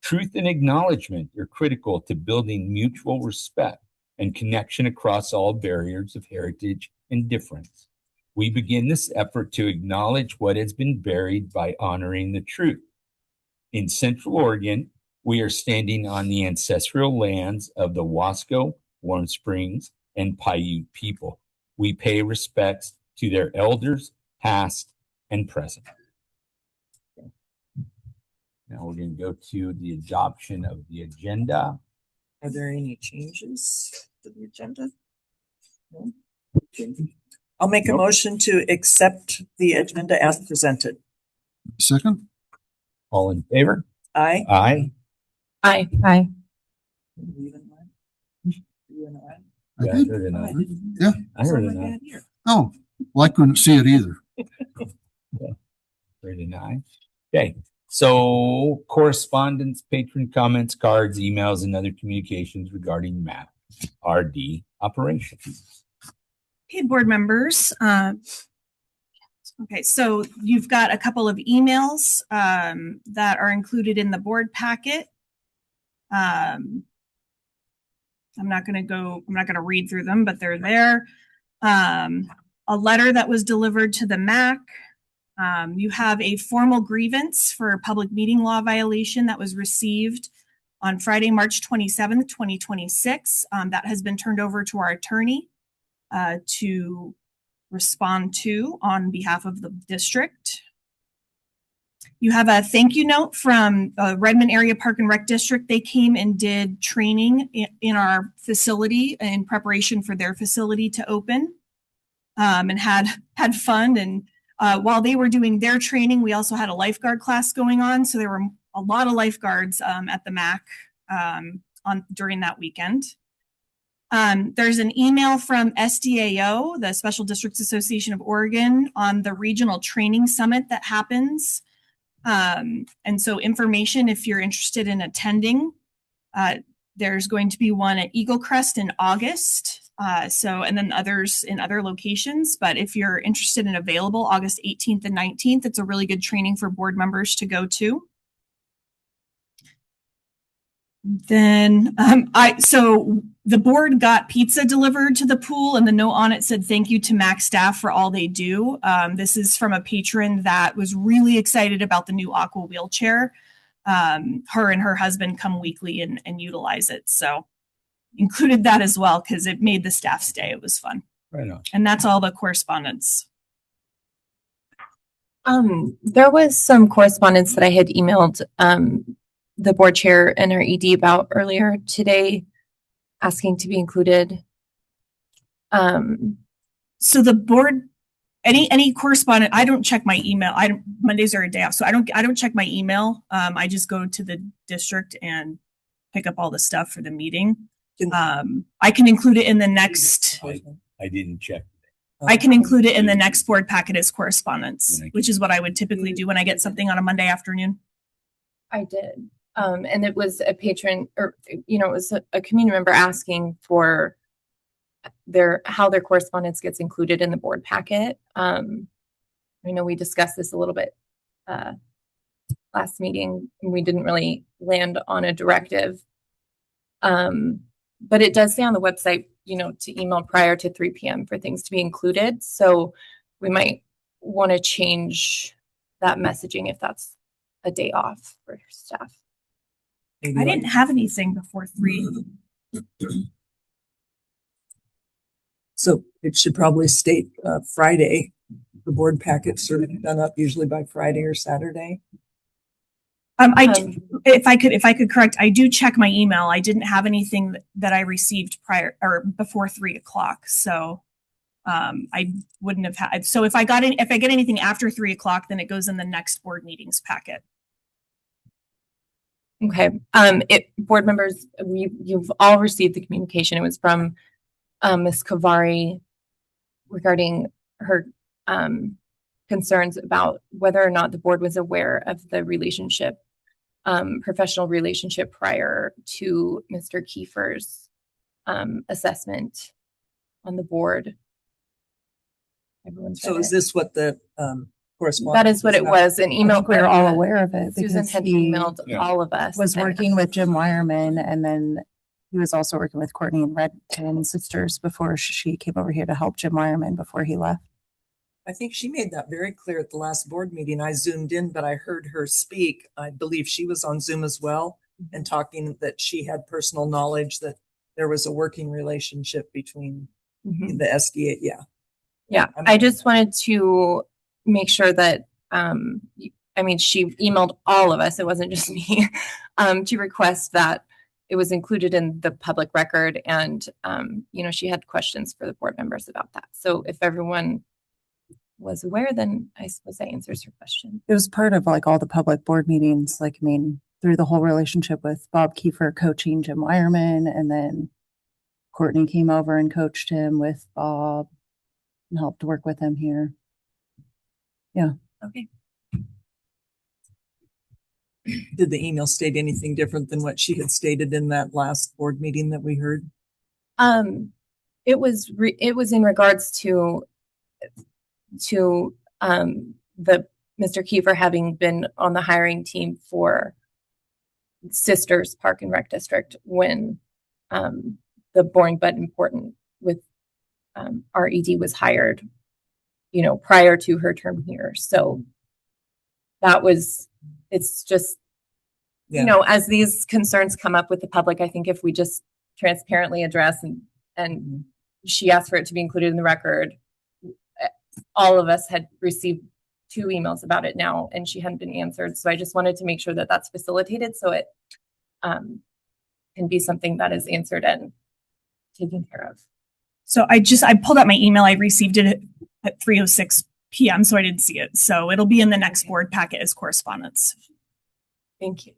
Truth and acknowledgement are critical to building mutual respect and connection across all barriers of heritage and difference. We begin this effort to acknowledge what has been buried by honoring the truth. In Central Oregon, we are standing on the ancestral lands of the Wasco, Warm Springs, and Paiute people. We pay respects to their elders, past and present. Now we're going to go to the adoption of the agenda. Are there any changes to the agenda? No? I'll make a motion to accept the agenda as presented. Second. All in favor? Aye. Aye. Aye. Aye. You and I? You and I? I Yeah, I did. heard an aye. Yeah. I heard It's an on my aye. bad ear. Oh, well, I couldn't see it either. Heard an aye. Okay. So correspondence, patron comments, cards, emails, and other communications regarding MACRD operations. Okay, board members. Okay, so you've got a couple of emails that are included in the board packet. I'm not going to read through them, but they're there. A letter that was delivered to the MAC. You have a formal grievance for a public meeting law violation that was received on Friday, March 27th, 2026. That has been turned over to our attorney to respond to on behalf of the district. You have a thank you note from Redmond Area Park and Rec District. They came and did training in our facility in preparation for their facility to open, and had fun. And while they were doing their training, we also had a lifeguard class going on. So there were a lot of lifeguards at the MAC during that weekend. There's an email from SDAO, the Special Districts Association of Oregon, on the regional training summit that happens. And so information, if you're interested in attending, there's going to be one at Eagle Crest in August. And then others in other locations. But if you're interested and available, August 18th and 19th, it's a really good training for board members to go to. Then so the board got pizza delivered to the pool, and the note on it said, "Thank you to MAC staff for all they do." This is from a patron that was really excited about the new Aqua wheelchair. Her and her husband come weekly and utilize it. So included that as well, because it made the staff's day. It was fun. Right on. And that's all the correspondence. There was some correspondence that I had emailed the board chair and our ED about earlier today, asking to be included. So the board, any correspondence, I don't check my email. Mondays are a day off, so I don't check my email. I just go to the district and pick up all the stuff for the meeting. I can include it in the next. I didn't check. I can include it in the next board packet as correspondence, which is what I would typically do when I get something on a Monday afternoon. I did. And it was a patron, or, it was a community member asking for how their correspondence gets included in the board packet. I know we discussed this a little bit last meeting, and we didn't really land on a directive. But it does say on the website, to email prior to 3 p.m. for things to be included. So we might want to change that messaging if that's a day off for staff. I didn't have anything before 3. So it should probably state Friday. The board packets are done up usually by Friday or Saturday. If I could correct, I do check my email. I didn't have anything that I received prior or before 3 o'clock. So I wouldn't have had. So if I get anything after 3 o'clock, then it goes in the next board meetings packet. Okay. Board members, you've all received the communication. It was from Ms. Kavari regarding her concerns about whether or not the board was aware of the relationship, professional relationship prior to Mr. Kiefer's assessment on the board. So is this what the correspondence? That is what it was. An email. We're all aware of it Susan because had he emailed all of us. was working with Jim Wireman, and then he was also working with Courtney and Red and sisters before she came over here to help Jim Wireman before he left. I think she made that very clear at the last board meeting. I zoomed in, but I heard her speak. I believe she was on Zoom as well, and talking that she had personal knowledge that there was a working relationship between the SDA. Yeah. I just wanted to make sure that, she emailed all of us. It wasn't just me, to request that it was included in the public record. And, she had questions for the board members about that. So if everyone was aware, then I suppose that answers your question. It was part of all the public board meetings, through the whole relationship with Bob Kiefer coaching Jim Wireman, and then Courtney came over and coached him with Bob and helped work with him here. Yeah. Okay. Did the email state anything different than what she had stated in that last board meeting that we heard? It was in regards to the Mr. Kiefer having been on the hiring team for Sisters Park and Rec District when the boring but important with our ED was hired, prior to her term here. So it's just, as these concerns come up with the public, I think if we just transparently address and she asked for it to be included in the record, all of us had received 2 emails about it now and she hadn't been answered. So I just wanted to make sure that that's facilitated so it can be something that is answered and taken care of. So I pulled out my email. I received it at 3:06 p.m. So I didn't see it. So it'll be in the next board packet as correspondence. Thank you.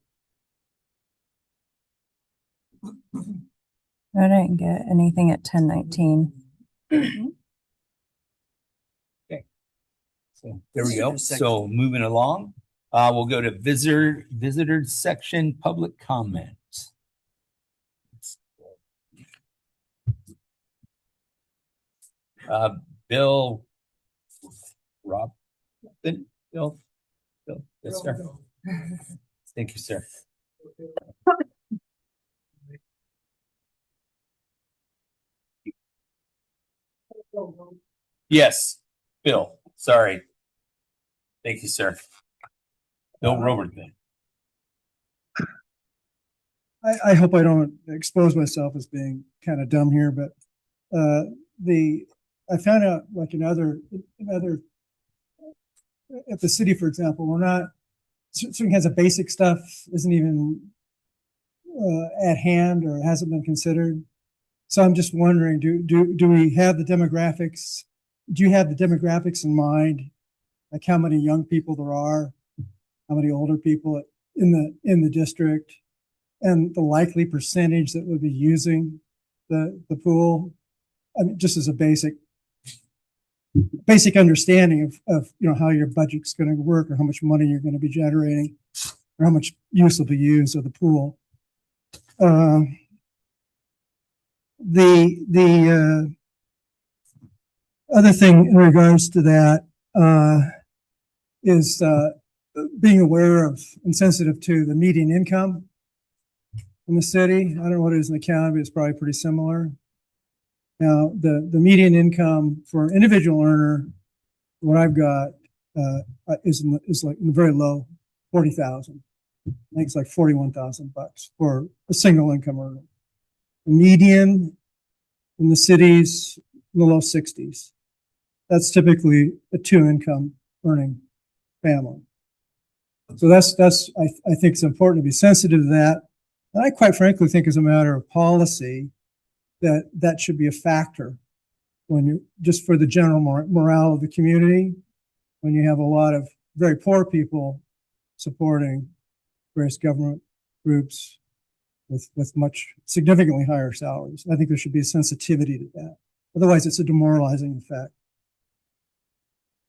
I didn't get anything at 10:19. Okay. So there we go. So moving along, we'll go to visitor section, public comments. Bill, Rob, Bill, yes, sir. Thank you, sir. Yes, Bill, sorry. Thank you, sir. Bill Robertson. I hope I don't expose myself as being kind of dumb here, but I found out like in other at the city, for example, we're not certain kinds of basic stuff isn't even at hand or hasn't been considered. So I'm just wondering, do we have the demographics? Do you have the demographics in mind? Like how many young people there are, how many older people in the district, and the likely percentage that would be using the pool? I mean, just as a basic understanding of how your budget's going to work, or how much money you're going to be generating, or how much use will be used of the pool. The other thing in regards to that is being aware of and sensitive to the median income in the city. I don't know what it is in the county, but it's probably pretty similar. Now, the median income for an individual earner, what I've got is like in the very low 40,000. I think it's like 41,000 bucks for a single income earner. The median in the cities in the low 60s. That's typically a 2-income earning family. So that's I think it's important to be sensitive to that. And I quite frankly think as a matter of policy that should be a factor when you just for the general morale of the community, when you have a lot of very poor people supporting various government groups with much significantly higher salaries. I think there should be a sensitivity to that. Otherwise, it's a demoralizing effect.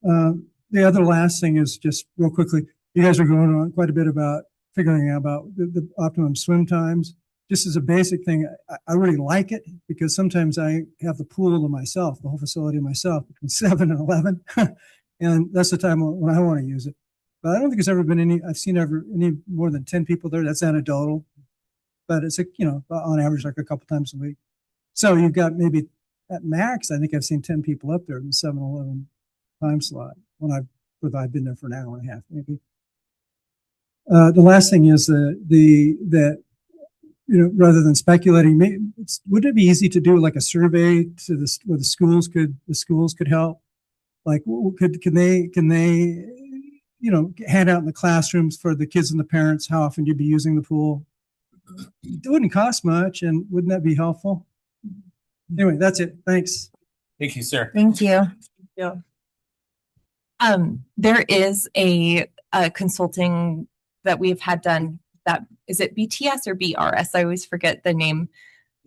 The other last thing is just real quickly, you guys are going on quite a bit about figuring out about the optimum swim times. Just as a basic thing, I really like it because sometimes I have the pool to myself, the whole facility to myself between 7 and 11. And that's the time when I want to use it. But I don't think there's ever been I've seen any more than 10 people there. That's anecdotal. But it's on average, like a couple times a week. So you've got maybe at max, I think I've seen 10 people up there in the 7-11 time slot when I've been there for an hour and a half, maybe. The last thing is that rather than speculating, would it be easy to do like a survey to where the schools could help? Like, can they hand out in the classrooms for the kids and the parents how often you'd be using the pool? It wouldn't cost much, and wouldn't that be helpful? Anyway, that's it. Thanks. Thank you, sir. Thank you. Yeah. There is a consulting that we've had done. That is it BTS or BRS? I always forget the name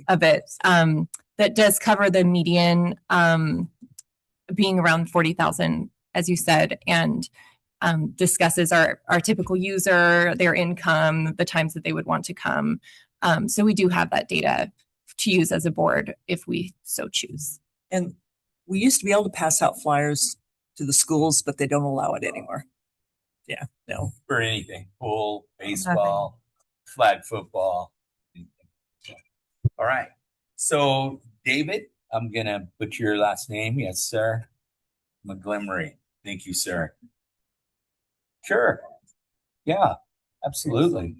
of it. That does cover the median being around 40,000, as you said, and discusses our typical user, their income, the times that they would want to come. So we do have that data to use as a board if we so choose. And we used to be able to pass out flyers to the schools, but they don't allow it anymore. Yeah, no. For anything, pool, baseball, flag football. All right. So, David, I'm going to butcher your last name. Yes, sir. Montgomery. Thank you, sir. Sure. Yeah, absolutely.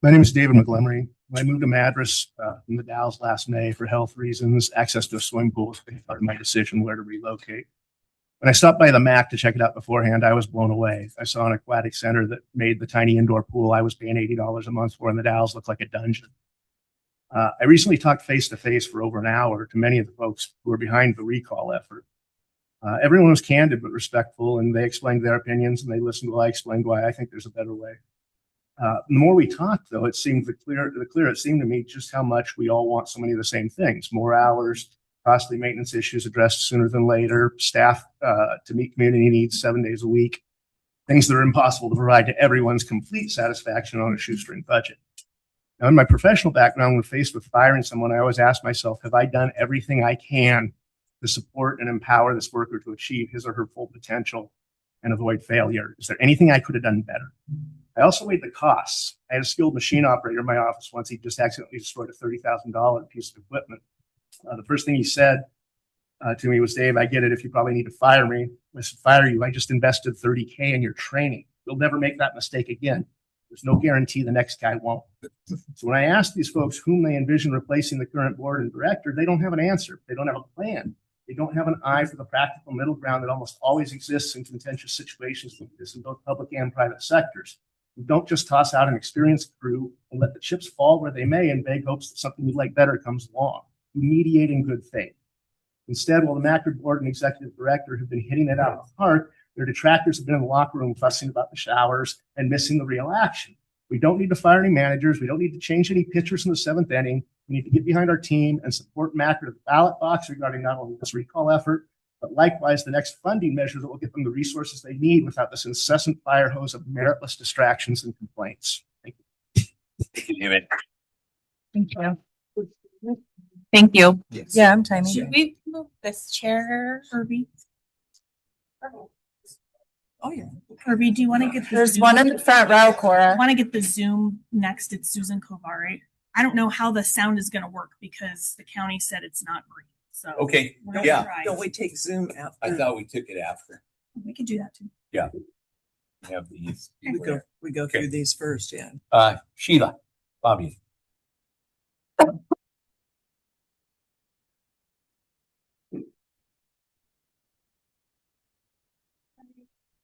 My name is David McGlemery. I moved to Madras from the Dalles last May for health reasons. Access to a swimming pool was part of my decision where to relocate. When I stopped by the MAC to check it out beforehand, I was blown away. I saw an aquatic center that made the tiny indoor pool I was paying $80 a month for in the Dalles look like a dungeon. I recently talked face-to-face for over an hour to many of the folks who were behind the recall effort. Everyone was candid but respectful, and they explained their opinions, and they listened while I explained why I think there's a better way. The more we talked, though, the clearer it seemed to me just how much we all want so many of the same things: more hours, costly maintenance issues addressed sooner than later, staff to meet community needs 7 days a week, things that are impossible to provide to everyone's complete satisfaction on a shoestring budget. Now, in my professional background, when faced with firing someone, I always ask myself, have I done everything I can to support and empower this worker to achieve his or her full potential and avoid failure? Is there anything I could have done better? I also weighed the costs. I had a skilled machine operator in my office once. He just accidentally destroyed a $30,000 piece of equipment. The first thing he said to me was, Dave, I get it if you probably need to fire me. I said, fire you? I just invested $30K in your training. You'll never make that mistake again. There's no guarantee the next guy won't. So when I ask these folks whom they envision replacing the current board and director, they don't have an answer. They don't have a plan. They don't have an eye for the practical middle ground that almost always exists in contentious situations like this in both public and private sectors. We don't just toss out an experienced crew and let the chips fall where they may in vague hopes that something we'd like better comes along. We mediate in good faith. Instead, while the MACRD board and executive director have been hitting it out of the park, their detractors have been in the locker room fussing about the showers and missing the real action. We don't need to fire any managers. We don't need to change any pitchers in the seventh inning. We need to get behind our team and support MACRD at the ballot box regarding not only this recall effort, but likewise the next funding measure that will get them the resources they need without this incessant fire hose of meritless distractions and complaints. Thank you. Thank you, David. Thank you. Thank you. Yes. Yeah, I'm timing. Should we move this chair, Herbie? Oh, yeah. Herbie, do you want to get the There's Zoom? one in the front row, Cora. I want to get the Zoom next. It's Susan Kovari. I don't know how the sound is going to work because the county said it's not green. So Okay, we're gonna yeah. try. Don't we take Zoom out? I thought we took it after. We can do that too. Yeah. We have these. We go through these first, yeah. Sheila, Bobby.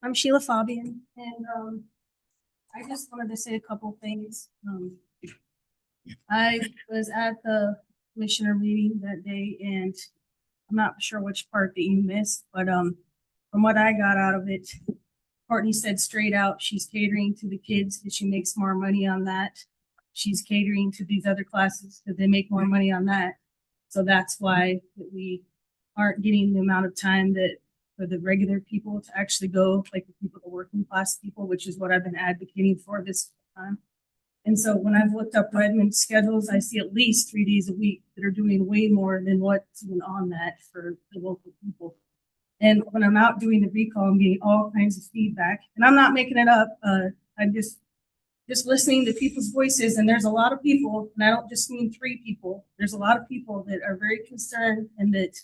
I'm Sheila Fabian, and I just wanted to say a couple things. I was at the commissioner meeting that day, and I'm not sure which part that you missed, but from what I got out of it, Courtney said straight out she's catering to the kids because she makes more money on that. She's catering to these other classes because they make more money on that. So that's why we aren't getting the amount of time that for the regular people to actually go, like the people, the working class people, which is what I've been advocating for this time. And so when I've looked up Redmond's schedules, I see at least 3 days a week that are doing way more than what's even on that for the local people. And when I'm out doing the recall, I'm getting all kinds of feedback, and I'm not making it up. I'm just listening to people's voices, and there's a lot of people, and I don't just mean 3 people. There's a lot of people that are very concerned and that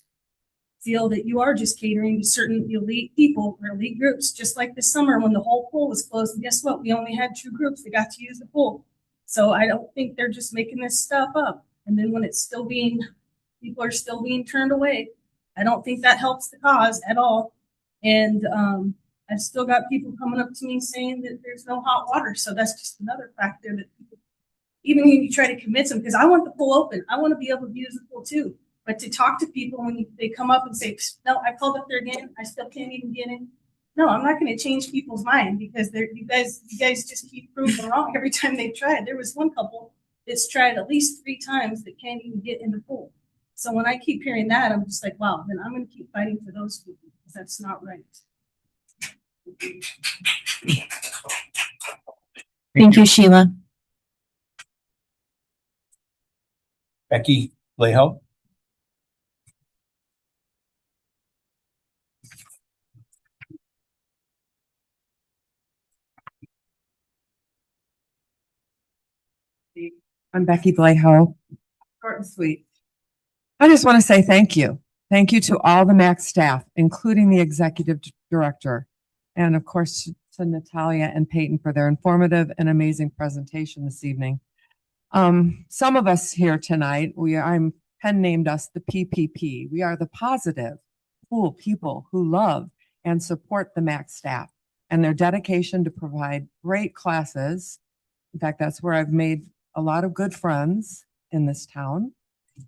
feel that you are just catering to certain elite people or elite groups, just like this summer when the whole pool was closed. And guess what? We only had 2 groups that got to use the pool. So I don't think they're just making this stuff up. And then when it's still people are still being turned away, I don't think that helps the cause at all. And I've still got people coming up to me saying that there's no hot water. So that's just another factor that people, even when you try to convince them, because I want the pool open, I want to be able to use the pool too. But to talk to people when they come up and say, no, I called up there again, I still can't even get in. No, I'm not going to change people's mind because you guys just keep proving wrong every time they try. There was one couple that's tried at least 3 times that can't even get in the pool. So when I keep hearing that, I'm just like, wow, then I'm going to keep fighting for those people because that's not right. Thank you, Sheila. Becky Leho. I'm Becky Bleho. Short and sweet. I just want to say thank you. Thank you to all the MAC staff, including the executive director, and of course to Natalia and Peyton for their informative and amazing presentation this evening. Some of us here tonight, I'm Penn named us the PPP. We are the positive, cool people who love and support the MAC staff and their dedication to provide great classes. In fact, that's where I've made a lot of good friends in this town,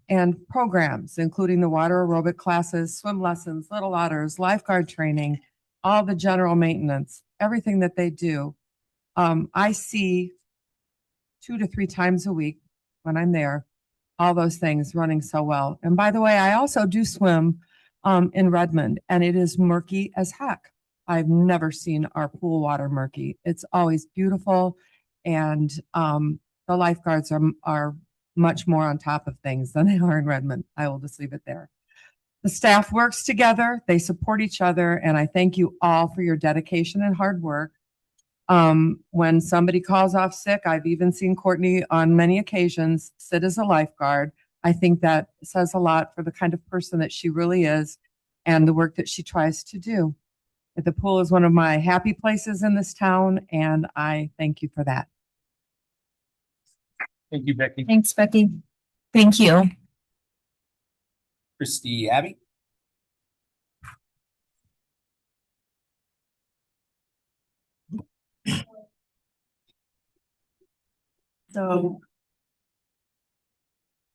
and programs, including the water aerobic classes, swim lessons, Little Otters, lifeguard training, all the general maintenance, everything that they do. I see 2 to 3 times a week when I'm there, all those things running so well. And by the way, I also do swim in Redmond, and it is murky as heck. I've never seen our pool water murky. It's always beautiful, and the lifeguards are much more on top of things than they are in Redmond. I will just leave it there. The staff works together, they support each other, and I thank you all for your dedication and hard work. When somebody calls off sick, I've even seen Courtney on many occasions sit as a lifeguard. I think that says a lot for the kind of person that she really is and the work that she tries to do. The pool is one of my happy places in this town, and I thank you for that. Thank you, Becky. Thanks, Becky. Thank you. Christy Abby. So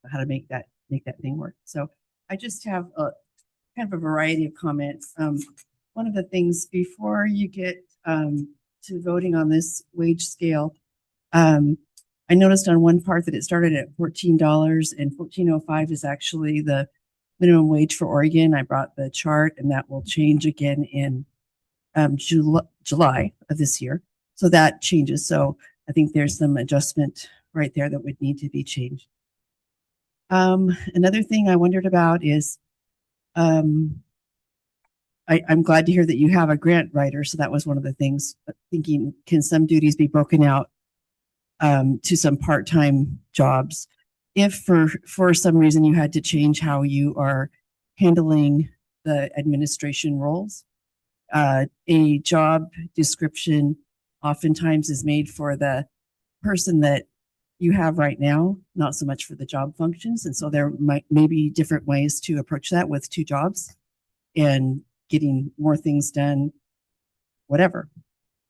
how to make that thing work. So I just have a kind of a variety of comments. One of the things before you get to voting on this wage scale, I noticed on one part that it started at $14 and $14.05 is actually the minimum wage for Oregon. I brought the chart, and that will change again in July of this year. So that changes. So I think there's some adjustment right there that would need to be changed. Another thing I wondered about is I'm glad to hear that you have a grant writer. So that was one of the things, thinking, can some duties be broken out to some part-time jobs? If for some reason you had to change how you are handling the administration roles, a job description oftentimes is made for the person that you have right now, not so much for the job functions. And so there may be different ways to approach that with 2 jobs and getting more things done, whatever.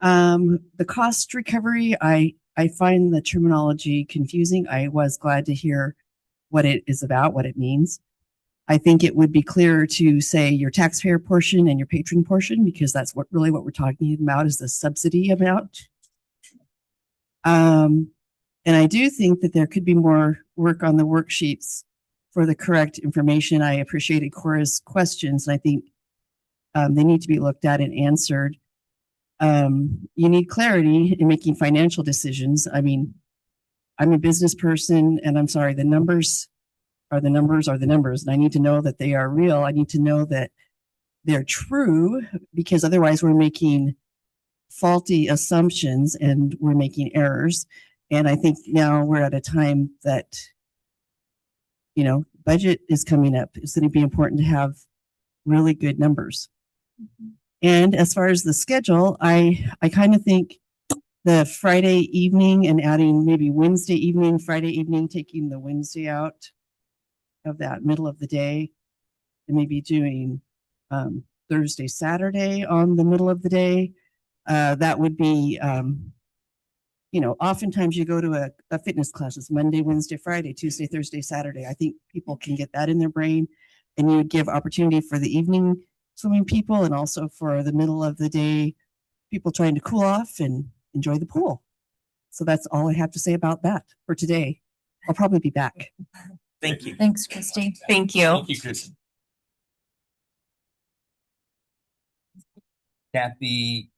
The cost recovery, I find the terminology confusing. I was glad to hear what it is about, what it means. I think it would be clearer to say your taxpayer portion and your patron portion, because that's what we're talking about, is the subsidy amount. And I do think that there could be more work on the worksheets for the correct information. I appreciated Cora's questions, and I think they need to be looked at and answered. You need clarity in making financial decisions. I mean, I'm a business person, and I'm sorry, the numbers are the numbers, and I need to know that they are real. I need to know that they're true, because otherwise we're making faulty assumptions and we're making errors. And I think now we're at a time that, budget is coming up. It's going to be important to have really good numbers. Mm-hmm. And as far as the schedule, I kind of think the Friday evening and adding maybe Wednesday evening, Friday evening, taking the Wednesday out of that middle of the day, and maybe doing Thursday, Saturday on the middle of the day. That would be, oftentimes you go to a fitness class. It's Monday, Wednesday, Friday, Tuesday, Thursday, Saturday. I think people can get that in their brain, and you would give opportunity for the evening swimming people, and also for the middle of the day people trying to cool off and enjoy the pool. So that's all I have to say about that for today. I'll probably be back. Thank you. Thanks, Christy. Thank you. Thank you, Christy. Kathy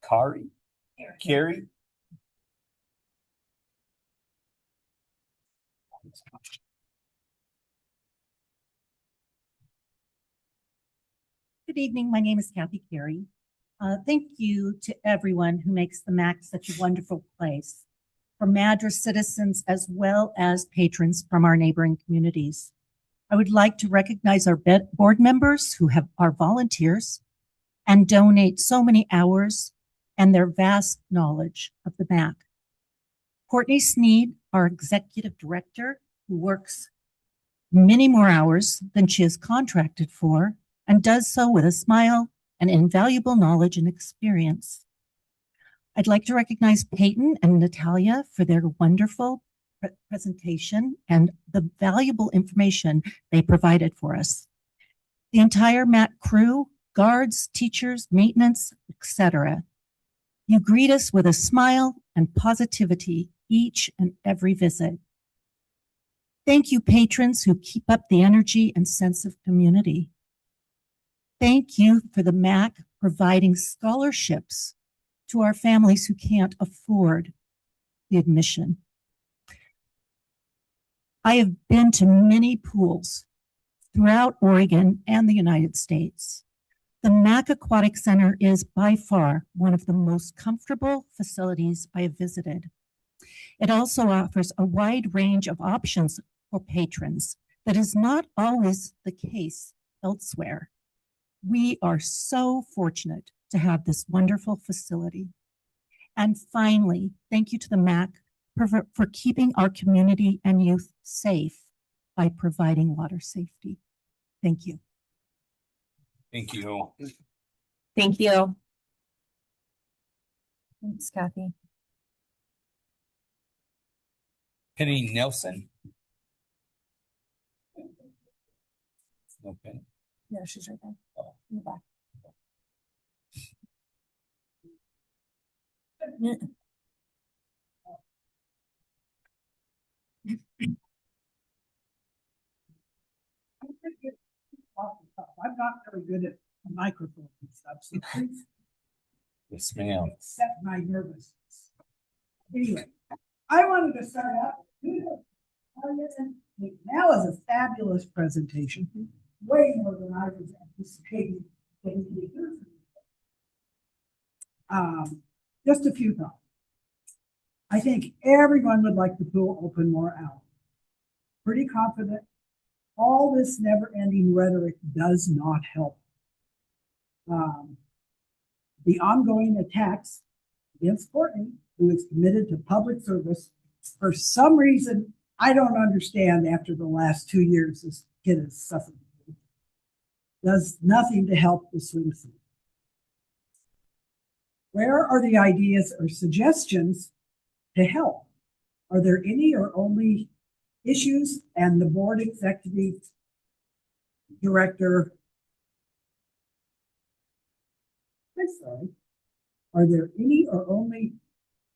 Carey. Good evening. My name is Kathy Carey. Thank you to everyone who makes the MAC such a wonderful place, for Madras citizens as well as patrons from our neighboring communities. I would like to recognize our board members who are volunteers and donate so many hours and their vast knowledge of the MAC. Courtney Sneed, our executive director, who works many more hours than she is contracted for and does so with a smile and invaluable knowledge and experience. I'd like to recognize Peyton and Natalia for their wonderful presentation and the valuable information they provided for us. The entire MAC crew, guards, teachers, maintenance, etc. You greet us with a smile and positivity each and every visit. Thank you, patrons who keep up the energy and sense of community. Thank you for the MAC providing scholarships to our families who can't afford the admission. I have been to many pools throughout Oregon and the United States. The MAC Aquatic Center is by far one of the most comfortable facilities I have visited. It also offers a wide range of options for patrons that is not always the case elsewhere. We are so fortunate to have this wonderful facility. And finally, thank you to the MAC for keeping our community and youth safe by providing water safety. Thank you. Thank you. Thank you. Thanks, Kathy. Penny Nelson. No Penny. Yeah, she's right there. In the back. I'm not very good at microphone and stuff, so please Yes, ma'am. accept my nervousness. Anyway, I wanted to start out. That was a fabulous presentation, way more than I was anticipating getting to hear from you. Just a few thoughts. I think everyone would like the pool open more hours. Pretty confident. All this never-ending rhetoric does not help. The ongoing attacks against Courtney, who is committed to public service, for some reason, I don't understand after the last 2 years this kid has suffered, does nothing to help the swimsuit. Where are the ideas or suggestions to help? Are there any or only issues and the board executive director? I'm sorry. Are there any or only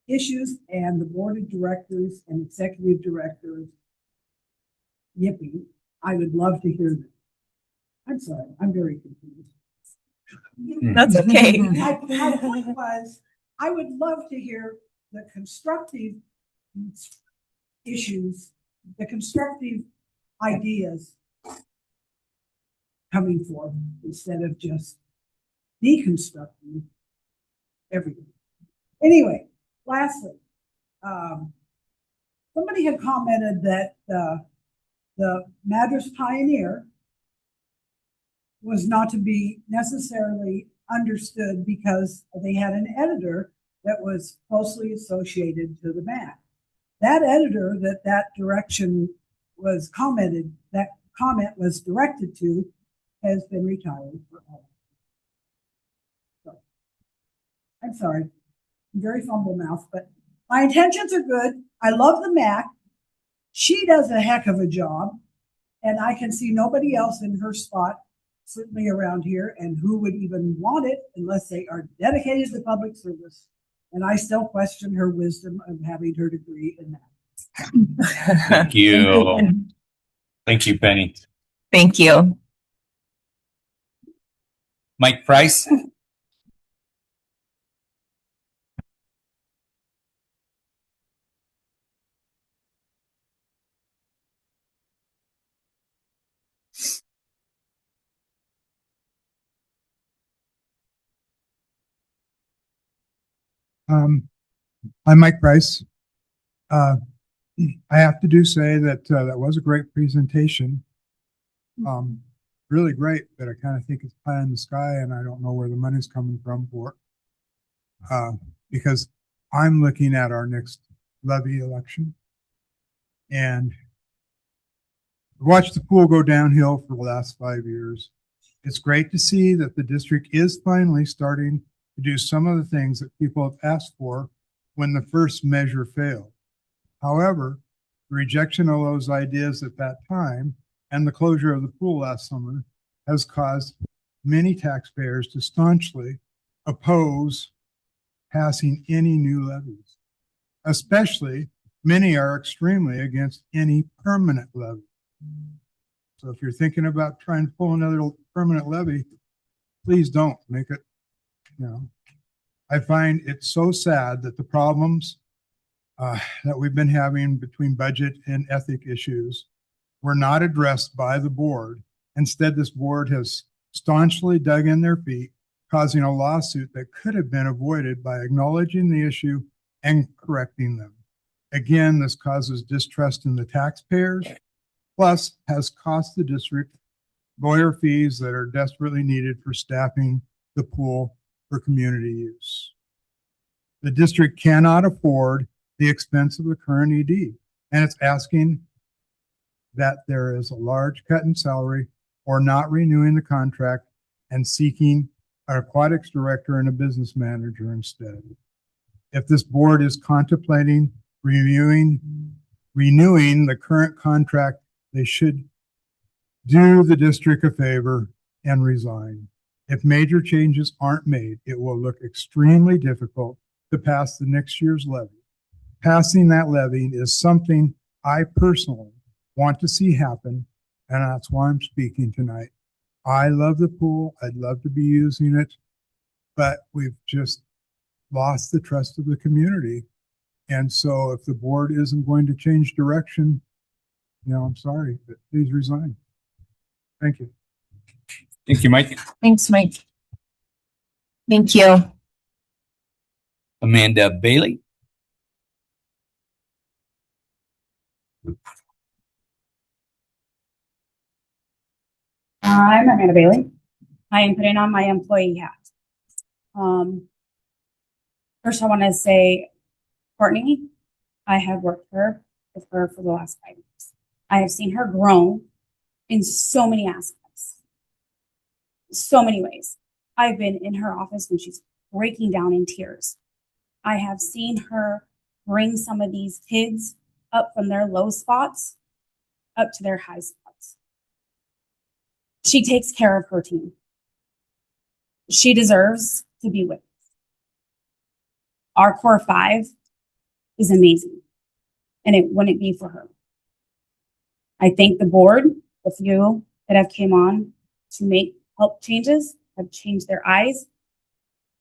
issues and the board of directors and executive directors? Yippee. I would love to hear them. I'm sorry. I'm very confused. That's okay. My point was, I would love to hear the constructive issues, the constructive ideas coming forth instead of just deconstructing everything. Anyway, lastly, somebody had commented that the Madras Pioneer was not to be necessarily understood because they had an editor that was closely associated to the MAC. That editor that direction was commented, that comment was directed to, has been retired for all. So, I'm sorry, I'm very fumble mouth, but my intentions are good. I love the MAC. She does a heck of a job, and I can see nobody else in her spot, certainly around here, and who would even want it unless they are dedicated to public service. And I still question her wisdom of having her degree in that. Thank you. Thank you, Penny. Thank you. Mike Price. I'm Mike Price. I have to say that that was a great presentation. Really great, but I kind of think it's pie in the sky, and I don't know where the money's coming from for it. Because I'm looking at our next levy election. And watched the pool go downhill for the last 5 years. It's great to see that the district is finally starting to do some of the things that people have asked for when the first measure failed. However, the rejection of those ideas at that time and the closure of the pool last summer has caused many taxpayers to staunchly oppose passing any new levies. Especially, many are extremely against any permanent levy. So if you're thinking about trying to pull another permanent levy, please don't make it, I find it so sad that the problems that we've been having between budget and ethic issues were not addressed by the board. Instead, this board has staunchly dug in their feet, causing a lawsuit that could have been avoided by acknowledging the issue and correcting them. Again, this causes distrust in the taxpayers, plus has cost the district lawyer fees that are desperately needed for staffing the pool for community use. The district cannot afford the expense of the current ED, and it's asking that there is a large cut in salary or not renewing the contract and seeking an aquatics director and a business manager instead. If this board is contemplating renewing the current contract, they should do the district a favor and resign. If major changes aren't made, it will look extremely difficult to pass the next year's levy. Passing that levy is something I personally want to see happen, and that's why I'm speaking tonight. I love the pool. I'd love to be using it, but we've just lost the trust of the community. And so if the board isn't going to change direction, I'm sorry, but please resign. Thank you. Thank you, Mike. Thanks, Mike. Thank you. Amanda Bailey. I'm Amanda Bailey. I am putting on my employee hat. First, I want to say, Courtney, I have worked with her for the last 5 years. I have seen her grow in so many aspects, so many ways. I've been in her office when she's breaking down in tears. I have seen her bring some of these kids up from their low spots up to their high spots. She takes care of her team. She deserves to be with us. Our core 5 is amazing, and it wouldn't be for her. I thank the board, the few that have came on to help changes, have changed their eyes.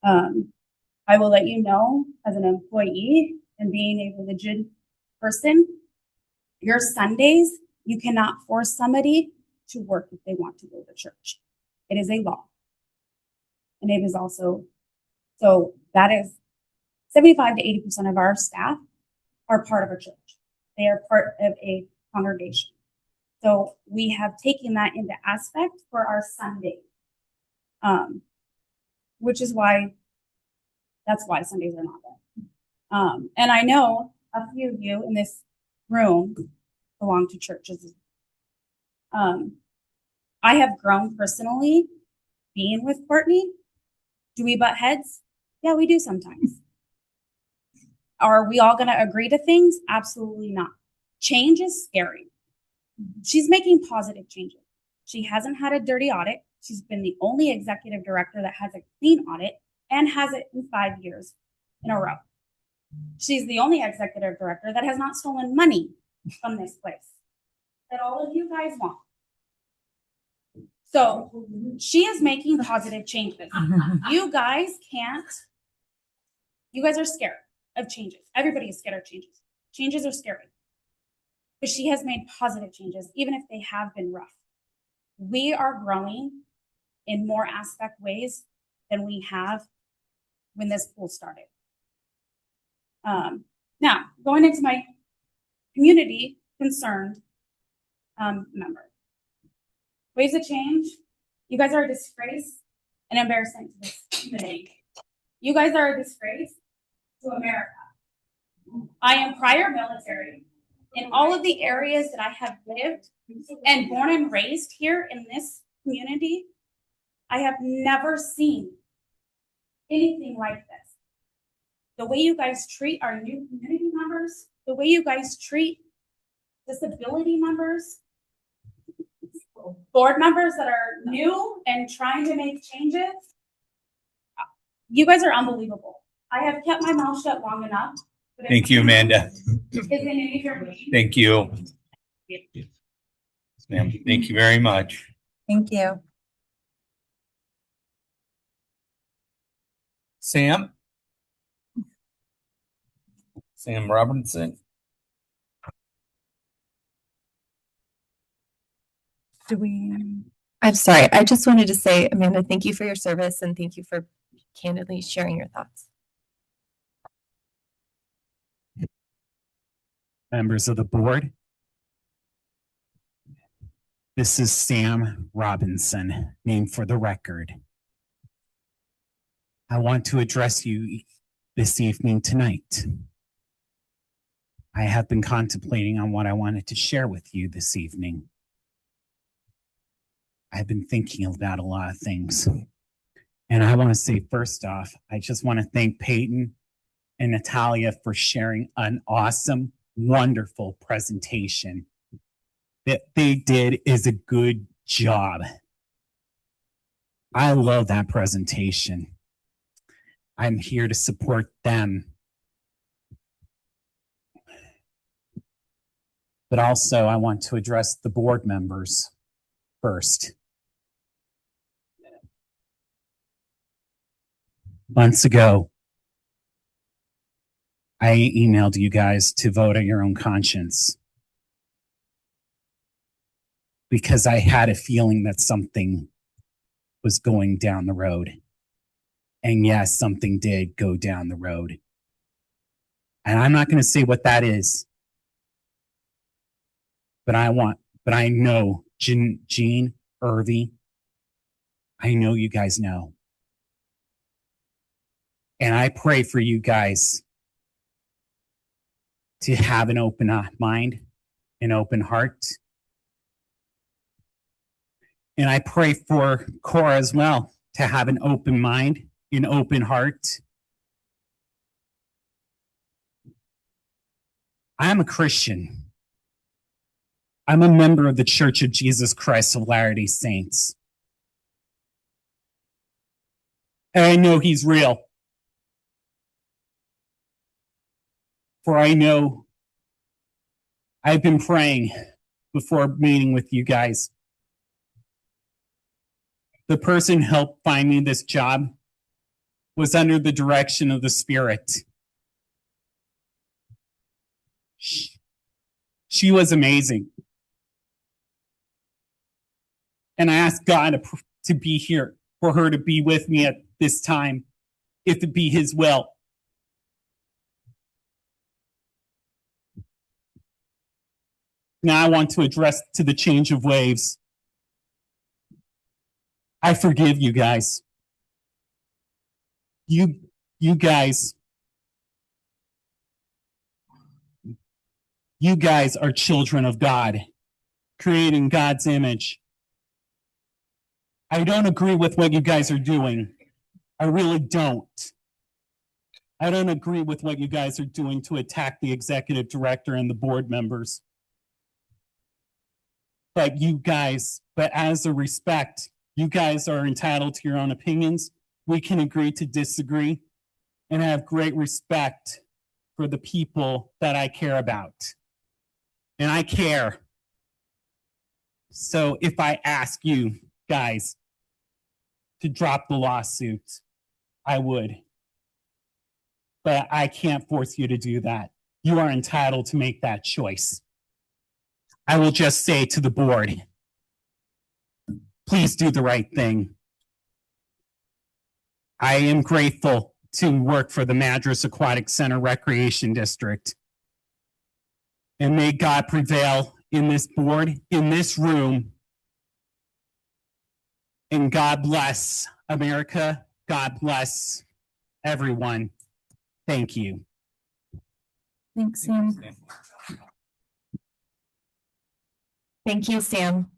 I will let you know, as an employee and being a religious person, your Sundays, you cannot force somebody to work if they want to go to church. It is a law. And it is also, so that is 75 to 80% of our staff are part of a church. They are part of a congregation. So we have taken that into aspect for our Sunday, which is why, that's why Sundays are not there. And I know a few of you in this room belong to churches. I have grown personally being with Courtney. Do we butt heads? Yeah, we do sometimes. Are we all going to agree to things? Absolutely not. Change is scary. She's making positive changes. She hasn't had a dirty audit. She's been the only executive director that has a clean audit and has it in 5 years in a row. She's the only executive director that has not stolen money from this place that all of you guys want. So she is making positive changes. You guys are scared of changes. Everybody is scared of changes. Changes are scary. But she has made positive changes, even if they have been rough. We are growing in more aspect ways than we have when this pool started. Now, going into my community concerned member. Ways of change. You guys are a disgrace and embarrassment to this community. You guys are a disgrace to America. I am prior military. In all of the areas that I have lived and born and raised here in this community, I have never seen anything like this. The way you guys treat our new community members, the way you guys treat disability members, board members that are new and trying to make changes, you guys are unbelievable. I have kept my mouth shut long enough. Thank you, Amanda. Is in any of your way. Thank you. Yes, ma'am. Thank you very much. Thank you. Sam? Sam Robinson? I'm sorry. I just wanted to say, Amanda, thank you for your service and thank you for candidly sharing your thoughts. Members of the board, this is Sam Robinson, name for the record. I want to address you this evening tonight. I have been contemplating on what I wanted to share with you this evening. I've been thinking about a lot of things. And I want to say, first off, I just want to thank Peyton and Natalia for sharing an awesome, wonderful presentation. That they did is a good job. I love that presentation. I'm here to support them. But also, I want to address the board members first. Months ago, I emailed you guys to vote at your own conscience because I had a feeling that something was going down the road. And yes, something did go down the road. And I'm not going to say what that is. But I know Jean, Irvy, I know you guys know. And I pray for you guys to have an open mind, an open heart. And I pray for Cora as well to have an open mind, an open heart. I'm a Christian. I'm a member of the Church of Jesus Christ of Latter-day Saints. And I know he's real. For I know I've been praying before meeting with you guys. The person who helped find me this job was under the direction of the Spirit. She was amazing. And I asked God to be here, for her to be with me at this time, if it be his will. Now I want to address to the change of waves. I forgive you guys. You guys are children of God, created in God's image. I don't agree with what you guys are doing. I really don't. I don't agree with what you guys are doing to attack the executive director and the board members. But as a respect, you guys are entitled to your own opinions. We can agree to disagree and have great respect for the people that I care about. And I care. So if I ask you guys to drop the lawsuit, I would. But I can't force you to do that. You are entitled to make that choice. I will just say to the board, please do the right thing. I am grateful to work for the Madras Aquatic Center Recreation District. And may God prevail in this board, in this room. And God bless America. God bless everyone. Thank you. Thanks, Sam. Thank you, Sam.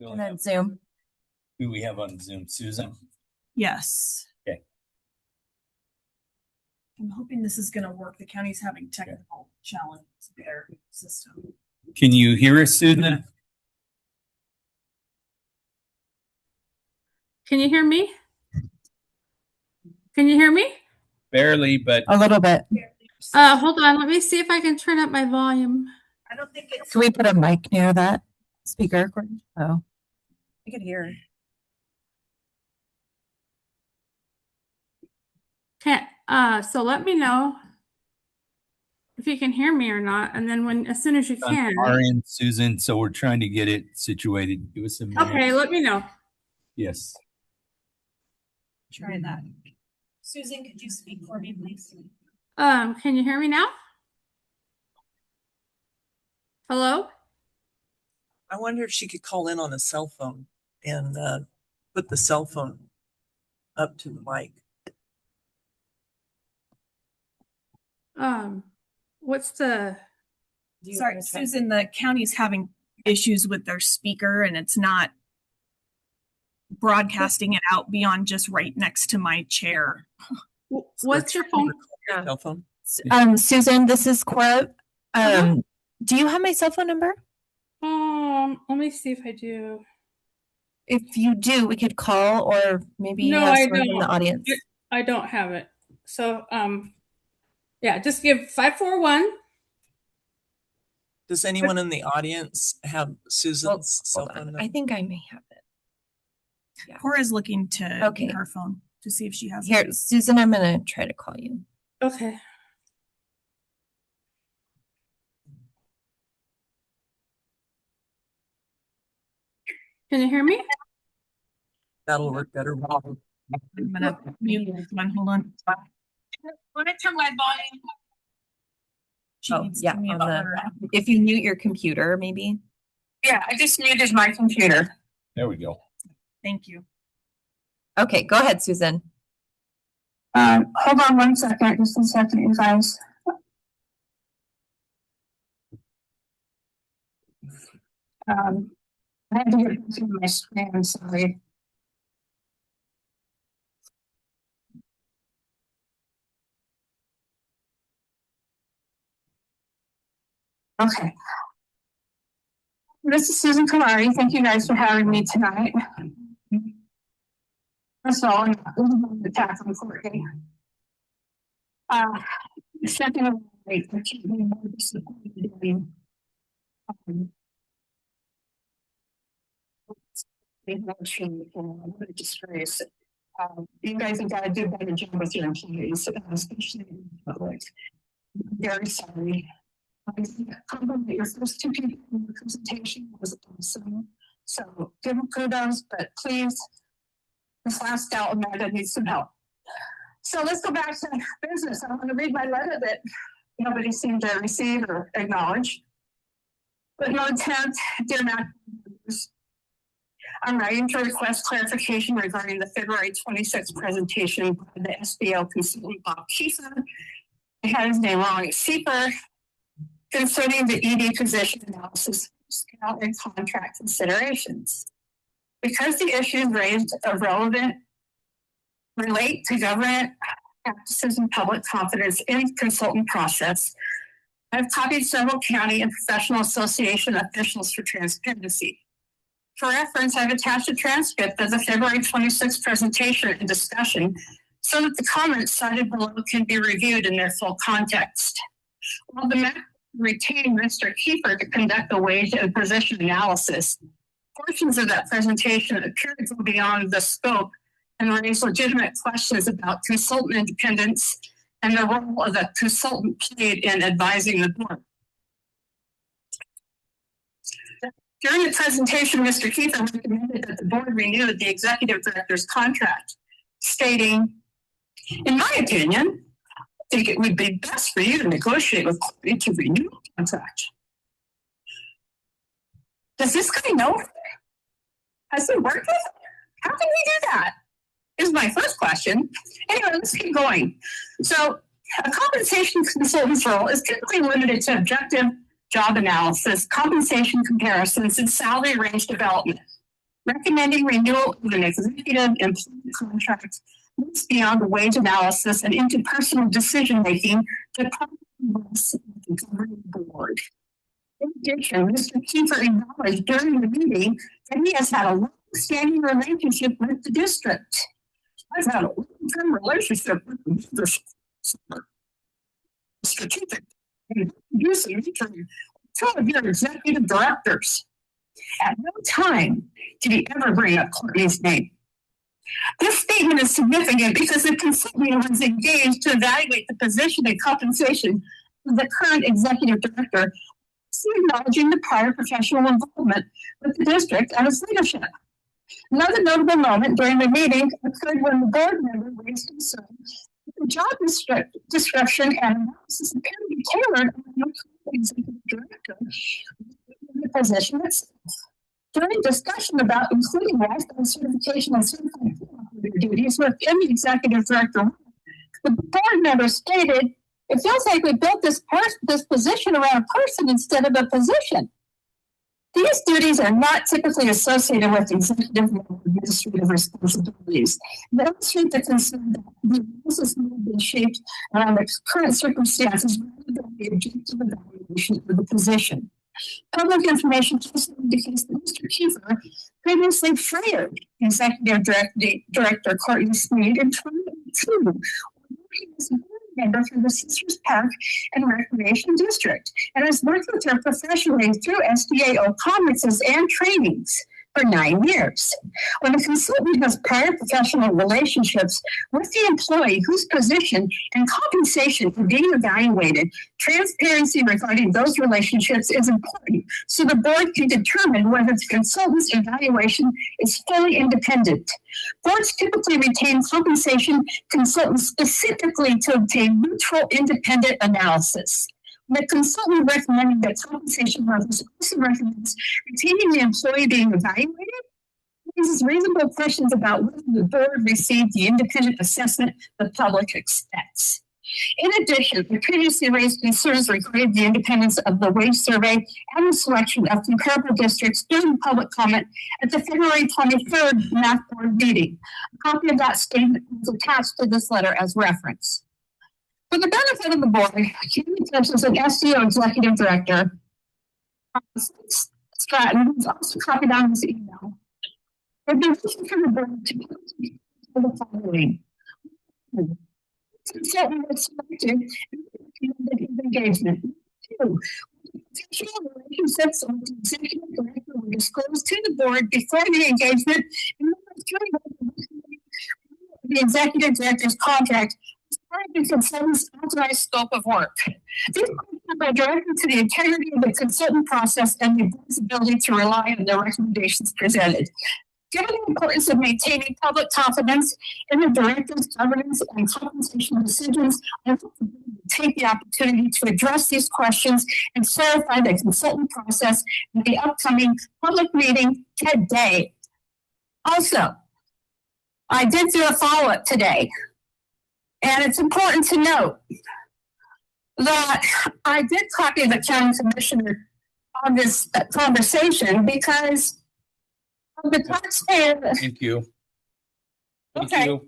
And then Zoom. Who we have on Zoom? Susan? Yes. Okay. I'm hoping this is gonna work. The county's having technical challenges with their system. Can you hear us, Susan? Can you hear me? Can you hear me? Barely, but A little bit. Hold on. Let me see if I can turn up my volume. I don't think it's. Can we put a mic near that speaker? Oh, I could hear. Can't. So let me know if you can hear me or not, and then as soon as you on can. our end, Susan, so we're trying to get it situated. Give us a minute. Okay, let me know. Yes. Try that. Susan, could you speak for me, please? Can you hear me now? Hello? I wonder if she could call in on a cell phone and put the cell phone up to the mic. What's the? Sorry, Susan, the county's having issues with their speaker and it's not broadcasting it out beyond just right next to my chair. What's your phone? Cell phone. Susan, this is Cora. Do you have my cell phone number? Let me see if I do. If you do, we could call, or maybe you No, have I someone in don't. the audience. I don't have it. So, yeah, just give 541. Does anyone in the audience have Susan's cell phone number? I think I may have it. Yeah. Cora's looking to Okay. her phone to see if she has Here, it. Susan, I'm gonna try to call you. Okay. Can you hear me? That'll work better. I'm gonna mute this one. Hold on. Let me turn my volume. She needs to mute her. If you mute your computer, maybe. Yeah, I just muted my computer. There we go. Thank you. Okay, go ahead, Susan. Hold on 1 second, just a second, you guys. I had to get to my screen, sorry. Okay. This is Susan Kalari. Thank you guys for having me tonight. First of all, I'm the tax on Courtney. Second of all, I can't be more disappointed in what a disgrace. You guys have got to do a better job with your employees, especially in the public. I'm very sorry. Compliment your first two people in the presentation was awesome. So give them kudos, but please, this last gal Amanda needs some help. So let's go back to business. I'm going to read my letter that nobody seemed to receive or acknowledge. But no intent, dear MACRD members. I'm writing to request clarification regarding the February 26th presentation by the SBL consultant Bob Kiefer. I had his name wrong, Seeper, concerning the ED position analysis scale and contract considerations. Because the issues raised are relate to government practices and public confidence in consultant process, I've copied several county and professional association officials for transparency. For reference, I've attached a transcript of the February 26th presentation and discussion so that the comments cited below can be reviewed in their full context. While the MAC retained Mr. Kiefer to conduct the wage and position analysis, portions of that presentation appear to go beyond the scope and raise legitimate questions about consultant independence and the role of the consultant played in advising the board. During the presentation, Mr. Kiefer recommended that the board renew the executive director's contract, stating, in my opinion, I think it would be best for you to negotiate with Courtney to renew the contract. Does this guy know? Has he worked with? How can he do that? is my first question. Anyway, let's keep going. So a compensation consultant's role is typically limited to objective job analysis, compensation comparisons, and salary range development. Recommending renewal of an executive employment contract moves beyond the wage analysis and into personal decision-making that probably involves the governing board. In addition, Mr. Kiefer acknowledged during the meeting that he has had a long-standing relationship with the district. I've had a long-term relationship with the strategic introducing two of your executive directors. At no time did he ever bring up Courtney's name. This statement is significant because the consultant was engaged to evaluate the position and compensation of the current executive director, acknowledging the prior professional involvement with the district and its leadership. Another notable moment during the meeting occurred when the board member raised concern that the job description and analysis appear to be tailored on the executive director in the position itself. During discussion about including lifetime certification and certified duties within the executive director, the board member stated, "It feels like we built this position around a person instead of a position. These duties are not typically associated with executive level administrative responsibilities. They illustrate the concern that the analysis may have been shaped around the current circumstances rather than the objective evaluation of the position." Public information also indicates that Mr. Kiefer previously fired Executive Director Courtney Sneed in 2022, as a board member for the Sisters Park and Recreation District, and has worked with her professionally through SDAO conferences and trainings for 9 years. When a consultant has prior professional relationships with the employee whose position and compensation are being evaluated, transparency regarding those relationships is important so the board can determine whether the consultant's evaluation is fully independent. Boards typically retain compensation consultants specifically to obtain neutral, independent analysis. The consultant recommending that compensation levels also recommends retaining the employee being evaluated raises reasonable questions about whether the board received the independent assessment the public expects. In addition, the previously raised concerns regarding the independence of the wage survey and the selection of comparable districts during public comment at the February 23rd MAC board meeting. A copy of that statement is attached to this letter as reference. For the benefit of the board, Kevin Tibbs is an SDO executive director. Stratton, who's also copied on his email, have been looking for the board to the following. Consultant was selected in engagement. 2. Potential relationships with the executive director were disclosed to the board before the engagement, and the executive director's contract the consultant's authorized scope of work. These are directed to the integrity of the consultant process and the board's ability to rely on the recommendations presented. Given the importance of maintaining public confidence in the director's governance and compensation decisions, I hope the board will take the opportunity to address these questions and certify the consultant process in the upcoming public meeting today. Also, I did do a follow-up today. And it's important to note that I did copy the county commissioner on this conversation because of the taxpayer. Thank you. Okay.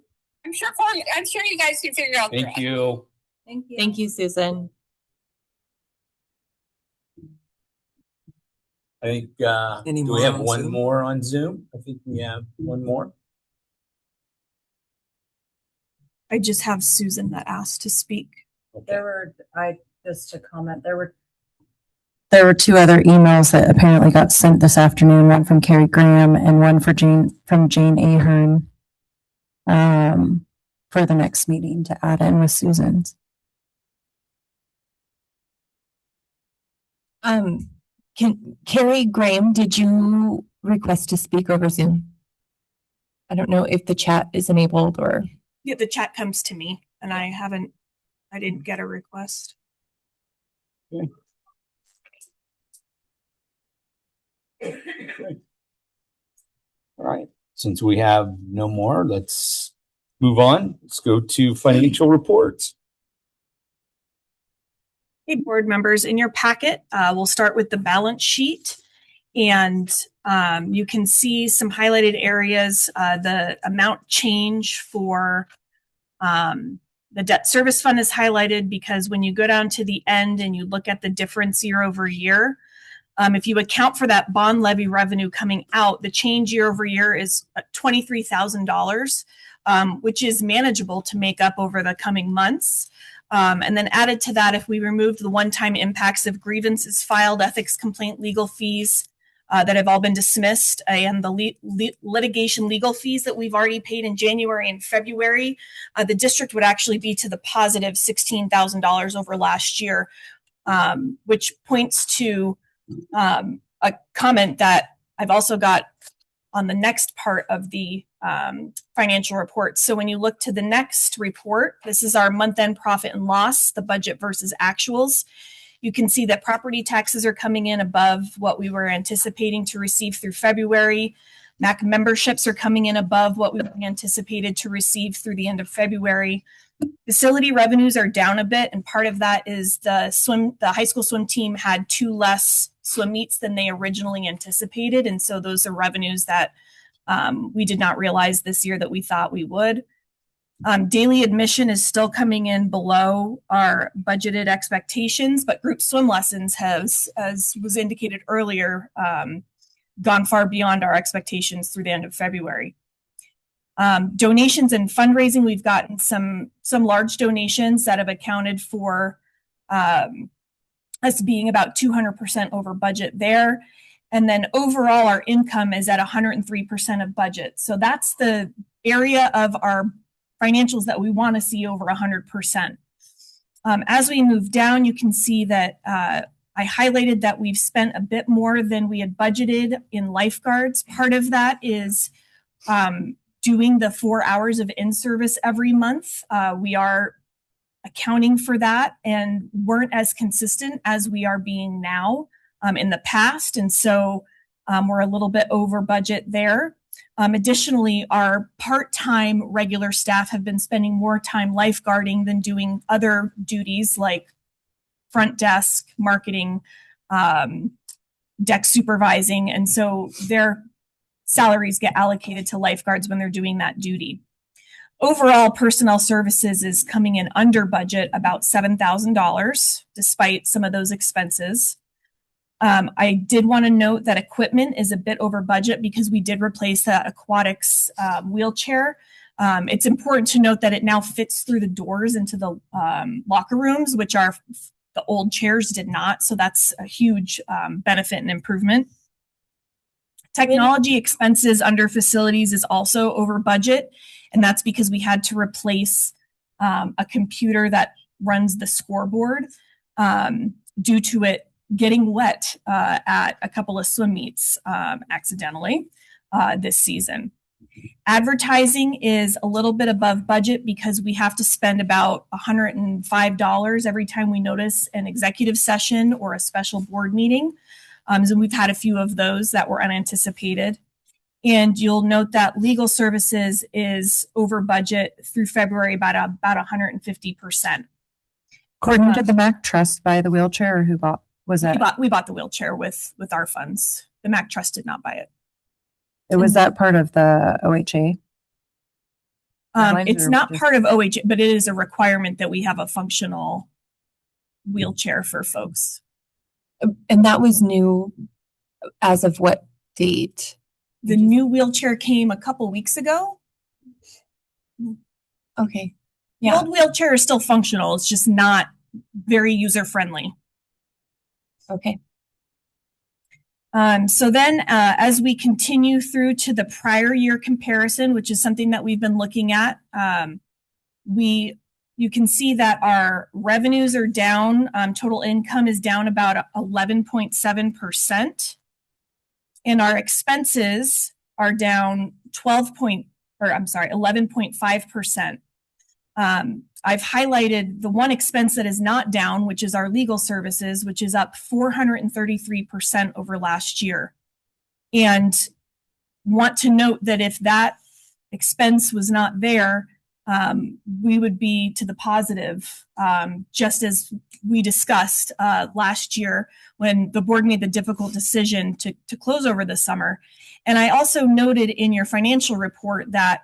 I'm sure you guys can figure out. Thank you. Thank you. Thank you, Susan. I think, do we have one more on Zoom? I think we have one more. I just have Susan that asked to speak. There were, just to comment, there were 2 other emails that apparently got sent this afternoon, one from Carrie Graham and one from Jane Ahern, for the next meeting to add in with Susan's. Carrie Graham, did you request to speak over Zoom? I don't know if the chat is enabled or. Yeah, the chat comes to me and I didn't get a request. Okay. All right. Since we have no more, let's move on. Let's go to financial reports. Hey, board members, in your packet, we'll start with the balance sheet. And you can see some highlighted areas, the amount change for the debt service fund is highlighted because when you go down to the end and you look at the difference year over year, if you account for that bond levy revenue coming out, the change year over year is $23,000, which is manageable to make up over the coming months. And then added to that, if we removed the one-time impacts of grievances filed, ethics complaint, legal fees that have all been dismissed, and the litigation legal fees that we've already paid in January and February, the district would actually be to the positive $16,000 over last year, which points to a comment that I've also got on the next part of the financial report. So when you look to the next report, this is our month-end profit and loss, the budget versus actuals. You can see that property taxes are coming in above what we were anticipating to receive through February. MAC memberships are coming in above what we anticipated to receive through the end of February. Facility revenues are down a bit, and part of that is the high school swim team had 2 less swim meets than they originally anticipated, and so those are revenues that we did not realize this year that we thought we would. Daily admission is still coming in below our budgeted expectations, but group swim lessons has, as was indicated earlier, gone far beyond our expectations through the end of February. Donations and fundraising, we've gotten some large donations that have accounted for us being about 200% over budget there. And then overall, our income is at 103% of budget. So that's the area of our financials that we want to see over 100%. As we move down, you can see that I highlighted that we've spent a bit more than we had budgeted in lifeguards. Part of that is doing the 4 hours of in-service every month. We are accounting for that and weren't as consistent as we are being now in the past. And so we're a little bit over budget there. Additionally, our part-time regular staff have been spending more time lifeguarding than doing other duties like front desk, marketing, deck supervising. And so their salaries get allocated to lifeguards when they're doing that duty. Overall, personnel services is coming in under budget about $7,000, despite some of those expenses. I did want to note that equipment is a bit over budget because we did replace that aquatics wheelchair. It's important to note that it now fits through the doors into the locker rooms, which the old chairs did not. So that's a huge benefit and improvement. Technology expenses under facilities is also over budget, and that's because we had to replace a computer that runs the scoreboard due to it getting wet at a couple of swim meets accidentally this season. Advertising is a little bit above budget because we have to spend about $105 every time we notice an executive session or a special board meeting. So we've had a few of those that were unanticipated. And you'll note that legal services is over budget through February by about 150%. According to the MAC Trust, buy the wheelchair, or who bought? We bought the wheelchair with our funds. The MAC Trust did not buy it. Was that part of the OHA? It's not part of OHA, but it is a requirement that we have a functional wheelchair for folks. And that was new as of what date? The new wheelchair came a couple weeks ago. Okay. The old wheelchair is still functional. It's just not very user-friendly. Okay. So then as we continue through to the prior year comparison, which is something that we've been looking at, you can see that our revenues are down. Total income is down about 11.7%. And our expenses are down 11.5%. I've highlighted the one expense that is not down, which is our legal services, which is up 433% over last year. And want to note that if that expense was not there, we would be to the positive, just as we discussed last year when the board made the difficult decision to close over the summer. And I also noted in your financial report that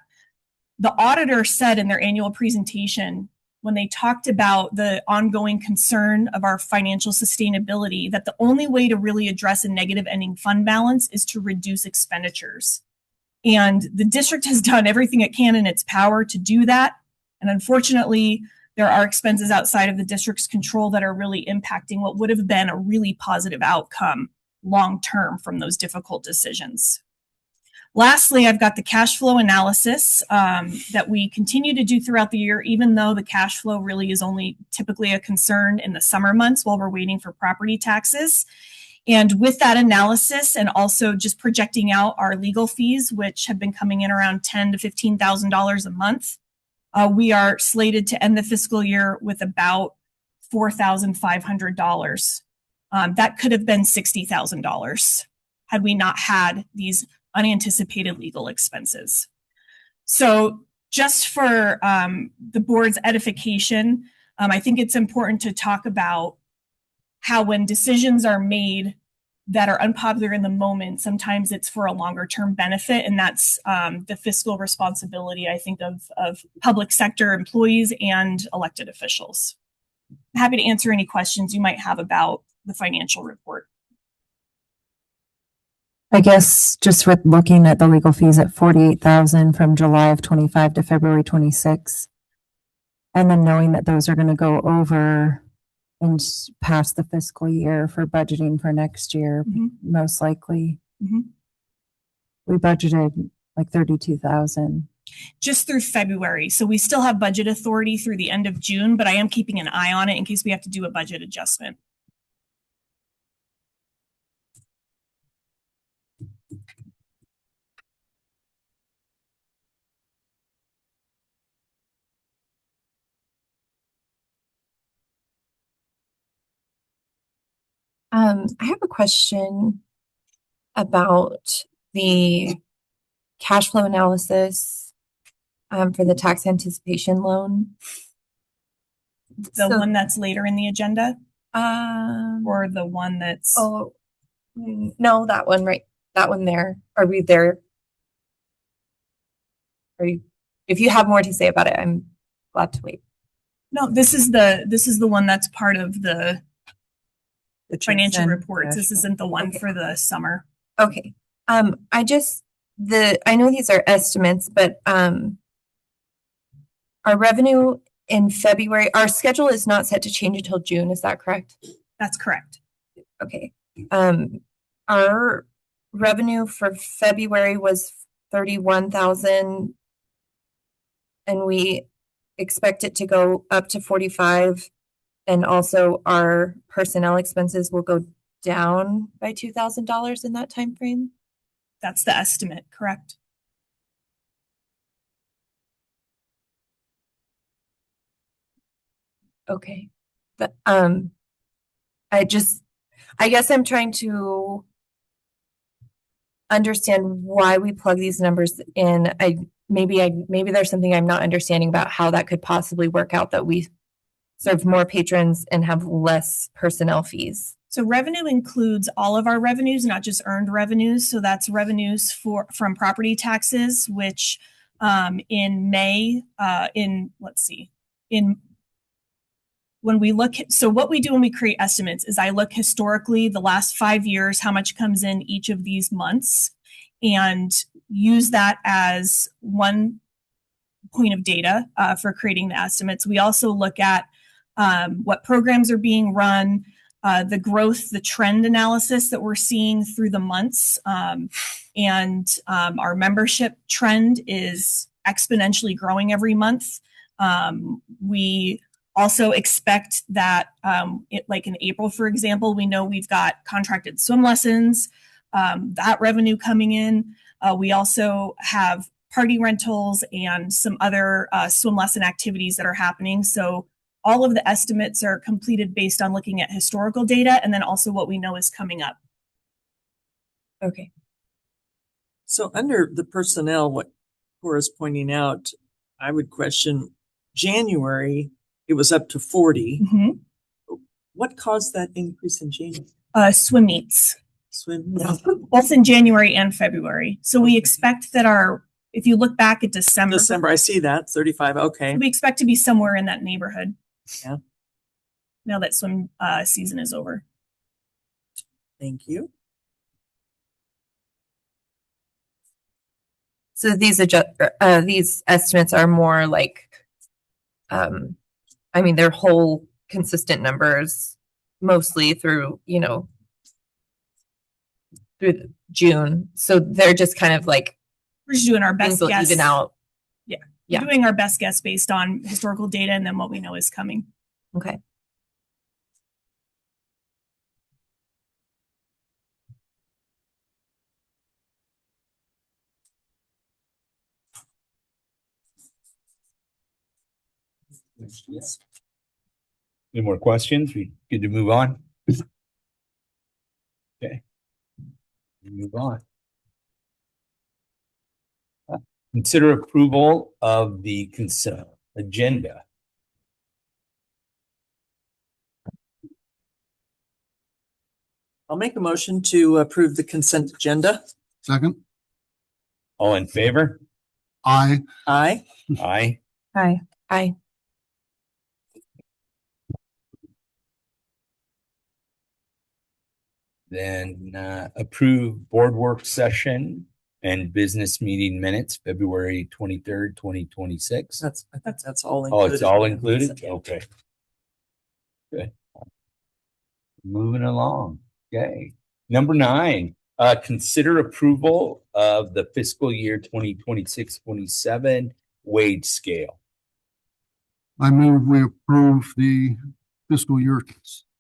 the auditor said in their annual presentation, when they talked about the ongoing concern of our financial sustainability, that the only way to really address a negative ending fund balance is to reduce expenditures. And the district has done everything it can in its power to do that. And unfortunately, there are expenses outside of the district's control that are really impacting what would have been a really positive outcome long-term from those difficult decisions. Lastly, I've got the cash flow analysis that we continue to do throughout the year, even though the cash flow really is only typically a concern in the summer months while we're waiting for property taxes. And with that analysis and also just projecting out our legal fees, which have been coming in around $10,000 to $15,000 a month, we are slated to end the fiscal year with about $4,500. That could have been $60,000 had we not had these unanticipated legal expenses. So just for the board's edification, I think it's important to talk about how when decisions are made that are unpopular in the moment, sometimes it's for a longer term benefit. And that's the fiscal responsibility, I think, of public sector employees and elected officials. I'm happy to answer any questions you might have about the financial report. I guess just with looking at the legal fees at 48,000 from July of 25 to February 26, and then knowing that those are going to go over and past the fiscal year for budgeting for next year, most likely. We budgeted like 32,000. Just through February. So we still have budget authority through the end of June, but I am keeping an eye on it in case we have to do a budget adjustment. I have a question about the cash flow analysis for the tax anticipation loan. The one that's later in the agenda? Or the one that's... Oh, no, that one, right? That one there. Are we there? Are you, if you have more to say about it, I'm glad to wait. No, this is the one that's part of the financial reports. This isn't the one for the summer. Okay. I know these are estimates, but our revenue in February, our schedule is not set to change until June. Is that correct? That's correct. Okay. Our revenue for February was 31,000, and we expect it to go up to 45. And also our personnel expenses will go down by $2,000 in that time frame. That's the estimate, correct? Okay. But I guess I'm trying to understand why we plug these numbers in. Maybe there's something I'm not understanding about how that could possibly work out, that we serve more patrons and have less personnel fees. So revenue includes all of our revenues, not just earned revenues. So that's revenues from property taxes, which in May, when we look, so what we do when we create estimates is I look historically the last 5 years, how much comes in each of these months, and use that as one point of data for creating the estimates. We also look at what programs are being run, the growth, the trend analysis that we're seeing through the months. And our membership trend is exponentially growing every month. We also expect that, like in April, for example, we know we've got contracted swim lessons, that revenue coming in. We also have party rentals and some other swim lesson activities that are happening. So all of the estimates are completed based on looking at historical data and then also what we know is coming up. Okay. So under the personnel, what Cora's pointing out, I would question January, it was up to 40. What caused that increase in January? Swim meets. Swim. Both in January and February. So we expect that if you look back at December, I see that 35. Okay. we expect to be somewhere in that neighborhood. Yeah. Now that swim season is over. Thank you. So these estimates are more like, I mean, they're whole consistent numbers, mostly through, through June. So they're just kind of like, we're just doing our best will guess. even out. Yeah. Yeah. We're doing our best guess based on historical data and then what we know is coming. Okay. Yes. Any more questions? We good to move on? Okay. Move on. Consider approval of the consent agenda. I'll make a motion to approve the consent agenda. Second. All in favor? Aye. Aye. Aye. Aye. Aye. Then approve board work session and business meeting minutes, February 23rd, 2026. That's all included. Oh, it's all included? Okay. Good. Moving along. Okay. Number 9, consider approval of the fiscal year 2026-27 wage scale. I move we approve the fiscal year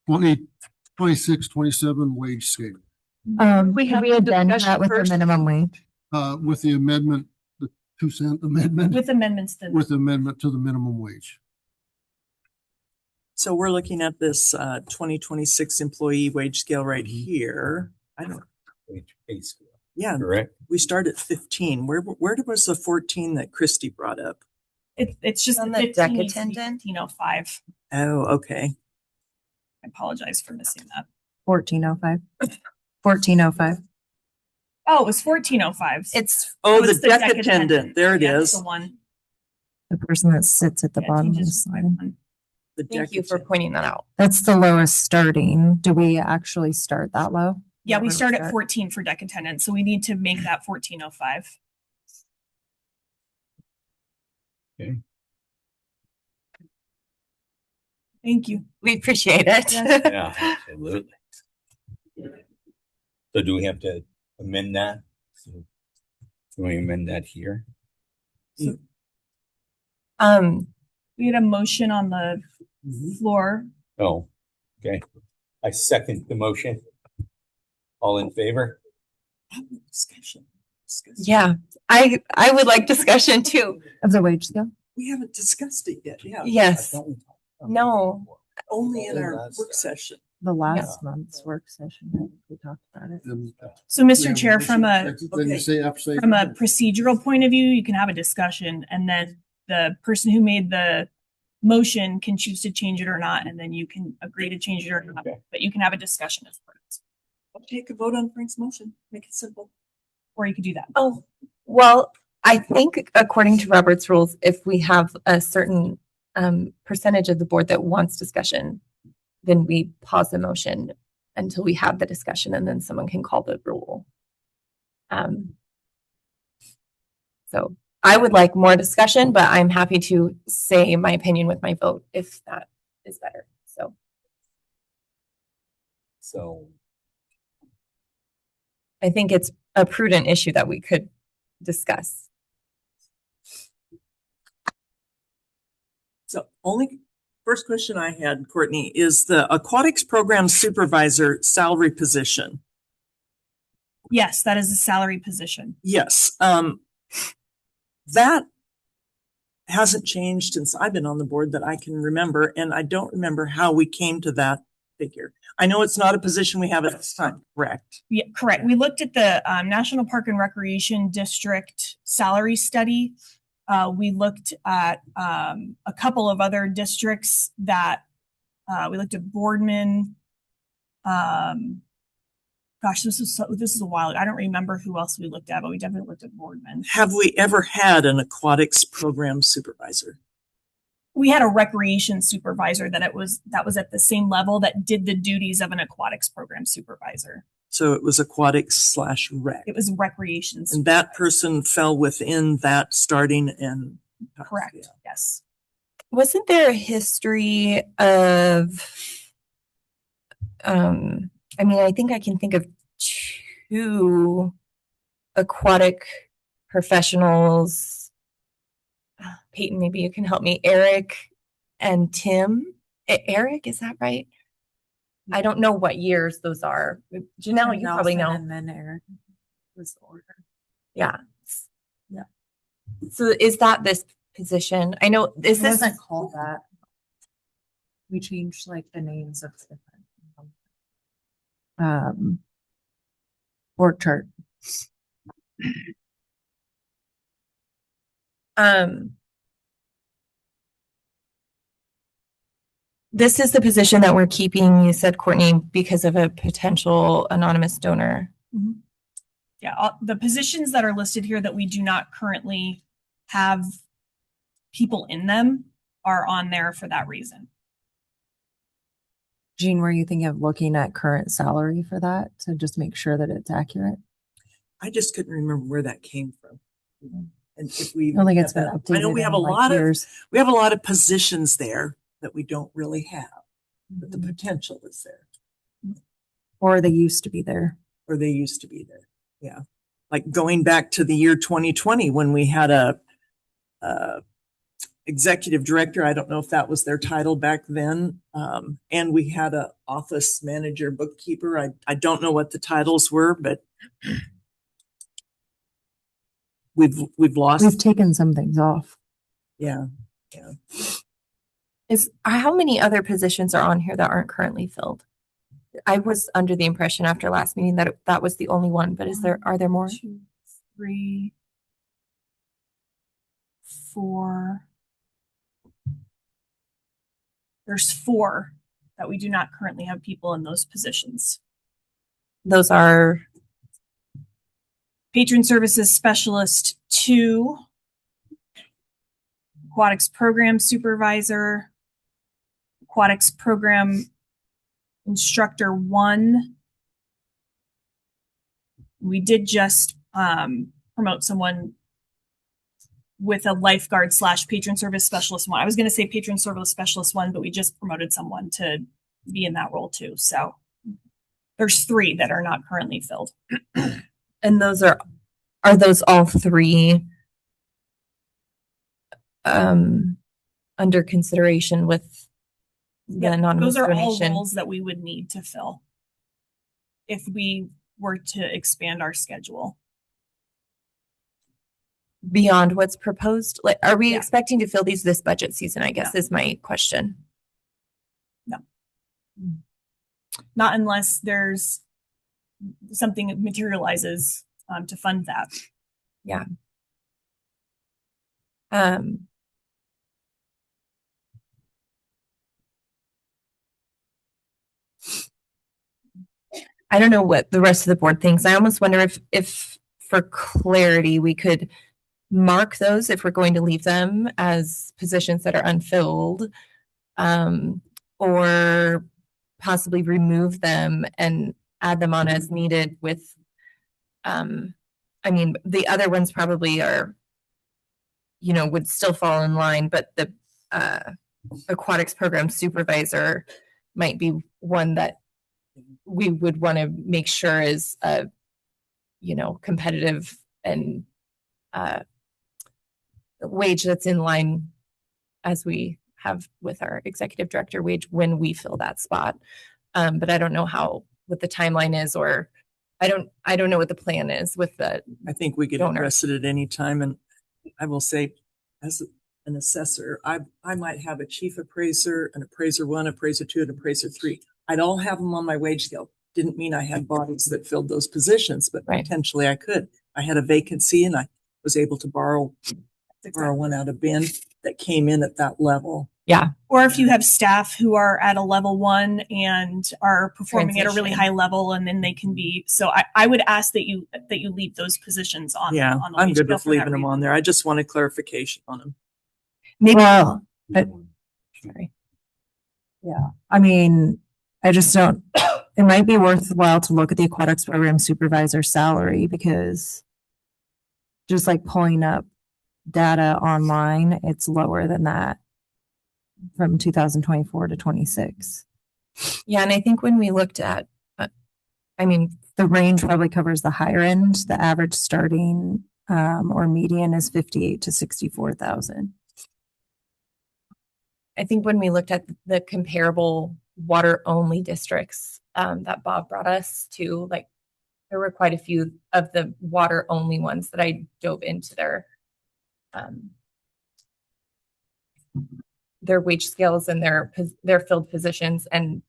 2026-27 wage scale. We amend that with the minimum wage. With the amendment, the 2-cent amendment. With amendments. With amendment to the minimum wage. So we're looking at this 2026 employee wage scale right here. I don't. Wage pay scale. Yeah, correct. We start at 15. Where was the 14 that Christy brought up? It's just on the the deck attendant. 1505. Oh, okay. I apologize for missing that. 1405. 1405. Oh, it was 1405. It's the deck attendant. There it is. The one. The person that sits at the bottom of the slide. Thank you for pointing that out. That's the lowest starting. Do we actually start that low? Yeah, we start at 14 for deck attendant, so we need to make that 1405. Okay. Thank you. We appreciate it. Yeah, absolutely. So do we have to amend that? Can we amend that here? So, we had a motion on the floor. Oh, okay. I second the motion. All in favor? Discussion. Yeah, I would like discussion too. Of the wage scale? We haven't discussed it yet. Yeah. Yes. No. Only in our work session. The last month's work session, I think we talked about it. So, Mr. Chair, from a say procedural point of view, you can have a discussion, and then the person who made the motion can choose to change it or not, and then you can agree to change it or not. But you can have a discussion as part of it. I'll take a vote on Frank's motion. Make it simple. Or you could do that. Oh, well, I think according to Robert's rules, if we have a certain percentage of the board that wants discussion, then we pause the motion until we have the discussion, and then someone can call the rule. So I would like more discussion, but I'm happy to say my opinion with my vote if that is better. So I think it's a prudent issue that we could discuss. So first question I had, Courtney, is the aquatics program supervisor salary position. Yes, that is a salary position. Yes. That hasn't changed since I've been on the board that I can remember, and I don't remember how we came to that figure. I know it's not a position we have at this time, correct? Yeah, correct. We looked at the National Park and Recreation District salary study, We looked at a couple of other districts that we looked at Boardman. Gosh, this is a while. I don't remember who else we looked at, but we definitely looked at Boardman. Have we ever had an aquatics program supervisor? We had a recreation supervisor that was at the same level that did the duties of an aquatics program supervisor. So it was aquatics / rec. It was recreation. And that person fell within that starting and. Correct. Yeah. Yes. Wasn't there a history of, I mean, I think I can think of 2 aquatic professionals. Peyton, maybe you can help me. Eric and Tim. Eric, is that right? I don't know what years those are. Janelle, you probably know. And then Eric was the order. Yeah. Yeah. So is that this position? I know, is It this wasn't called that. We changed like the names of the different org chart. This is the position that we're keeping, you said, Courtney, because of a potential anonymous donor. Mm-hmm. Yeah, the positions that are listed here that we do not currently have people in them are on there for that reason. Jean, were you thinking of looking at current salary for that to just make sure that it's accurate? I just couldn't remember where that came from. And if we, I don't think it's been updated. I know we have a lot of positions there that we don't really have, but the potential is there. Or they used to be there. Yeah. Like going back to the year 2020 when we had a executive director. I don't know if that was their title back then. And we had a office manager, bookkeeper. I don't know what the titles were, but we've taken some things off. Yeah. How many other positions are on here that aren't currently filled? I was under the impression after last meeting that that was the only one, but are there more? 2, 3, 4. There's 4 that we do not currently have people in those positions. Those are patron services specialist 2, aquatics program supervisor, aquatics program instructor 1. We did just promote someone with a lifeguard / patron service specialist 1. I was going to say patron service specialist 1, but we just promoted someone to be in that role too. So there's 3 that are not currently filled. And those are those all 3 under consideration with the anonymous those are donation? all roles that we would need to fill if we were to expand our schedule. Beyond what's proposed? Like, are we expecting to fill these this budget season, I guess, is my question. No. Not unless there's something that materializes to fund that. Yeah. I don't know what the rest of the board thinks. I almost wonder if for clarity, we could mark those if we're going to leave them as positions that are unfilled, or possibly remove them and add them on as needed with, I mean, the other ones probably are, would still fall in line, but the aquatics program supervisor might be one that we would want to make sure is, competitive and wage that's in line as we have with our executive director wage when we fill that spot. But I don't know what the timeline is, or I don't know what the plan is with the I think we could donor. address it at any time. And I will say, as an assessor, I might have a chief appraiser, an appraiser 1, appraiser 2, and appraiser 3. I'd all have them on my wage scale. Didn't mean I had bodies that filled those positions, but potentially I could. I had a vacancy and I was able to borrow or one out of Bend that came in at that level. Yeah. Or if you have staff who are at a level 1 and are performing at a really Transition. high level, and then they can be, so I would ask that you leave those positions on. Yeah, on the I'm wage good scale with for that leaving them on there. I just wanted clarification on them. Well, sorry. Yeah, I mean, I just don't, it might be worthwhile to look at the aquatics program supervisor salary, because just like pulling up data online, it's lower than that from 2024 to 26. Yeah, and I think when we looked at, I mean, the range probably covers the higher end. The average starting or median is 58 to 64,000. I think when we looked at the comparable water only districts that Bob brought us to, like, there were quite a few of the water only ones that I dove into their wage scales and their filled positions. And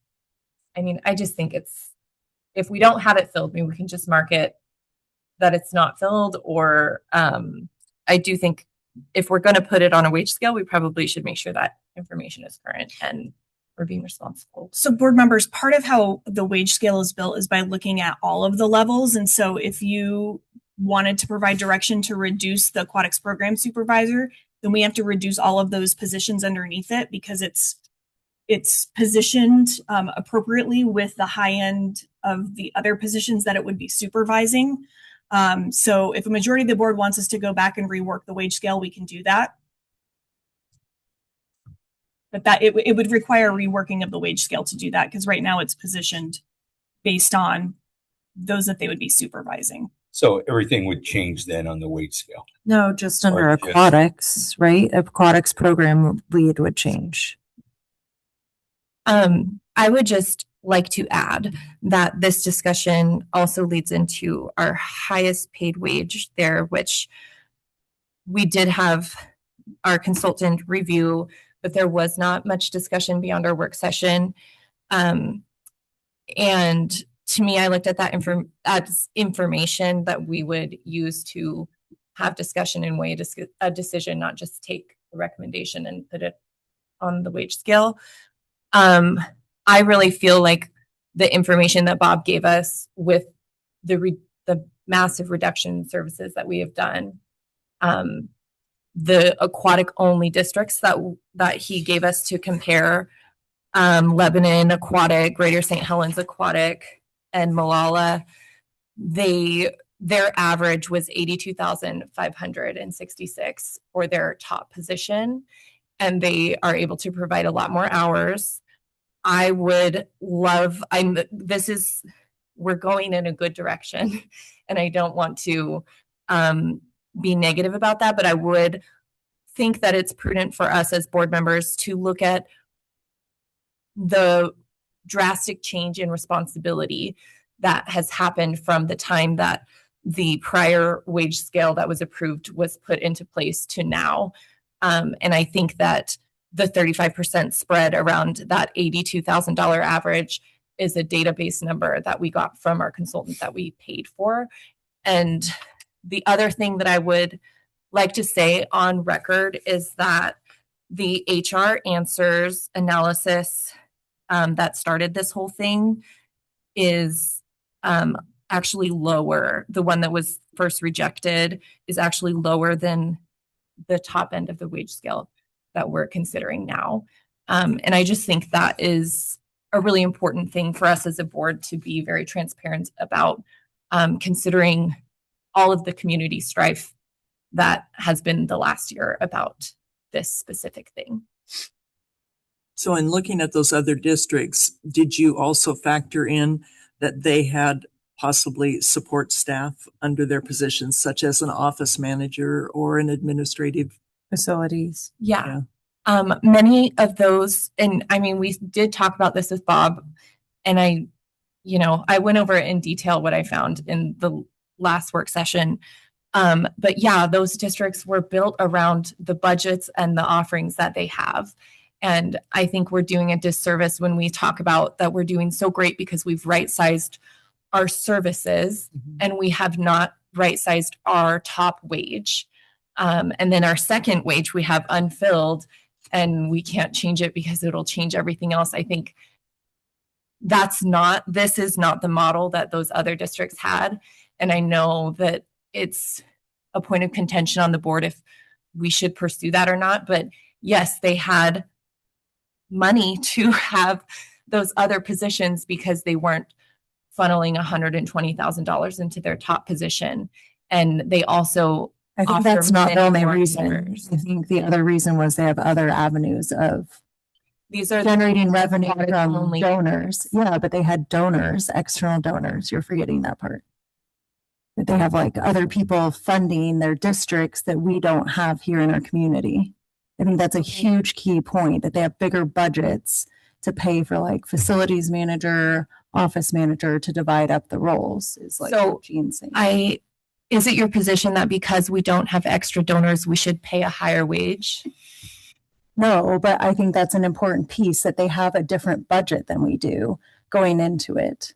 I mean, I just think if we don't have it filled, maybe we can just mark it that it's not filled. Or I do think if we're going to put it on a wage scale, we probably should make sure that information is current and we're being responsible. So board members, part of how the wage scale is built is by looking at all of the levels. And so if you wanted to provide direction to reduce the aquatics program supervisor, then we have to reduce all of those positions underneath it, because it's positioned appropriately with the high end of the other positions that it would be supervising. So if a majority of the board wants us to go back and rework the wage scale, we can do that. But that it would require reworking of the wage scale to do that, because right now it's positioned based on those that they would be supervising. So everything would change then on the wage scale? No, just under Or just- aquatics, right? Aquatics program lead would change. I would just like to add that this discussion also leads into our highest paid wage there, which we did have our consultant review, but there was not much discussion beyond our work session. And to me, I looked at that as information that we would use to have discussion and weigh a decision, not just take the recommendation and put it on the wage scale. I really feel like the information that Bob gave us with the massive reduction in services that we have done, the aquatic only districts that he gave us to compare, Lebanon Aquatic, Greater St. Helens Aquatic, and Malala, their average was 82,566 for their top position, and they are able to provide a lot more hours. I would love, we're going in a good direction, and I don't want to be negative about that, but I would think that it's prudent for us as board members to look at the drastic change in responsibility that has happened from the time that the prior wage scale that was approved was put into place to now. And I think that the 35% spread around that $82,000 average is a database number that we got from our consultant that we paid for. And the other thing that I would like to say on record is that the HR answers analysis that started this whole thing is actually lower. The one that was first rejected is actually lower than the top end of the wage scale that we're considering now. And I just think that is a really important thing for us as a board to be very transparent about, considering all of the community strife that has been the last year about this specific thing. So in looking at those other districts, did you also factor in that they had possibly support staff under their positions, such as an office manager or an administrative facilities? Yeah. Many of those, and I mean, we did talk about this with Bob, and I went over it in detail what I found in the last work session. But yeah, those districts were built around the budgets and the offerings that they have. And I think we're doing a disservice when we talk about that we're doing so great because we've right-sized our services and we have not right-sized our top wage. And then our second wage, we have unfilled and we can't change it because it'll change everything else. I think this is not the model that those other districts had. And I know that it's a point of contention on the board if we should pursue that or not. But yes, they had money to have those other positions because they weren't funneling $120,000 into their top position. And they also I think that's not the only reason. I think the other reason was they have other avenues of these are generating revenue from donors. Yeah, but they had donors, external donors. You're forgetting that part. That they have like other people funding their districts that we don't have here in our community. I think that's a huge key point, that they have bigger budgets to pay for like facilities manager, office manager to divide up the roles. Is like So, what Jean's saying. Is it your position that because we don't have extra donors, we should pay a higher wage? No, but I think that's an important piece, that they have a different budget than we do going into it.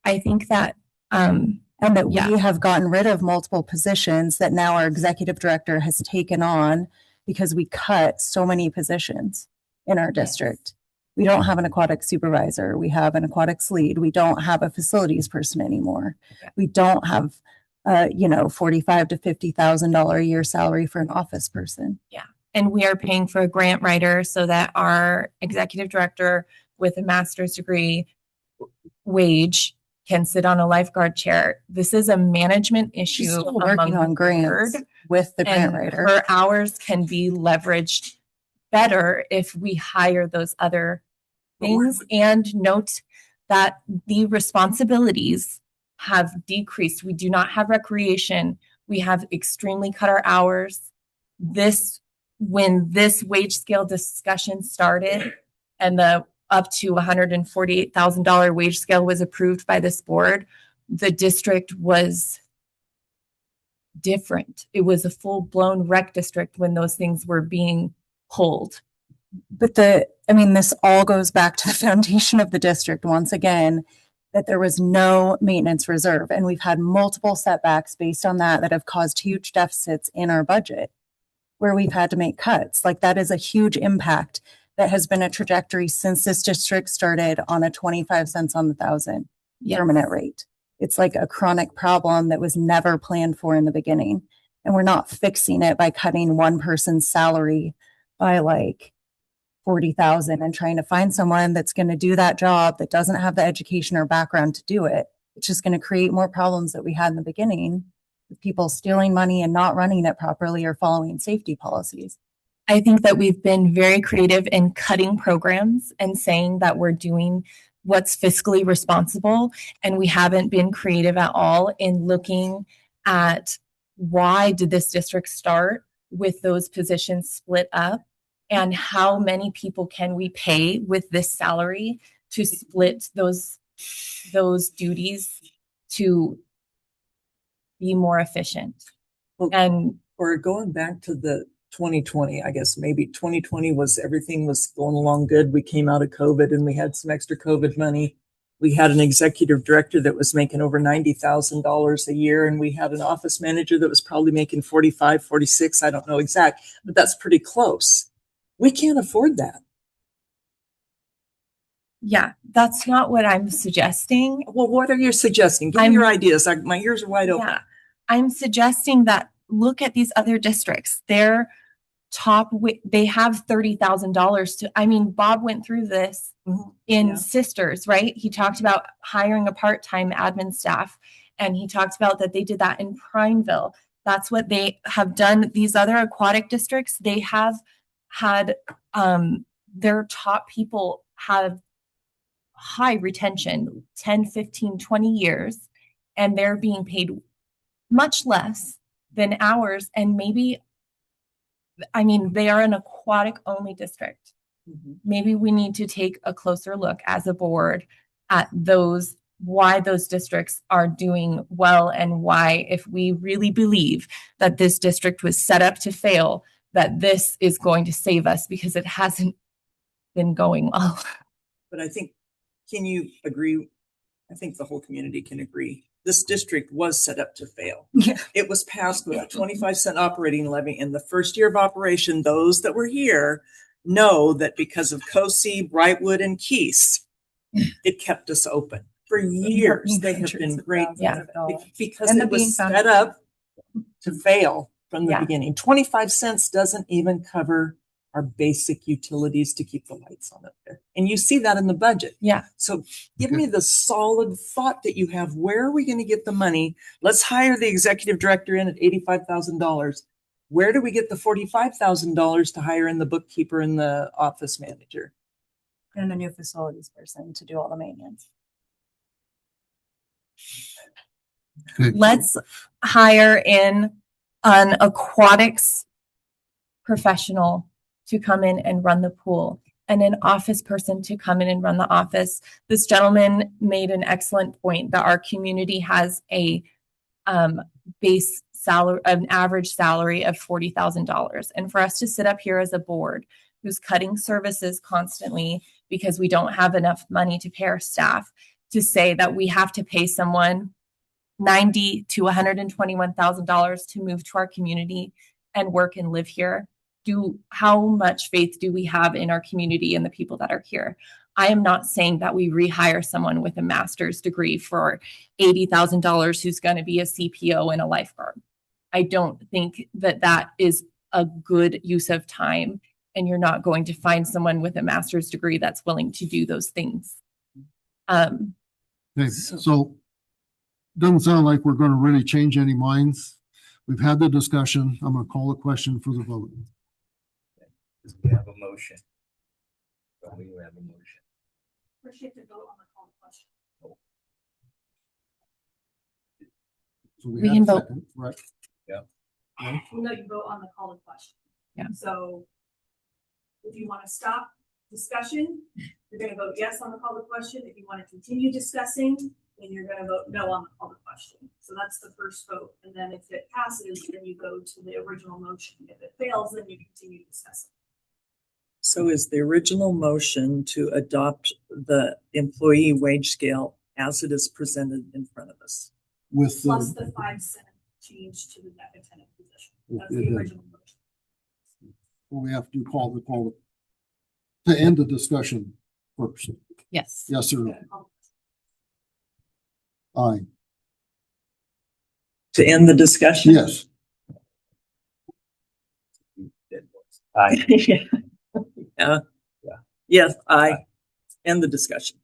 I think that, and that we have gotten rid of multiple positions that now our executive director has taken on because we cut so many positions in our district. We don't have an aquatics supervisor. We have an aquatics lead. We don't have a facilities person anymore. We don't have, $45,000 to $50,000 a year salary for an office person. Yeah. And we are paying for a grant writer so that our executive director with a master's degree wage can sit on a lifeguard chair. This is a management issue. She's still working on grants with the grant writer. Her hours can be leveraged better if we hire those other things. And note that the responsibilities have decreased. We do not have recreation. We have extremely cut our hours. When this wage scale discussion started and the up to $148,000 wage scale was approved by this board, the district was different. It was a full-blown rec district when those things were being pulled. But this all goes back to the foundation of the district once again, that there was no maintenance reserve. And we've had multiple setbacks based on that have caused huge deficits in our budget where we've had to make cuts. Like that is a huge impact that has been a trajectory since this district started on a 25 cents on the thousand permanent rate. It's like a chronic problem that was never planned for in the beginning. And we're not fixing it by cutting one person's salary by like 40,000 and trying to find someone that's going to do that job that doesn't have the education or background to do it. It's just going to create more problems that we had in the beginning with people stealing money and not running it properly or following safety policies. I think that we've been very creative in cutting programs and saying that we're doing what's fiscally responsible. And we haven't been creative at all in looking at why did this district start with those positions split up and how many people can we pay with this salary to split those duties to be more efficient. Or going back to the 2020, I guess maybe 2020 everything was going along good. We came out of COVID and we had some extra COVID money. We had an executive director that was making over $90,000 a year. And we had an office manager that was probably making 45, 46. I don't know exact, but that's pretty close. We can't afford that. Yeah, that's not what I'm suggesting. Well, what are you suggesting? Give me your ideas. My ears are wide open. Yeah, I'm suggesting that look at these other districts. Their top, they have $30,000 to, Bob went through this in Sisters, right? He talked about hiring a part-time admin staff, and he talked about that they did that in Prineville. That's what they have done. These other aquatic districts, they have had their top people have high retention, 10, 15, 20 years, and they're being paid much less than ours. And maybe, they are an aquatic only district. Maybe we need to take a closer look as a board at why those districts are doing well and why, if we really believe that this district was set up to fail, that this is going to save us, because it hasn't been going well. But I think, can you agree I think the whole community can agree. This district was set up to fail. Yeah. It was passed with a 25-cent operating levy. In the first year of operation, those that were here know that because of COSI, Brightwood, and Keys, it kept us open. For years, they have been great because And it the Bean was set Foundation. up to fail from the Yeah. beginning. 25 cents doesn't even cover our basic utilities to keep the lights on up there. And you see that in the budget. Yeah. So give me the solid thought that you have. Where are we going to get the money? Let's hire the executive director in at $85,000. Where do we get the $45,000 to hire in the bookkeeper and the office manager? And a new facilities person to do all the maintenance. Let's hire in an aquatics professional to come in and run the pool, and an office person to come in and run the office. This gentleman made an excellent point that our community has a base salary, an average salary of $40,000. And for us to sit up here as a board who's cutting services constantly because we don't have enough money to pay our staff, to say that we have to pay someone $90,000 to $121,000 to move to our community and work and live here. How much faith do we have in our community and the people that are here? I am not saying that we rehire someone with a master's degree for $80,000 who's going to be a CPO and a lifeguard. I don't think that that is a good use of time, and you're not going to find someone with a master's degree that's willing to do those things. Okay, so doesn't sound like we're going to really change any minds. We've had the discussion. I'm going to call a question for the vote. We have a motion. We have a motion. First, you have to vote on the call question. So We have can a vote. second, right? Yeah. Right? Well, no, you vote on the call to question. Yeah. So if you want to stop discussion, you're going to vote yes on the call to question. If you want to continue discussing, then you're going to vote no on the call to question. So that's the first vote. And then if it passes, then you go to the original motion. If it fails, then you continue discussing. So is the original motion to adopt the employee wage scale as it is presented in front of us? With Plus the 5-cent change to the deck attendant position. That's the original motion. we have to call to end the discussion first. Yes. Yes, sir. Aye. To end the discussion? Yes. Aye. Yeah. Yes, aye. End the discussion.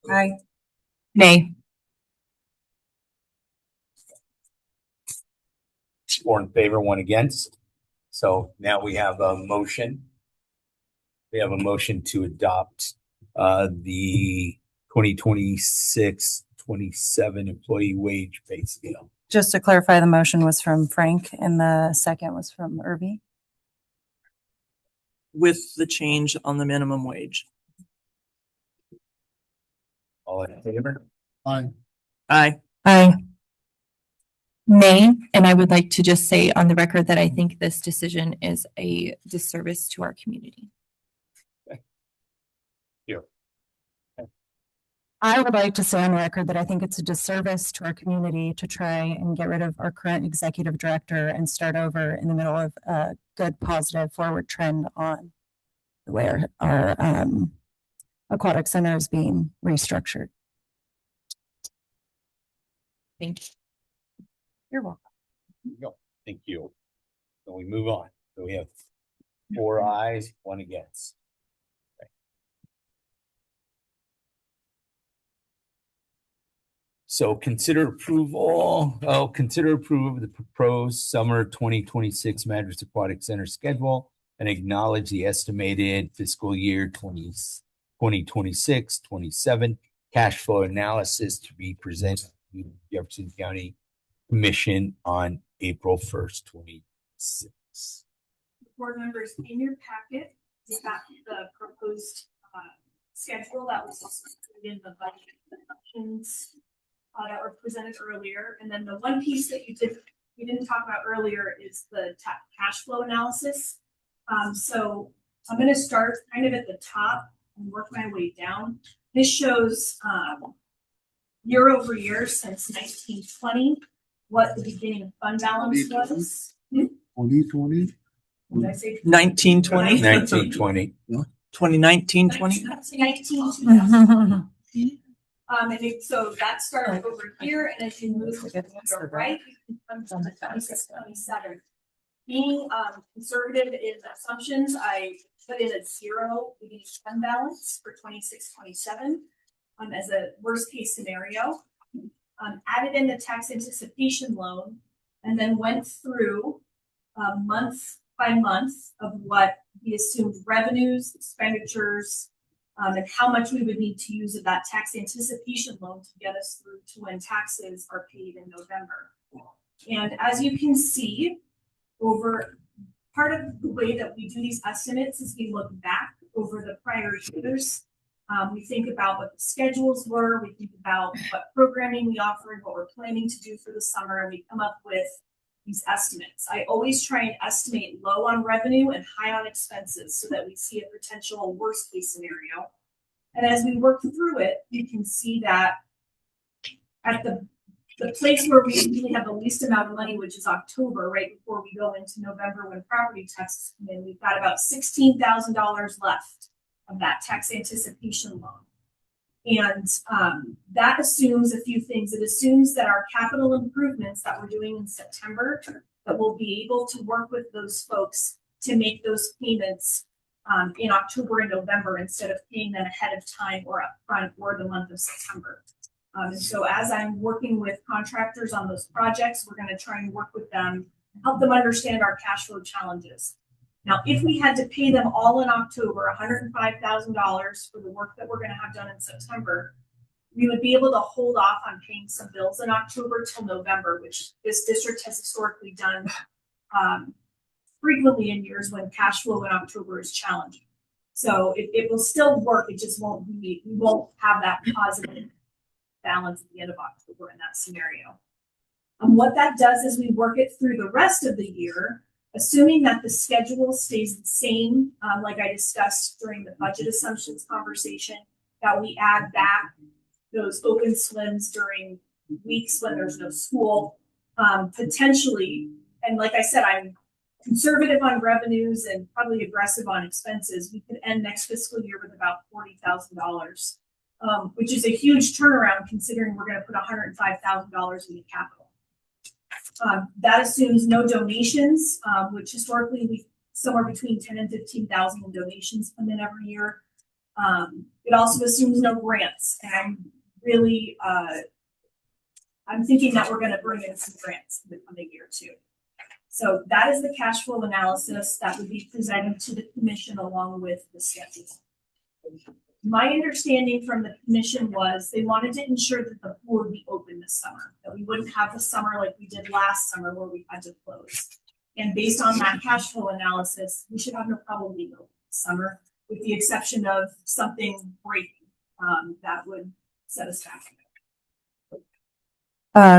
Aye. Nay. 4 in favor, 1 against. So now we have a motion. We have a motion to adopt the 2026-27 employee wage pay scale. Just to clarify, the motion was from Frank and the second was from Irby. With the change on the minimum wage. All in favor? Aye. Aye. Aye. Nay, and I would like to just say on the record that I think this decision is a disservice to our community. Here. I would like to say on the record that I think it's a disservice to our community to try and get rid of our current executive director and start over in the middle of a good, positive, forward trend on the way our aquatic center is being restructured. Thank you. You're welcome. Go. Thank you. So we move on. So we have 4 ayes, 1 against. Okay. So consider approval of the proposed summer 2026 Madras Aquatic Center schedule and acknowledge the estimated fiscal year 2026-27 cash flow analysis to be presented to Jefferson County Commission on April 1st, 2026. Board members, in your packet, you got the proposed schedule that was included in the budget options that were presented earlier. And then the one piece that we didn't talk about earlier is the cash flow analysis. So I'm going to start kind of at the top and work my way down. This shows year over year since 1920 what the beginning fund balance was. 2020? Did I say 1920? 1920. 2019, 20? 1920. So that started over here, and as you move to the right, you can come to 26, 27. Being conservative in assumptions, I put in a 0 beginning fund balance for 26, 27 as a worst case scenario. Added in the tax anticipation loan, and then went through month by month of what the assumed revenues, expenditures, and how much we would need to use of that tax anticipation loan to get us through to when taxes are paid in November. And as you can see, over part of the way that we do these estimates is we look back over the prior years. We think about what the schedules were, we think about what programming we offered, what we're planning to do for the summer, and we come up with these estimates. I always try and estimate low on revenue and high on expenses so that we see a potential worst case scenario. And as we work through it, you can see that at the place where we usually have the least amount of money, which is October, right before we go into November when property taxes come in, we've got about $16,000 left of that tax anticipation loan. And that assumes a few things. It assumes that our capital improvements that we're doing in September, that we'll be able to work with those folks to make those payments in October and November instead of paying them ahead of time or upfront or the month of September. And so as I'm working with contractors on those projects, we're going to try and work with them, help them understand our cash flow challenges. Now, if we had to pay them all in October, $105,000 for the work that we're going to have done in September, we would be able to hold off on paying some bills in October till November, which this district has historically done frequently in years when cash flow in October is challenging. So it will still work. It just won't be, we won't have that positive balance at the end of October in that scenario. And what that does is we work it through the rest of the year, assuming that the schedule stays the same, like I discussed during the budget assumptions conversation, that we add back those open swims during weeks when there's no school, potentially. And like I said, I'm conservative on revenues and probably aggressive on expenses. We could end next fiscal year with about $40,000, which is a huge turnaround considering we're going to put $105,000 in the capital. That assumes no donations, which historically we somewhere between 10 and 15,000 in donations come in every year. It also assumes no grants, and I'm really I'm thinking that we're going to bring in some grants in the coming year too. So that is the cash flow analysis that would be presented to the commission along with the schedule. My understanding from the commission was they wanted to ensure that the pool would be open this summer, that we wouldn't have the summer like we did last summer where we had to close. And based on that cash flow analysis, we should have no problem being open this summer, with the exception of something breaking that would set us back.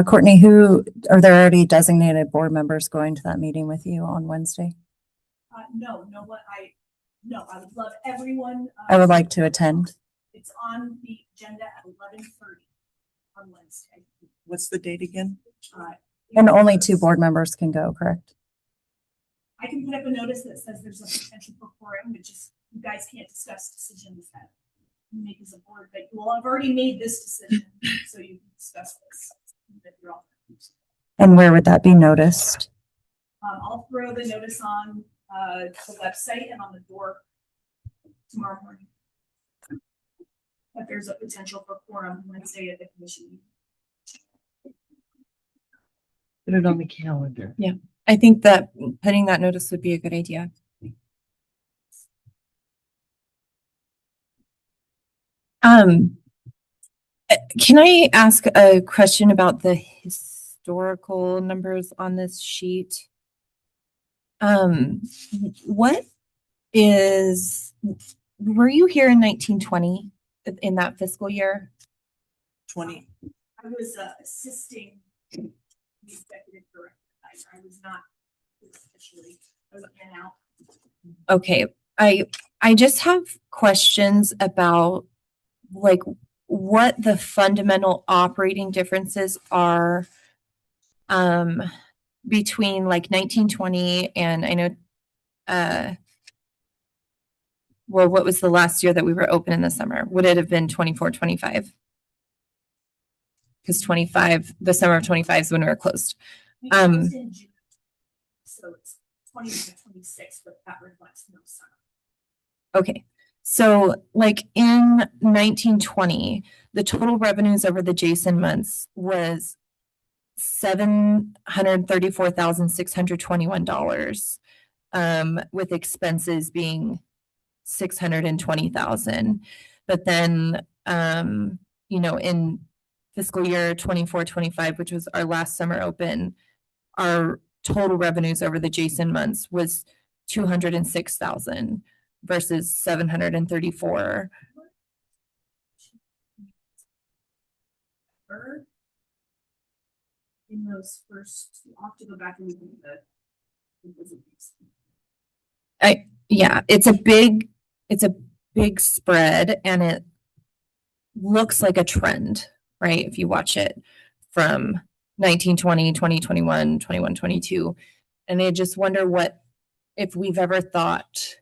Courtney, are there already designated board members going to that meeting with you on Wednesday? No, I would love everyone. I would like to attend. It's on the agenda at 11:30 on Wednesday. What's the date again? And only 2 board members can go, correct? I can put up a notice that says there's a potential for quorum, but just you guys can't discuss decisions that you make as a board, but you will have already made this decision, so you can discuss this. And where would that be noticed? I'll throw the notice on the website and on the door tomorrow morning. That there's a potential for quorum Wednesday at the commission meeting. Put it on the calendar. Yeah, I think that putting that notice would be a good idea. Can I ask a question about the historical numbers on this sheet? Were you here in 1920 in that fiscal year? 20. I was assisting the executive director. I was not officially, I was in and out. Okay, I just have questions about like what the fundamental operating differences are between like 1920 and I know well, what was the last year that we were open in the summer? Would it have been 24, 25? Because 25, the summer of 25 is when we were closed. So it's 20 to 26, but that reflects no summer. Okay. So like in 1920, the total revenues over the Jason months was $734,621, with expenses being $620,000. But then, you know, in fiscal year 24-25, which was our last summer open, our total revenues over the Jason months was 206,000 versus 734. In those first, I'll have to go back and look at Yeah, it's a big spread, and it looks like a trend, right? If you watch it from 1920, 2021, 21, 22. And I just wonder if we've ever thought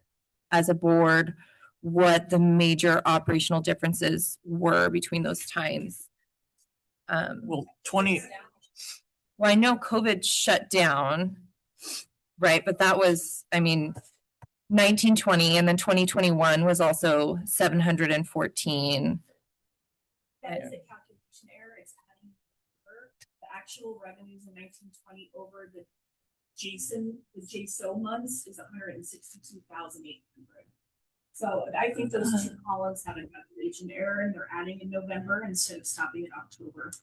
as a board what the major operational differences were between those times. Well, I know COVID shut down, right? But that was, 1920, and then 2021 was also 714. That is a calculation error. It's adding the actual revenues in 1920 over the JSO months is 162,800. So I think those two columns have a calculation error, and they're adding in November instead of stopping in October.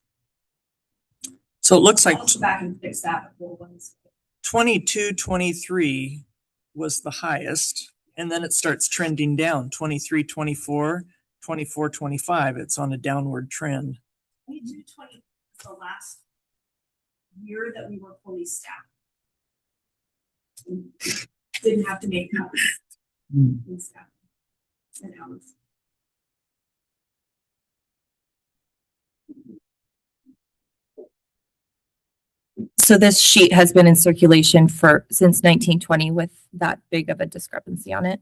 So it looks like I'll go back and fix that before Wednesday. 22-23 was the highest, and then it starts trending down. 23-24, 24-25. It's on a downward trend. 22-20 was the last year that we were fully staffed. Didn't have to make cuts in staff and hours. So this sheet has been in circulation since 1920 with that big of a discrepancy on it.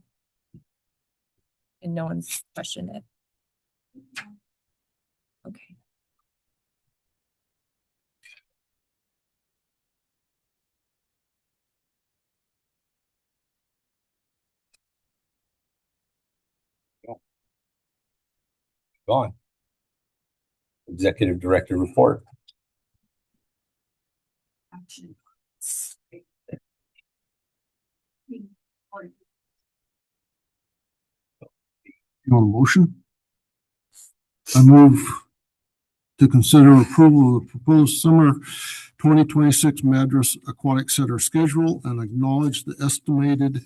And no one's questioned it. Okay. Gone. Executive Director report. You want a motion? I move to consider approval of the proposed summer 2026 Madras Aquatic Center schedule and acknowledge the estimated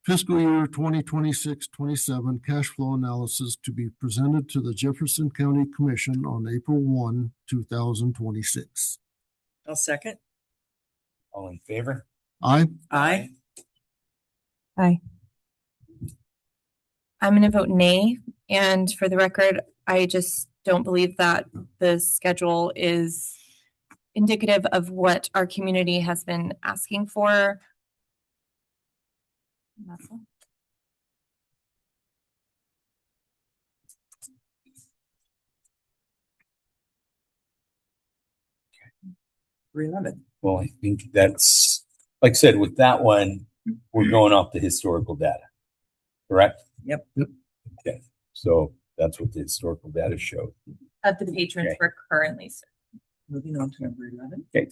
fiscal year 2026-27 cash flow analysis to be presented to the Jefferson County Commission on April 1, 2026. I'll second. All in favor? Aye. Aye. Aye. I'm going to vote nay. And for the record, I just don't believe that the schedule is indicative of what our community has been asking for. That's all. Well, I think that's, like I said, with that one, we're going off the historical data, correct? Yep. Okay, so that's what the historical data showed. Of the patrons Okay. we're currently serving. Moving on to number 11. Okay.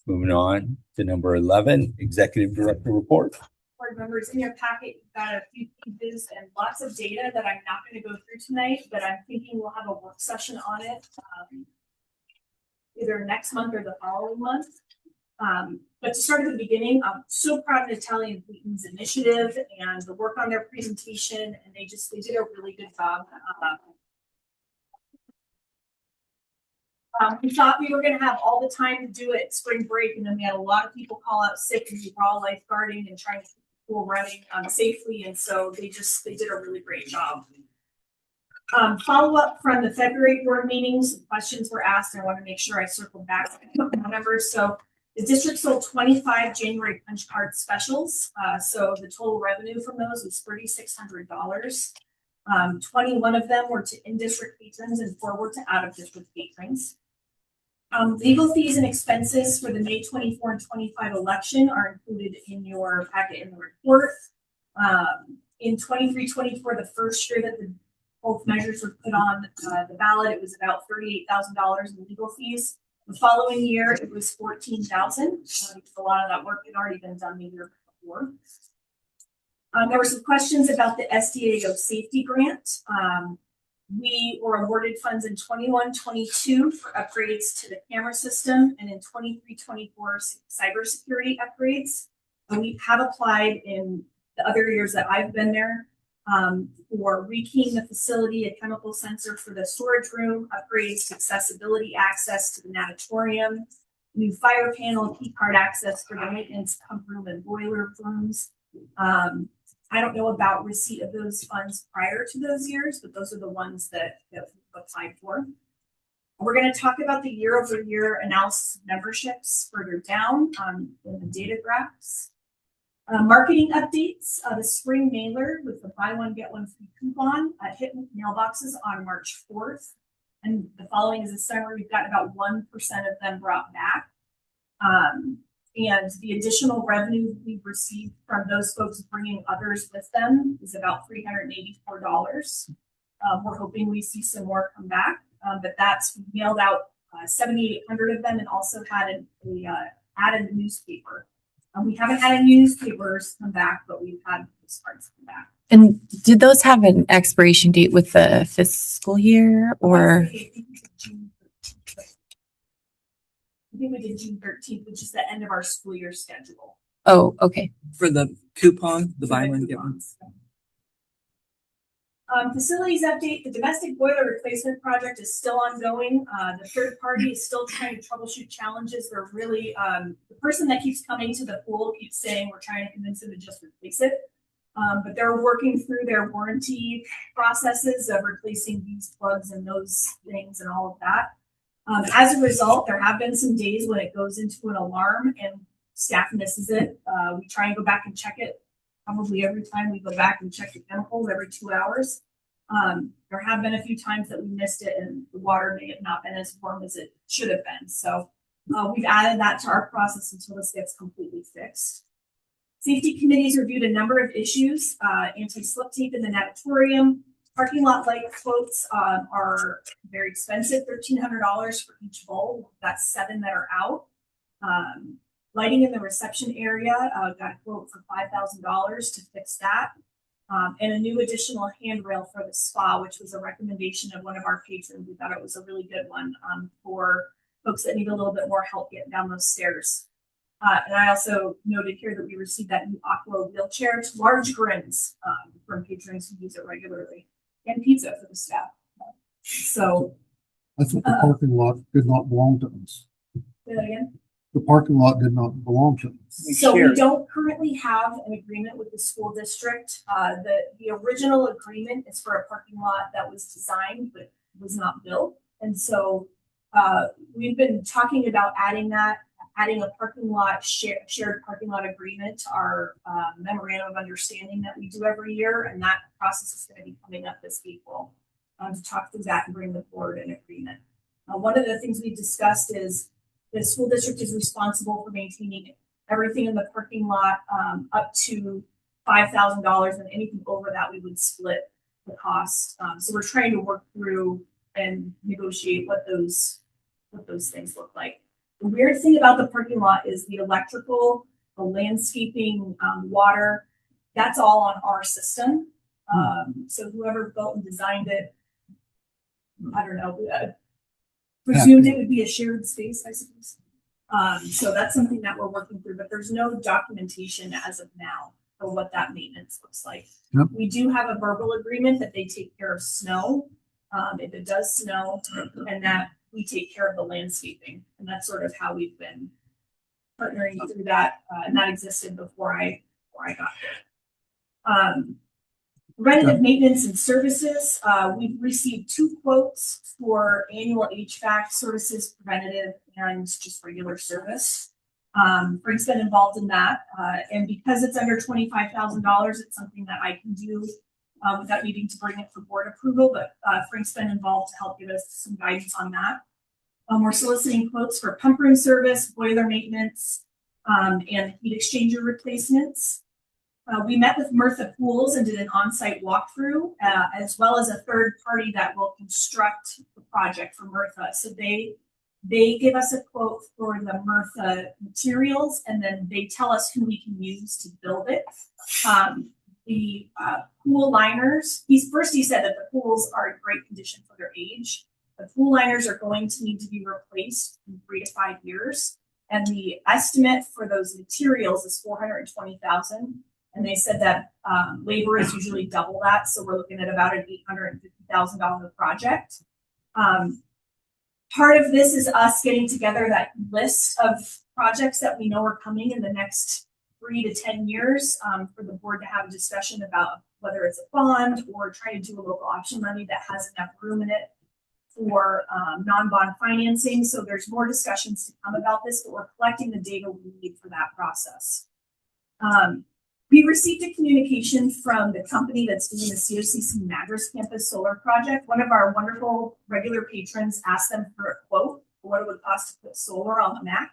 Moving on to number 11, Executive Director report. Board members, in your packet, you've got a few pages and lots of data that I'm not going to go through tonight, but I'm thinking we'll have a work session on it either next month or the following month. But to start at the beginning, I'm so proud of Natalie and Wheaton's initiative and the work on their presentation, and they did a really good job. We thought we were going to have all the time to do it spring break, and then we had a lot of people call out sick, and we were all lifeguarding and trying to keep pool running safely, and so they did a really great job. Follow up from the February board meetings, questions were asked, and I want to make sure I circle back to the numbers. So the district sold 25 January punch card specials. So the total revenue from those was $3,600. 21 of them were to in-district patrons and 4 were to out-of-district patrons. Legal fees and expenses for the May 24 and 25 election are included in your packet in the report. In 23-24, the first year that both measures were put on the ballot, it was about $38,000 in legal fees. The following year, it was $14,000. A lot of that work had already been done the year before. There were some questions about the SDAO safety grant. We were awarded funds in 21-22 for upgrades to the camera system, and in 23-24 cybersecurity upgrades. We have applied in the other years that I've been there for rekeying the facility, a chemical sensor for the storage room, upgrades to accessibility access to the natatorium, new fire panel, key card access for the maintenance pump room and boiler rooms. I don't know about receipt of those funds prior to those years, but those are the ones that we applied for. We're going to talk about the year-over-year analysis of memberships further down in the data graphs. Marketing updates, the spring mailer with the buy one, get one free coupon hit mailboxes on March 4th. And the following is a summary. We've got about 1% of them brought back. And the additional revenue we've received from those folks bringing others with them is about $384. We're hoping we see some more come back, but that's mailed out 7,800 of them and also had an added newspaper. We haven't had any newspapers come back, but we've had postcards come back. And did those have an expiration date with the fiscal year or? I think we did June 13th, which is the end of our school year schedule. Oh, okay. For the coupon, the buy one, get one. Facilities update, the domestic boiler replacement project is still ongoing. The third party is still trying to troubleshoot challenges. They're really, the person that keeps coming to the pool keeps saying we're trying to convince them to just replace it. But they're working through their warranty processes of replacing these plugs and those things and all of that. As a result, there have been some days when it goes into an alarm and staff misses it. We try and go back and check it probably every time we go back and check the chemicals every 2 hours. There have been a few times that we missed it and the water may have not been as warm as it should have been. So we've added that to our process until this gets completely fixed. Safety committees reviewed a number of issues, anti-slip tape in the natatorium. Parking lot light quotes are very expensive, $1,300 for each bulb. That's 7 that are out. Lighting in the reception area, got a quote for $5,000 to fix that. And a new additional handrail for the spa, which was a recommendation of one of our patrons. We thought it was a really good one for folks that need a little bit more help getting down those stairs. And I also noted here that we received that new Aqua wheelchair, large grins from patrons who use it regularly, and pizza for the staff. So I thought the parking lot did not belong to us. say that again. The parking lot did not belong to us. So we don't currently have an agreement with the school district. The original agreement is for a parking lot that was designed but was not built. And so we've been talking about adding a parking lot, shared parking lot agreement to our memorandum of understanding that we do every year. And that process is going to be coming up this April to talk through that and bring the board an agreement. One of the things we discussed is the school district is responsible for maintaining everything in the parking lot up to $5,000, and anything over that we would split the cost. So we're trying to work through and negotiate what those things look like. The weird thing about the parking lot is the electrical, the landscaping, water, that's all on our system. So whoever built and designed it, I don't know, presumed it would be a shared space, I suppose. So that's something that we're working through, but there's no documentation as of now for what that maintenance looks like. Yep. We do have a verbal agreement that they take care of snow if it does snow, and that we take care of the landscaping. And that's sort of how we've been partnering through that. And that existed before I before I got here. Preventative maintenance and services. We've received 2 quotes for annual HVAC services, preventative and just regular service. Frank's been involved in that. And because it's under $25,000, it's something that I can do without needing to bring it for board approval. But Frank's been involved to help give us some guidance on that. We're soliciting quotes for pump room service, boiler maintenance, and heat exchanger replacements. We met with Mirtha Pools and did an on-site walkthrough, as well as a third party that will construct the project for Mirtha. So they give us a quote for the Mirtha materials, and then they tell us who we can use to build it. The pool liners, he said that the pools are in great condition for their age. The pool liners are going to need to be replaced in 3 to 5 years. And the estimate for those materials is $420,000. And they said that labor is usually double that. So we're looking at about an $850,000 project. Part of this is us getting together that list of projects that we know are coming in the next 3 to 10 years for the board to have a discussion about whether it's a bond or try to do a local option levy that has enough room in it for non-bond financing. So there's more discussions to come about this, but we're collecting the data we need for that process. We received a communication from the company that's doing the COCC Madras campus solar project. One of our wonderful regular patrons asked them for a quote for what it would cost to put solar on the MAC.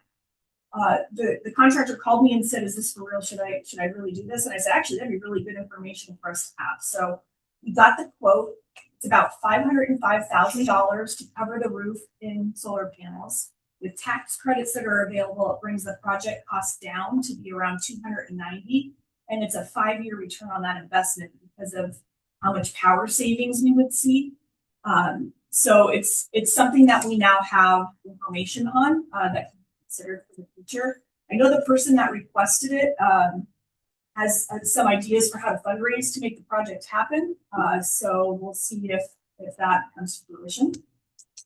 The contractor called me and said, "Is this for real? Should I really do this?" And I said, "Actually, that'd be really good information for us to have." So we got the quote. It's about $505,000 to cover the roof in solar panels. With tax credits that are available, it brings the project cost down to be around $290,000, and it's a 5-year return on that investment because of how much power savings we would see. So it's something that we now have information on that can be considered for the future. I know the person that requested it has some ideas for how to fundraise to make the project happen. So we'll see if that comes to fruition.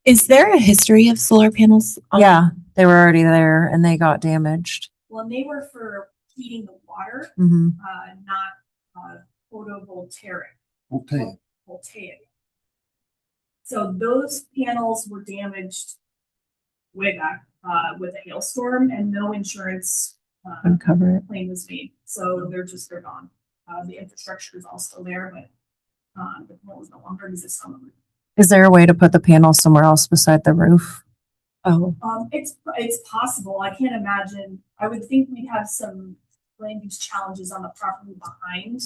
Is there a history of solar panels? Yeah, they were already there and they got damaged. Well, and they were for heating the water, Mm-hmm. not photovoltaic. Voltaic. So those panels were damaged way back with a hailstorm, and no insurance Uncover it. claim was made. So they're gone. The infrastructure is all still there, but the panels no longer exist on the roof. Is there a way to put the panel somewhere else beside the roof? Oh, It's possible. I can't imagine. I would think we'd have some land use challenges on the property behind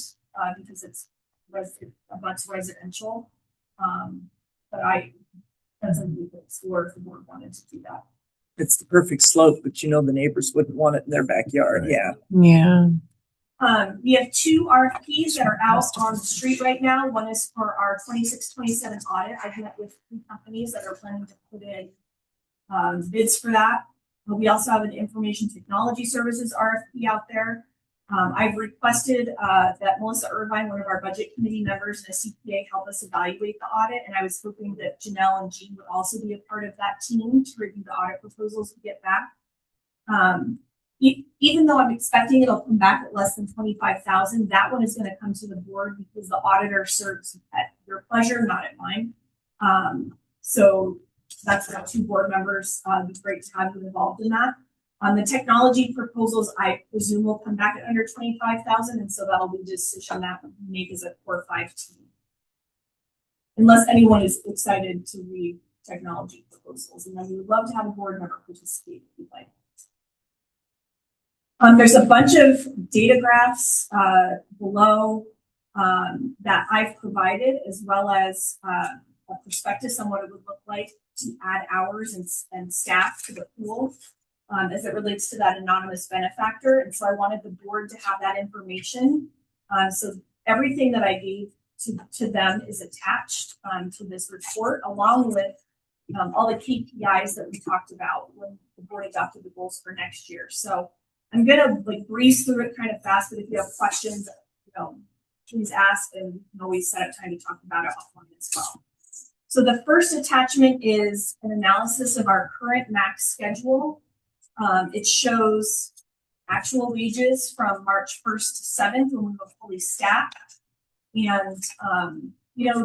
because it's a bunch of residential. But that's something we could explore if the board wanted to do that. It's the perfect slope, but the neighbors wouldn't want it in their backyard. Right. Yeah. Yeah. We have 2 RFPs that are out on the street right now. One is for our 26-27 audit. I've met with 3 companies that are planning to put in bids for that. But we also have an information technology services RFP out there. I've requested that Melissa Irvine, one of our budget committee members, and a CPA help us evaluate the audit. And I was hoping that Janelle and Jean would also be a part of that team to review the audit proposals we get back. Even though I'm expecting it'll come back at less than $25,000, that one is going to come to the board because the auditor serves at your pleasure, not at mine. So that's about 2 board members. It's great to have you involved in that. The technology proposals, I presume, will come back at under $25,000, and so that'll be a decision that we make as a core 5 team. Unless anyone is excited to read technology proposals, and then we would love to have a board member participate if you'd like. There's a bunch of data graphs below that I've provided, as well as a prospectus on what it would look like to add hours and staff to the pool as it relates to that anonymous benefactor. And so I wanted the board to have that information. So everything that I gave to them is attached to this report, along with all the KPIs that we talked about when the board adopted the goals for next year. So I'm gonna breeze through it kind of fast, but if you have questions, please ask, and you can always set up time to talk about it offline as well. So the first attachment is an analysis of our current MAC schedule. It shows actual wages from March 1st to 7th when we were fully staffed. And,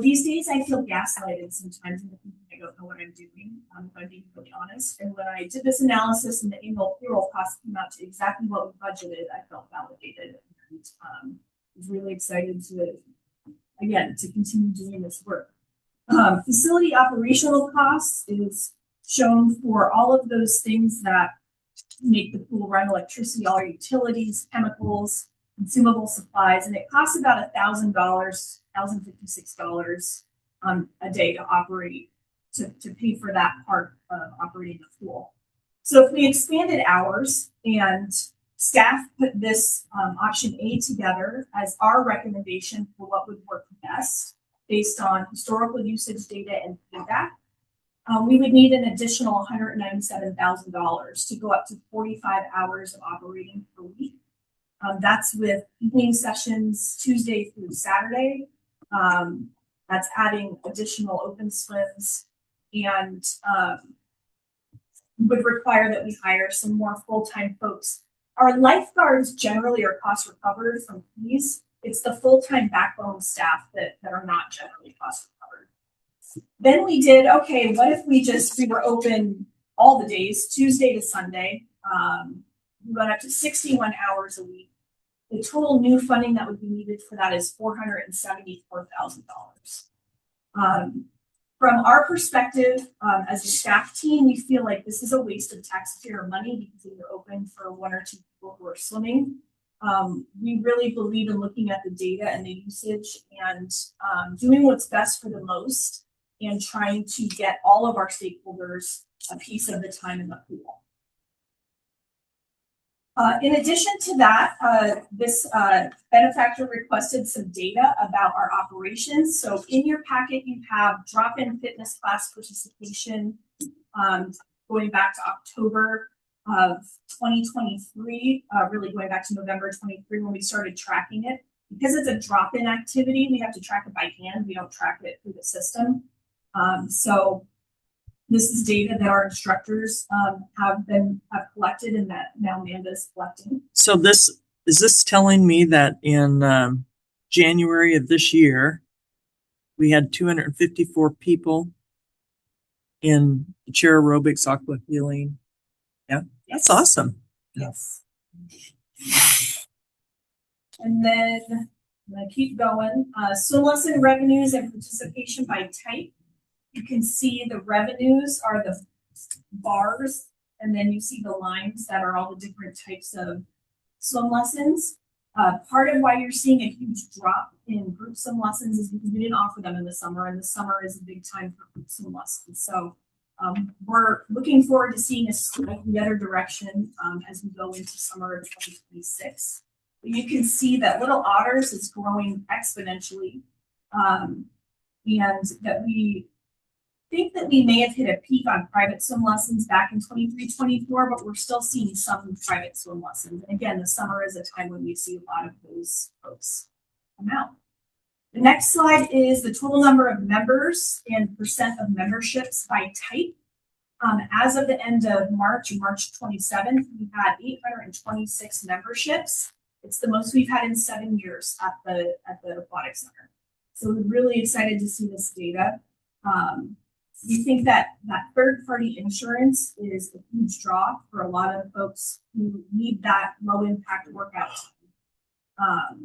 these days I feel gaslighted sometimes and I don't know what I'm doing, if I'm being really honest. And when I did this analysis and the annual payroll costs came out to exactly what we budgeted, I felt validated and was really excited to continue doing this work. Facility operational costs is shown for all of those things that make the pool run: electricity, all our utilities, chemicals, consumable supplies, and it costs about $1,000, $1,056 a day to operate, to pay for that part of operating the pool. So if we expanded hours and staff put this option A together as our recommendation for what would work best based on historical usage data and feedback, we would need an additional $197,000 to go up to 45 hours of operating per week. That's with evening sessions Tuesday through Saturday. That's adding additional open swims and would require that we hire some more full-time folks. Our lifeguards generally are cost recovered from fees. It's the full-time backbone staff that are not generally cost recovered. Then we did, okay, what if we were open all the days, Tuesday to Sunday. We went up to 61 hours a week. The total new funding that would be needed for that is $474,000. From our perspective, as a staff team, we feel like this is a waste of taxpayer money because we were open for 1 or 2 people who are swimming. We really believe in looking at the data and the usage and doing what's best for the most and trying to get all of our stakeholders a piece of the time in the pool. In addition to that, this benefactor requested some data about our operations. So in your packet, you have drop-in fitness class participation going back to October of 2023, really going back to November 23 when we started tracking it. Because it's a drop-in activity, we have to track it by hand. We don't track it through the system. So this is data that our instructors have collected and that now Amanda is collecting. So is this telling me that in January of this year, we had 254 people in chair aerobics, aqua healing? Yeah, that's awesome. Yes. And then I'm gonna keep going. Swim lesson revenues and participation by type. You can see the revenues are the bars, and then you see the lines that are all the different types of swim lessons. Part of why you're seeing a huge drop in group swim lessons is because we didn't offer them in the summer, and the summer is a big time for group swim lessons. So we're looking forward to seeing a spike the other direction as we go into summer of 2026. But you can see that Little Otters is growing exponentially, and that we think that we may have hit a peak on private swim lessons back in 23-24, but we're still seeing some private swim lessons. And again, the summer is a time when we see a lot of those folks come out. The next slide is the total number of members and percent of memberships by type. As of the end of March 27th, we had 826 memberships. It's the most we've had in 7 years at the Aquatic Center. So we're really excited to see this data. We think that third-party insurance is a huge draw for a lot of folks who need that low-impact workout.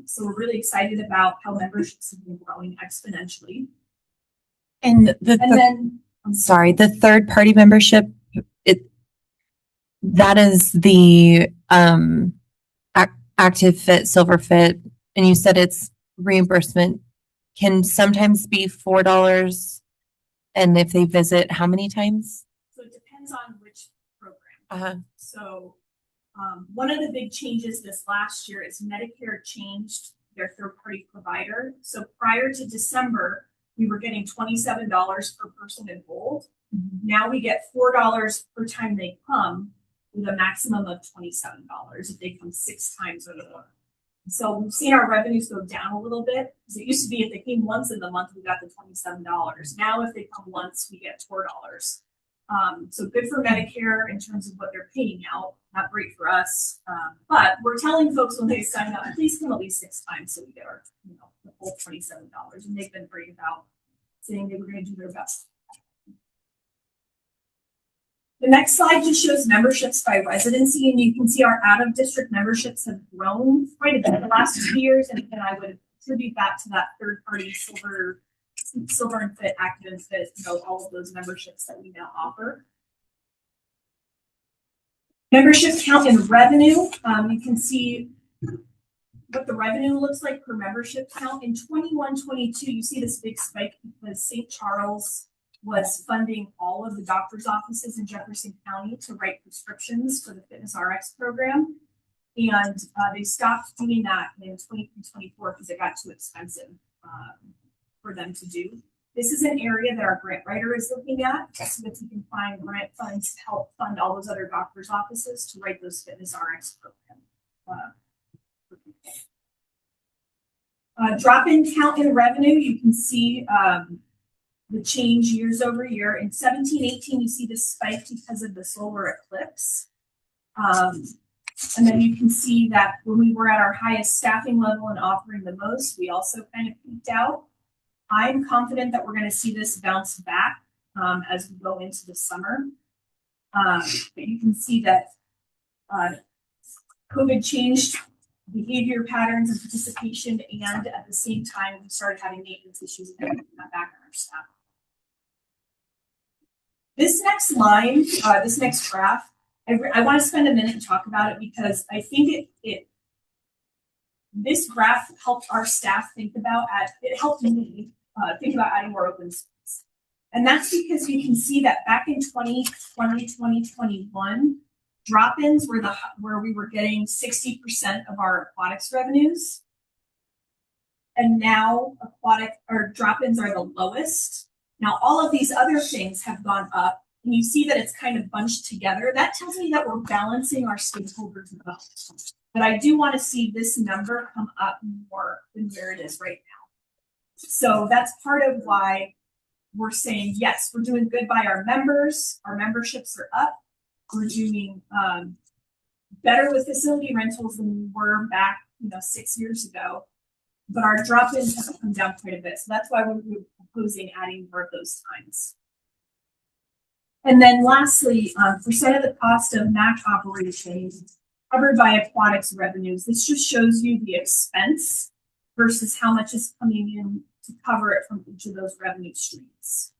So we're really excited about how memberships have been growing exponentially. And I'm sorry, the third-party membership, that is the Active Fit, Silver Fit, and you said it's reimbursement can sometimes be $4. And if they visit, how many times? So it depends on which program. So one of the big changes this last year is Medicare changed their third-party provider. So prior to December, we were getting $27 per person enrolled. Now we get $4 per time they come, with a maximum of $27 if they come 6 times or more. So we've seen our revenues go down a little bit because it used to be if they came once in the month, we got the $27. Now if they come once, we get $4. So good for Medicare in terms of what they're paying out. Not great for us. But we're telling folks when they sign up, please come at least 6 times so we get our, the whole $27. And they've been great about saying they were going to do their best. The next slide just shows memberships by residency, and you can see our out-of-district memberships have grown quite a bit in the last 2 years, and I would attribute that to that third-party silver and fit, active and fit, all of those memberships that we now offer. Membership count and revenue, you can see what the revenue looks like per membership count. In 21-22, you see this big spike because St. Charles was funding all of the doctor's offices in Jefferson County to write prescriptions for the Fitness RX program. And they stopped doing that in 23-24 because it got too expensive for them to do. This is an area that our grant writer is looking at so that we can find grant funds to help fund all those other doctor's offices to write those Fitness RX programs. Drop-in count and revenue, you can see the change years over year. In 17-18, you see this spike because of the solar eclipse. And then you can see that when we were at our highest staffing level and offering the most, we also kind of peaked out. I'm confident that we're going to see this bounce back as we go into the summer. But you can see that COVID changed behavior patterns and participation, and at the same time, we started having maintenance issues and that back on our staff. This next line, this next graph, I want to spend a minute and talk about it because I think this graph helped our staff think about it helped me think about adding more open space. And that's because you can see that back in 2020, 2021, drop-ins were where we were getting 60% of our aquatics revenues. And now drop-ins are the lowest. Now, all of these other things have gone up, and you see that it's kind of bunched together. That tells me that we're balancing our stakeholders well. But I do want to see this number come up more than where it is right now. So that's part of why we're saying, yes, we're doing good by our members. Our memberships are up. We're doing better with facility rentals than we were back, 6 years ago. But our drop-ins have come down quite a bit. So that's why we're proposing adding more of those times. And then lastly, percent of the cost of MAC operations covered by aquatics revenues. This just shows you the expense versus how much is coming in to cover it from each of those revenue streams.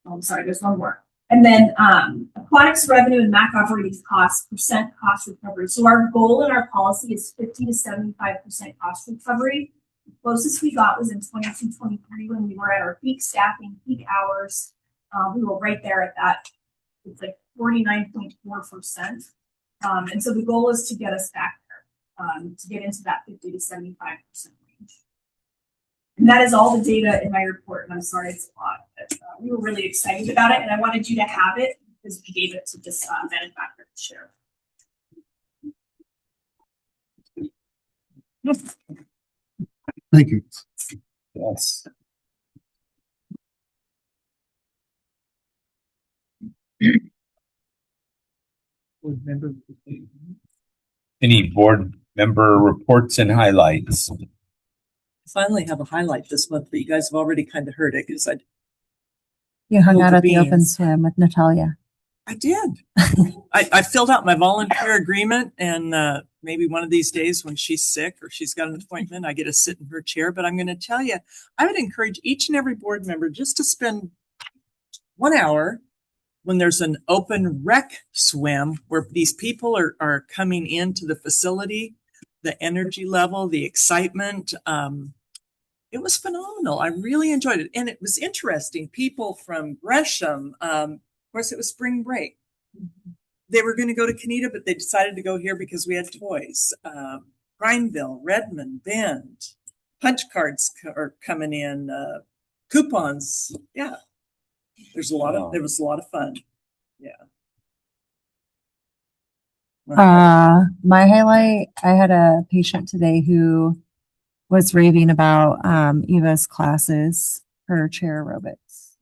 Oh, I'm sorry, there's one more. And then aquatics revenue and MAC operating costs, percent cost recovery. So our goal in our policy is 50 to 75% cost recovery. The closest we got was in 22-23 when we were at our peak staffing, peak hours. We were right there at that. It's like 49.4%. And so the goal is to get us back there, to get into that 50 to 75% range. And that is all the data in my report. And I'm sorry, it's a lot, but we were really excited about it. And I wanted you to have it because we gave it to this benefactor to share. Thank you. Yes. Any board member reports and highlights? Finally have a highlight this month, but you guys have already kind of heard it because You hung out at the open swim with Natalia. I did. I filled out my volunteer agreement, and maybe one of these days when she's sick or she's got an appointment, I get to sit in her chair. But I'm going to tell you, I would encourage each and every board member just to spend 1 hour when there's an open rec swim where these people are coming into the facility, the energy level, the excitement. It was phenomenal. I really enjoyed it. And it was interesting. People from Gresham, of course, it was spring break. They were going to go to Canita, but they decided to go here because we had toys. Prineville, Redmond, Bend, punch cards are coming in, coupons. Yeah. There was a lot of fun. Yeah. My highlight, I had a patient today who was raving about Eva's classes, her chair aerobics.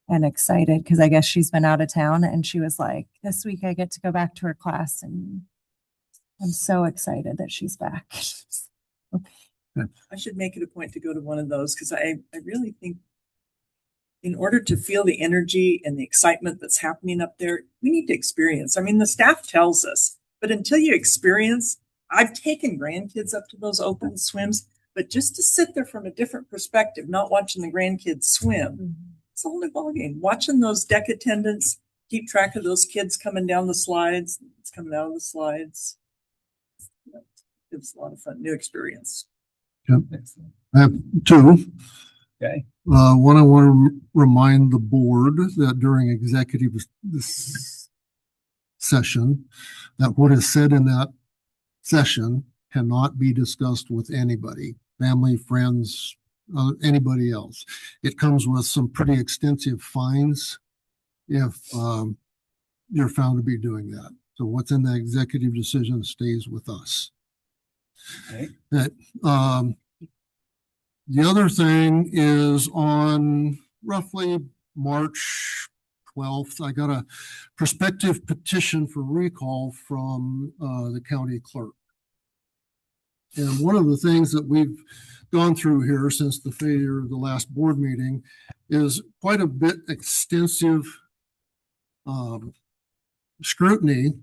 and excited because I guess she's been out of town, and she was like, this week I get to go back to her class, and I'm so excited that she's back. I should make it a point to go to one of those because I really think in order to feel the energy and the excitement that's happening up there, we need to experience. I mean, the staff tells us, but until you experience, I've taken grandkids up to those open swims, but just to sit there from a different perspective, not watching the grandkids swim, it's a whole new ballgame. Watching those deck attendants keep track of those kids coming down the slides, it's coming out of the slides. It was a lot of fun, new experience. Yep. I have two. Okay. One, I want to remind the board that during executive this session, that what is said in that session cannot be discussed with anybody, family, friends, anybody else. It comes with some pretty extensive fines if you're found to be doing that. So what's in the executive decision stays with us. Okay. That, the other thing is on roughly March 12th, I got a prospective petition for recall from the county clerk. And one of the things that we've gone through here since the failure of the last board meeting is quite a bit extensive scrutiny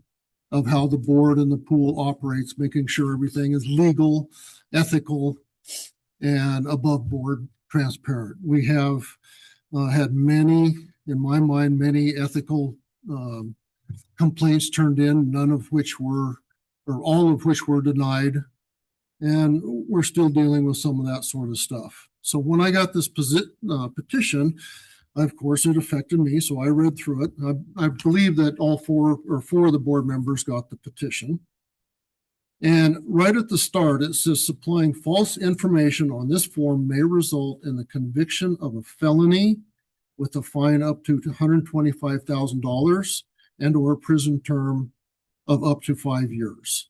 of how the board and the pool operates, making sure everything is legal, ethical, and above board transparent. We have had many, in my mind, many ethical complaints turned in, none of which were, or all of which were denied. And we're still dealing with some of that sort of stuff. So when I got this petition, of course, it affected me. So I read through it. I believe that all four of the board members got the petition. And right at the start, it says supplying false information on this form may result in the conviction of a felony with a fine up to $125,000 and or a prison term of up to 5 years.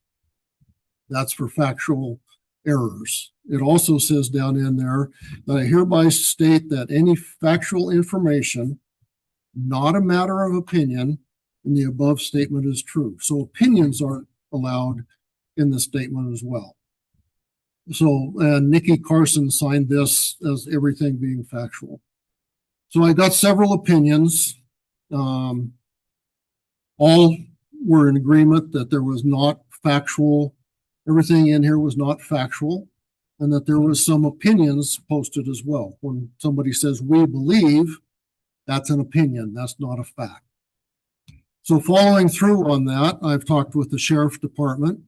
That's for factual errors. It also says down in there that I hereby state that any factual information, not a matter of opinion, in the above statement is true. So opinions aren't allowed in the statement as well. So Nikki Carson signed this as everything being factual. So I got several opinions. All were in agreement that there was not factual, everything in here was not factual, and that there was some opinions posted as well. When somebody says we believe, that's an opinion, that's not a fact. So following through on that, I've talked with the sheriff department,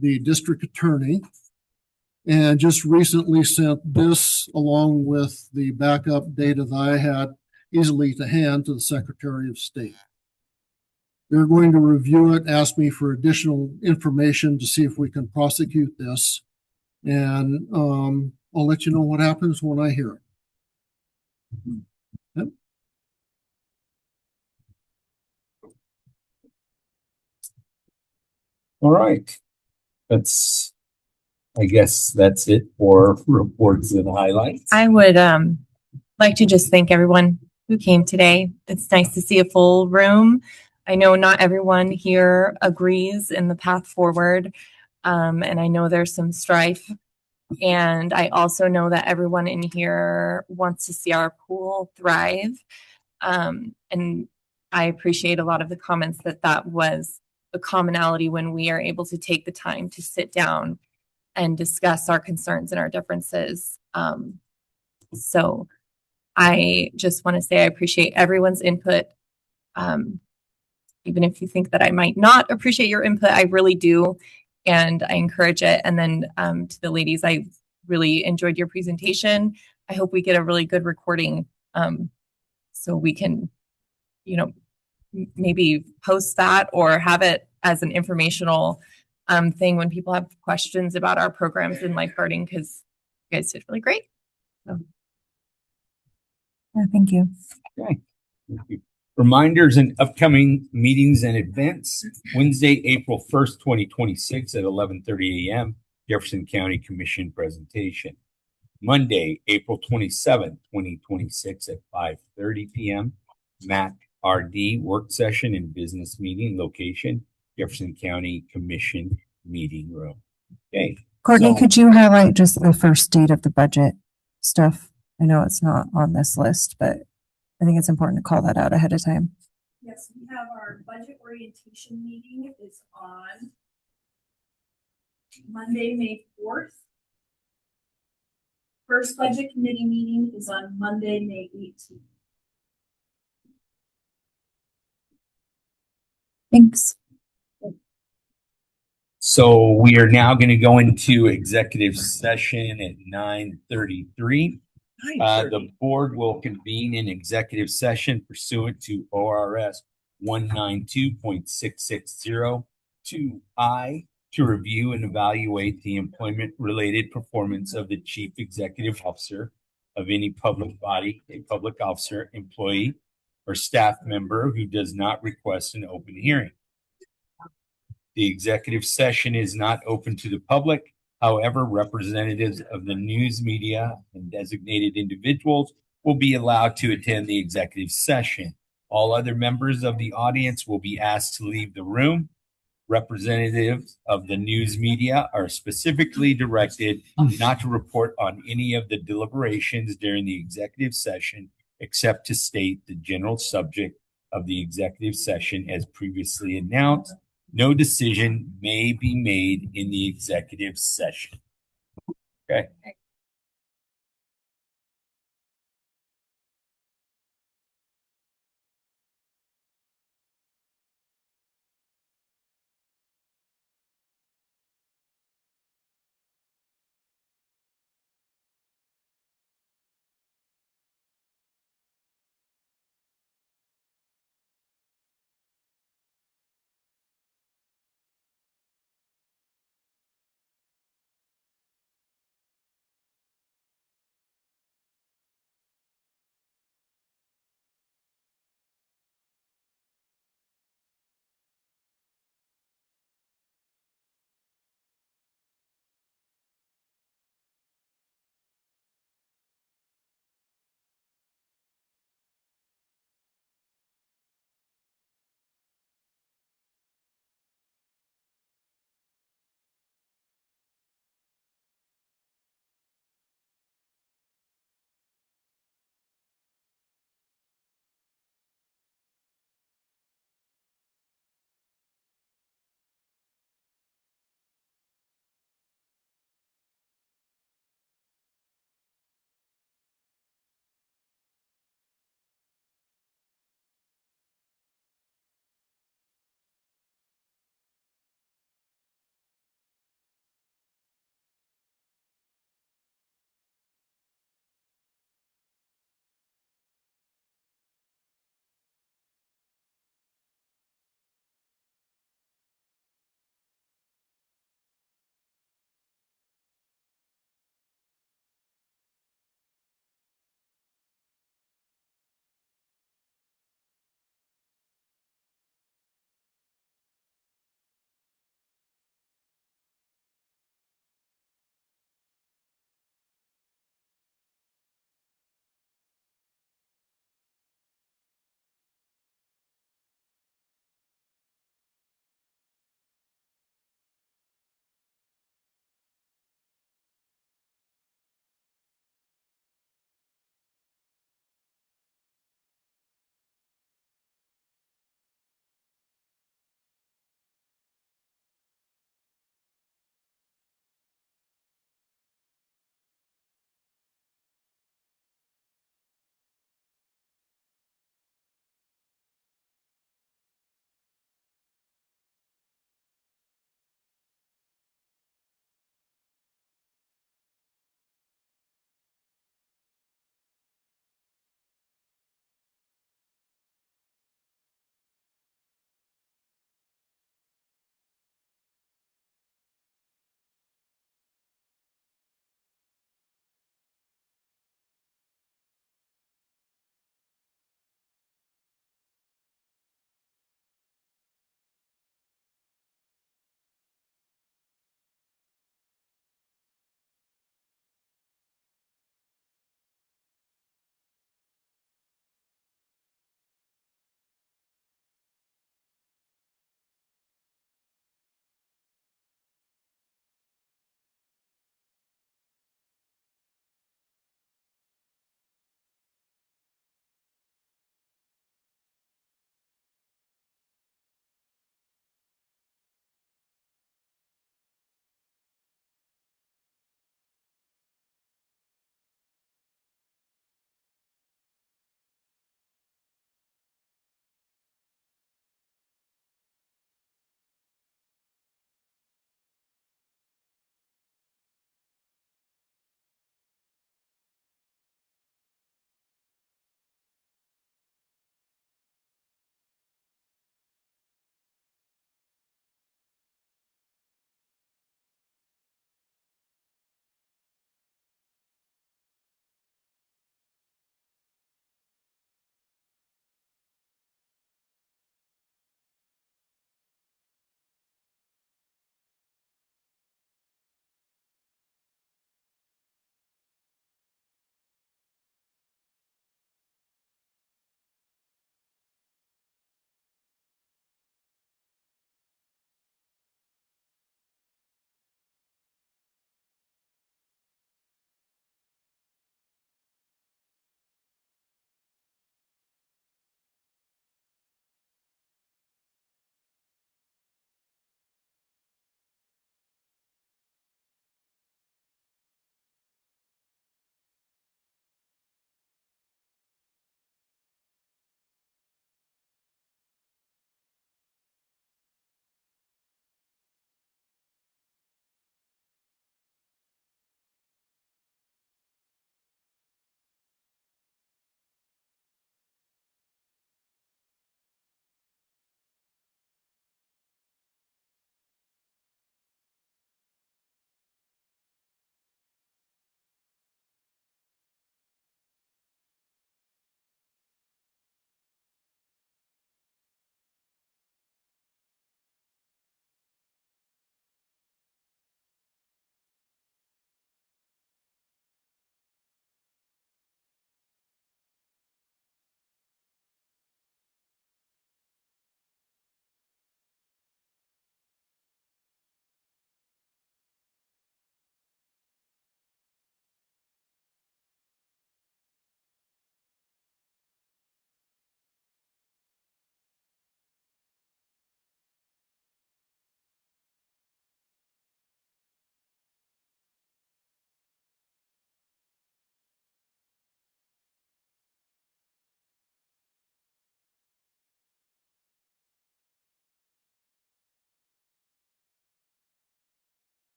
the district attorney, and just recently sent this along with the backup data that I had easily to hand to the Secretary of State. They're going to review it, ask me for additional information to see if we can prosecute this. And I'll let you know what happens when I hear it. Yep. All right. I guess that's it for reports and highlights. I would like to just thank everyone who came today. It's nice to see a full room. I know not everyone here agrees in the path forward, and I know there's some strife. And I also know that everyone in here wants to see our pool thrive. And I appreciate a lot of the comments that was a commonality when we are able to take the time to sit down and discuss our concerns and our differences. So I just want to say I appreciate everyone's input. Even if you think that I might not appreciate your input, I really do. And I encourage it. And then to the ladies, I really enjoyed your presentation. I hope we get a really good recording so we can, maybe post that or have it as an informational thing when people have questions about our programs in lifeguarding, because you guys did really great. So. Yeah, thank you. Okay. Thank you. Reminders and upcoming meetings and events. Wednesday, April 1st, 2026 at 11:30 a.m. Jefferson County Commission presentation. Monday, April 27th, 2026 at 5:30 p.m. MACRD work session and business meeting location, Jefferson County Commission meeting room. Okay. Courtney, So- could you highlight just the first date of the budget stuff? I know it's not on this list, but I think it's important to call that out ahead of time. Yes, we have our budget orientation meeting is on Monday, May 4th. First budget committee meeting is on Monday, May 18th. Thanks. So we are now going to go into executive session at 9:33. The board will convene in executive session pursuant to ORS 192.6602I to review and evaluate the employment-related performance of the chief executive officer of any public body, a public officer, employee, or staff member who does not request an open hearing. The executive session is not open to the public. However, representatives of the news media and designated individuals will be allowed to attend the executive session. All other members of the audience will be asked to leave the room. Representatives of the news media are specifically directed not to report on any of the deliberations during the executive session, except to state the general subject of the executive session as previously announced. No decision may be made in the executive session. Okay.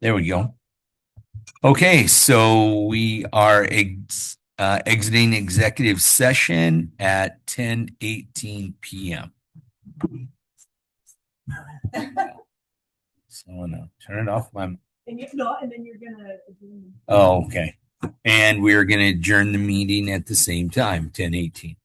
There we go. Okay, so we are exiting executive session at 10:18 p.m. So no, turn it off. And you no, and then you're gonna. Oh, okay. And we're going to adjourn the meeting at the same time, 10:18.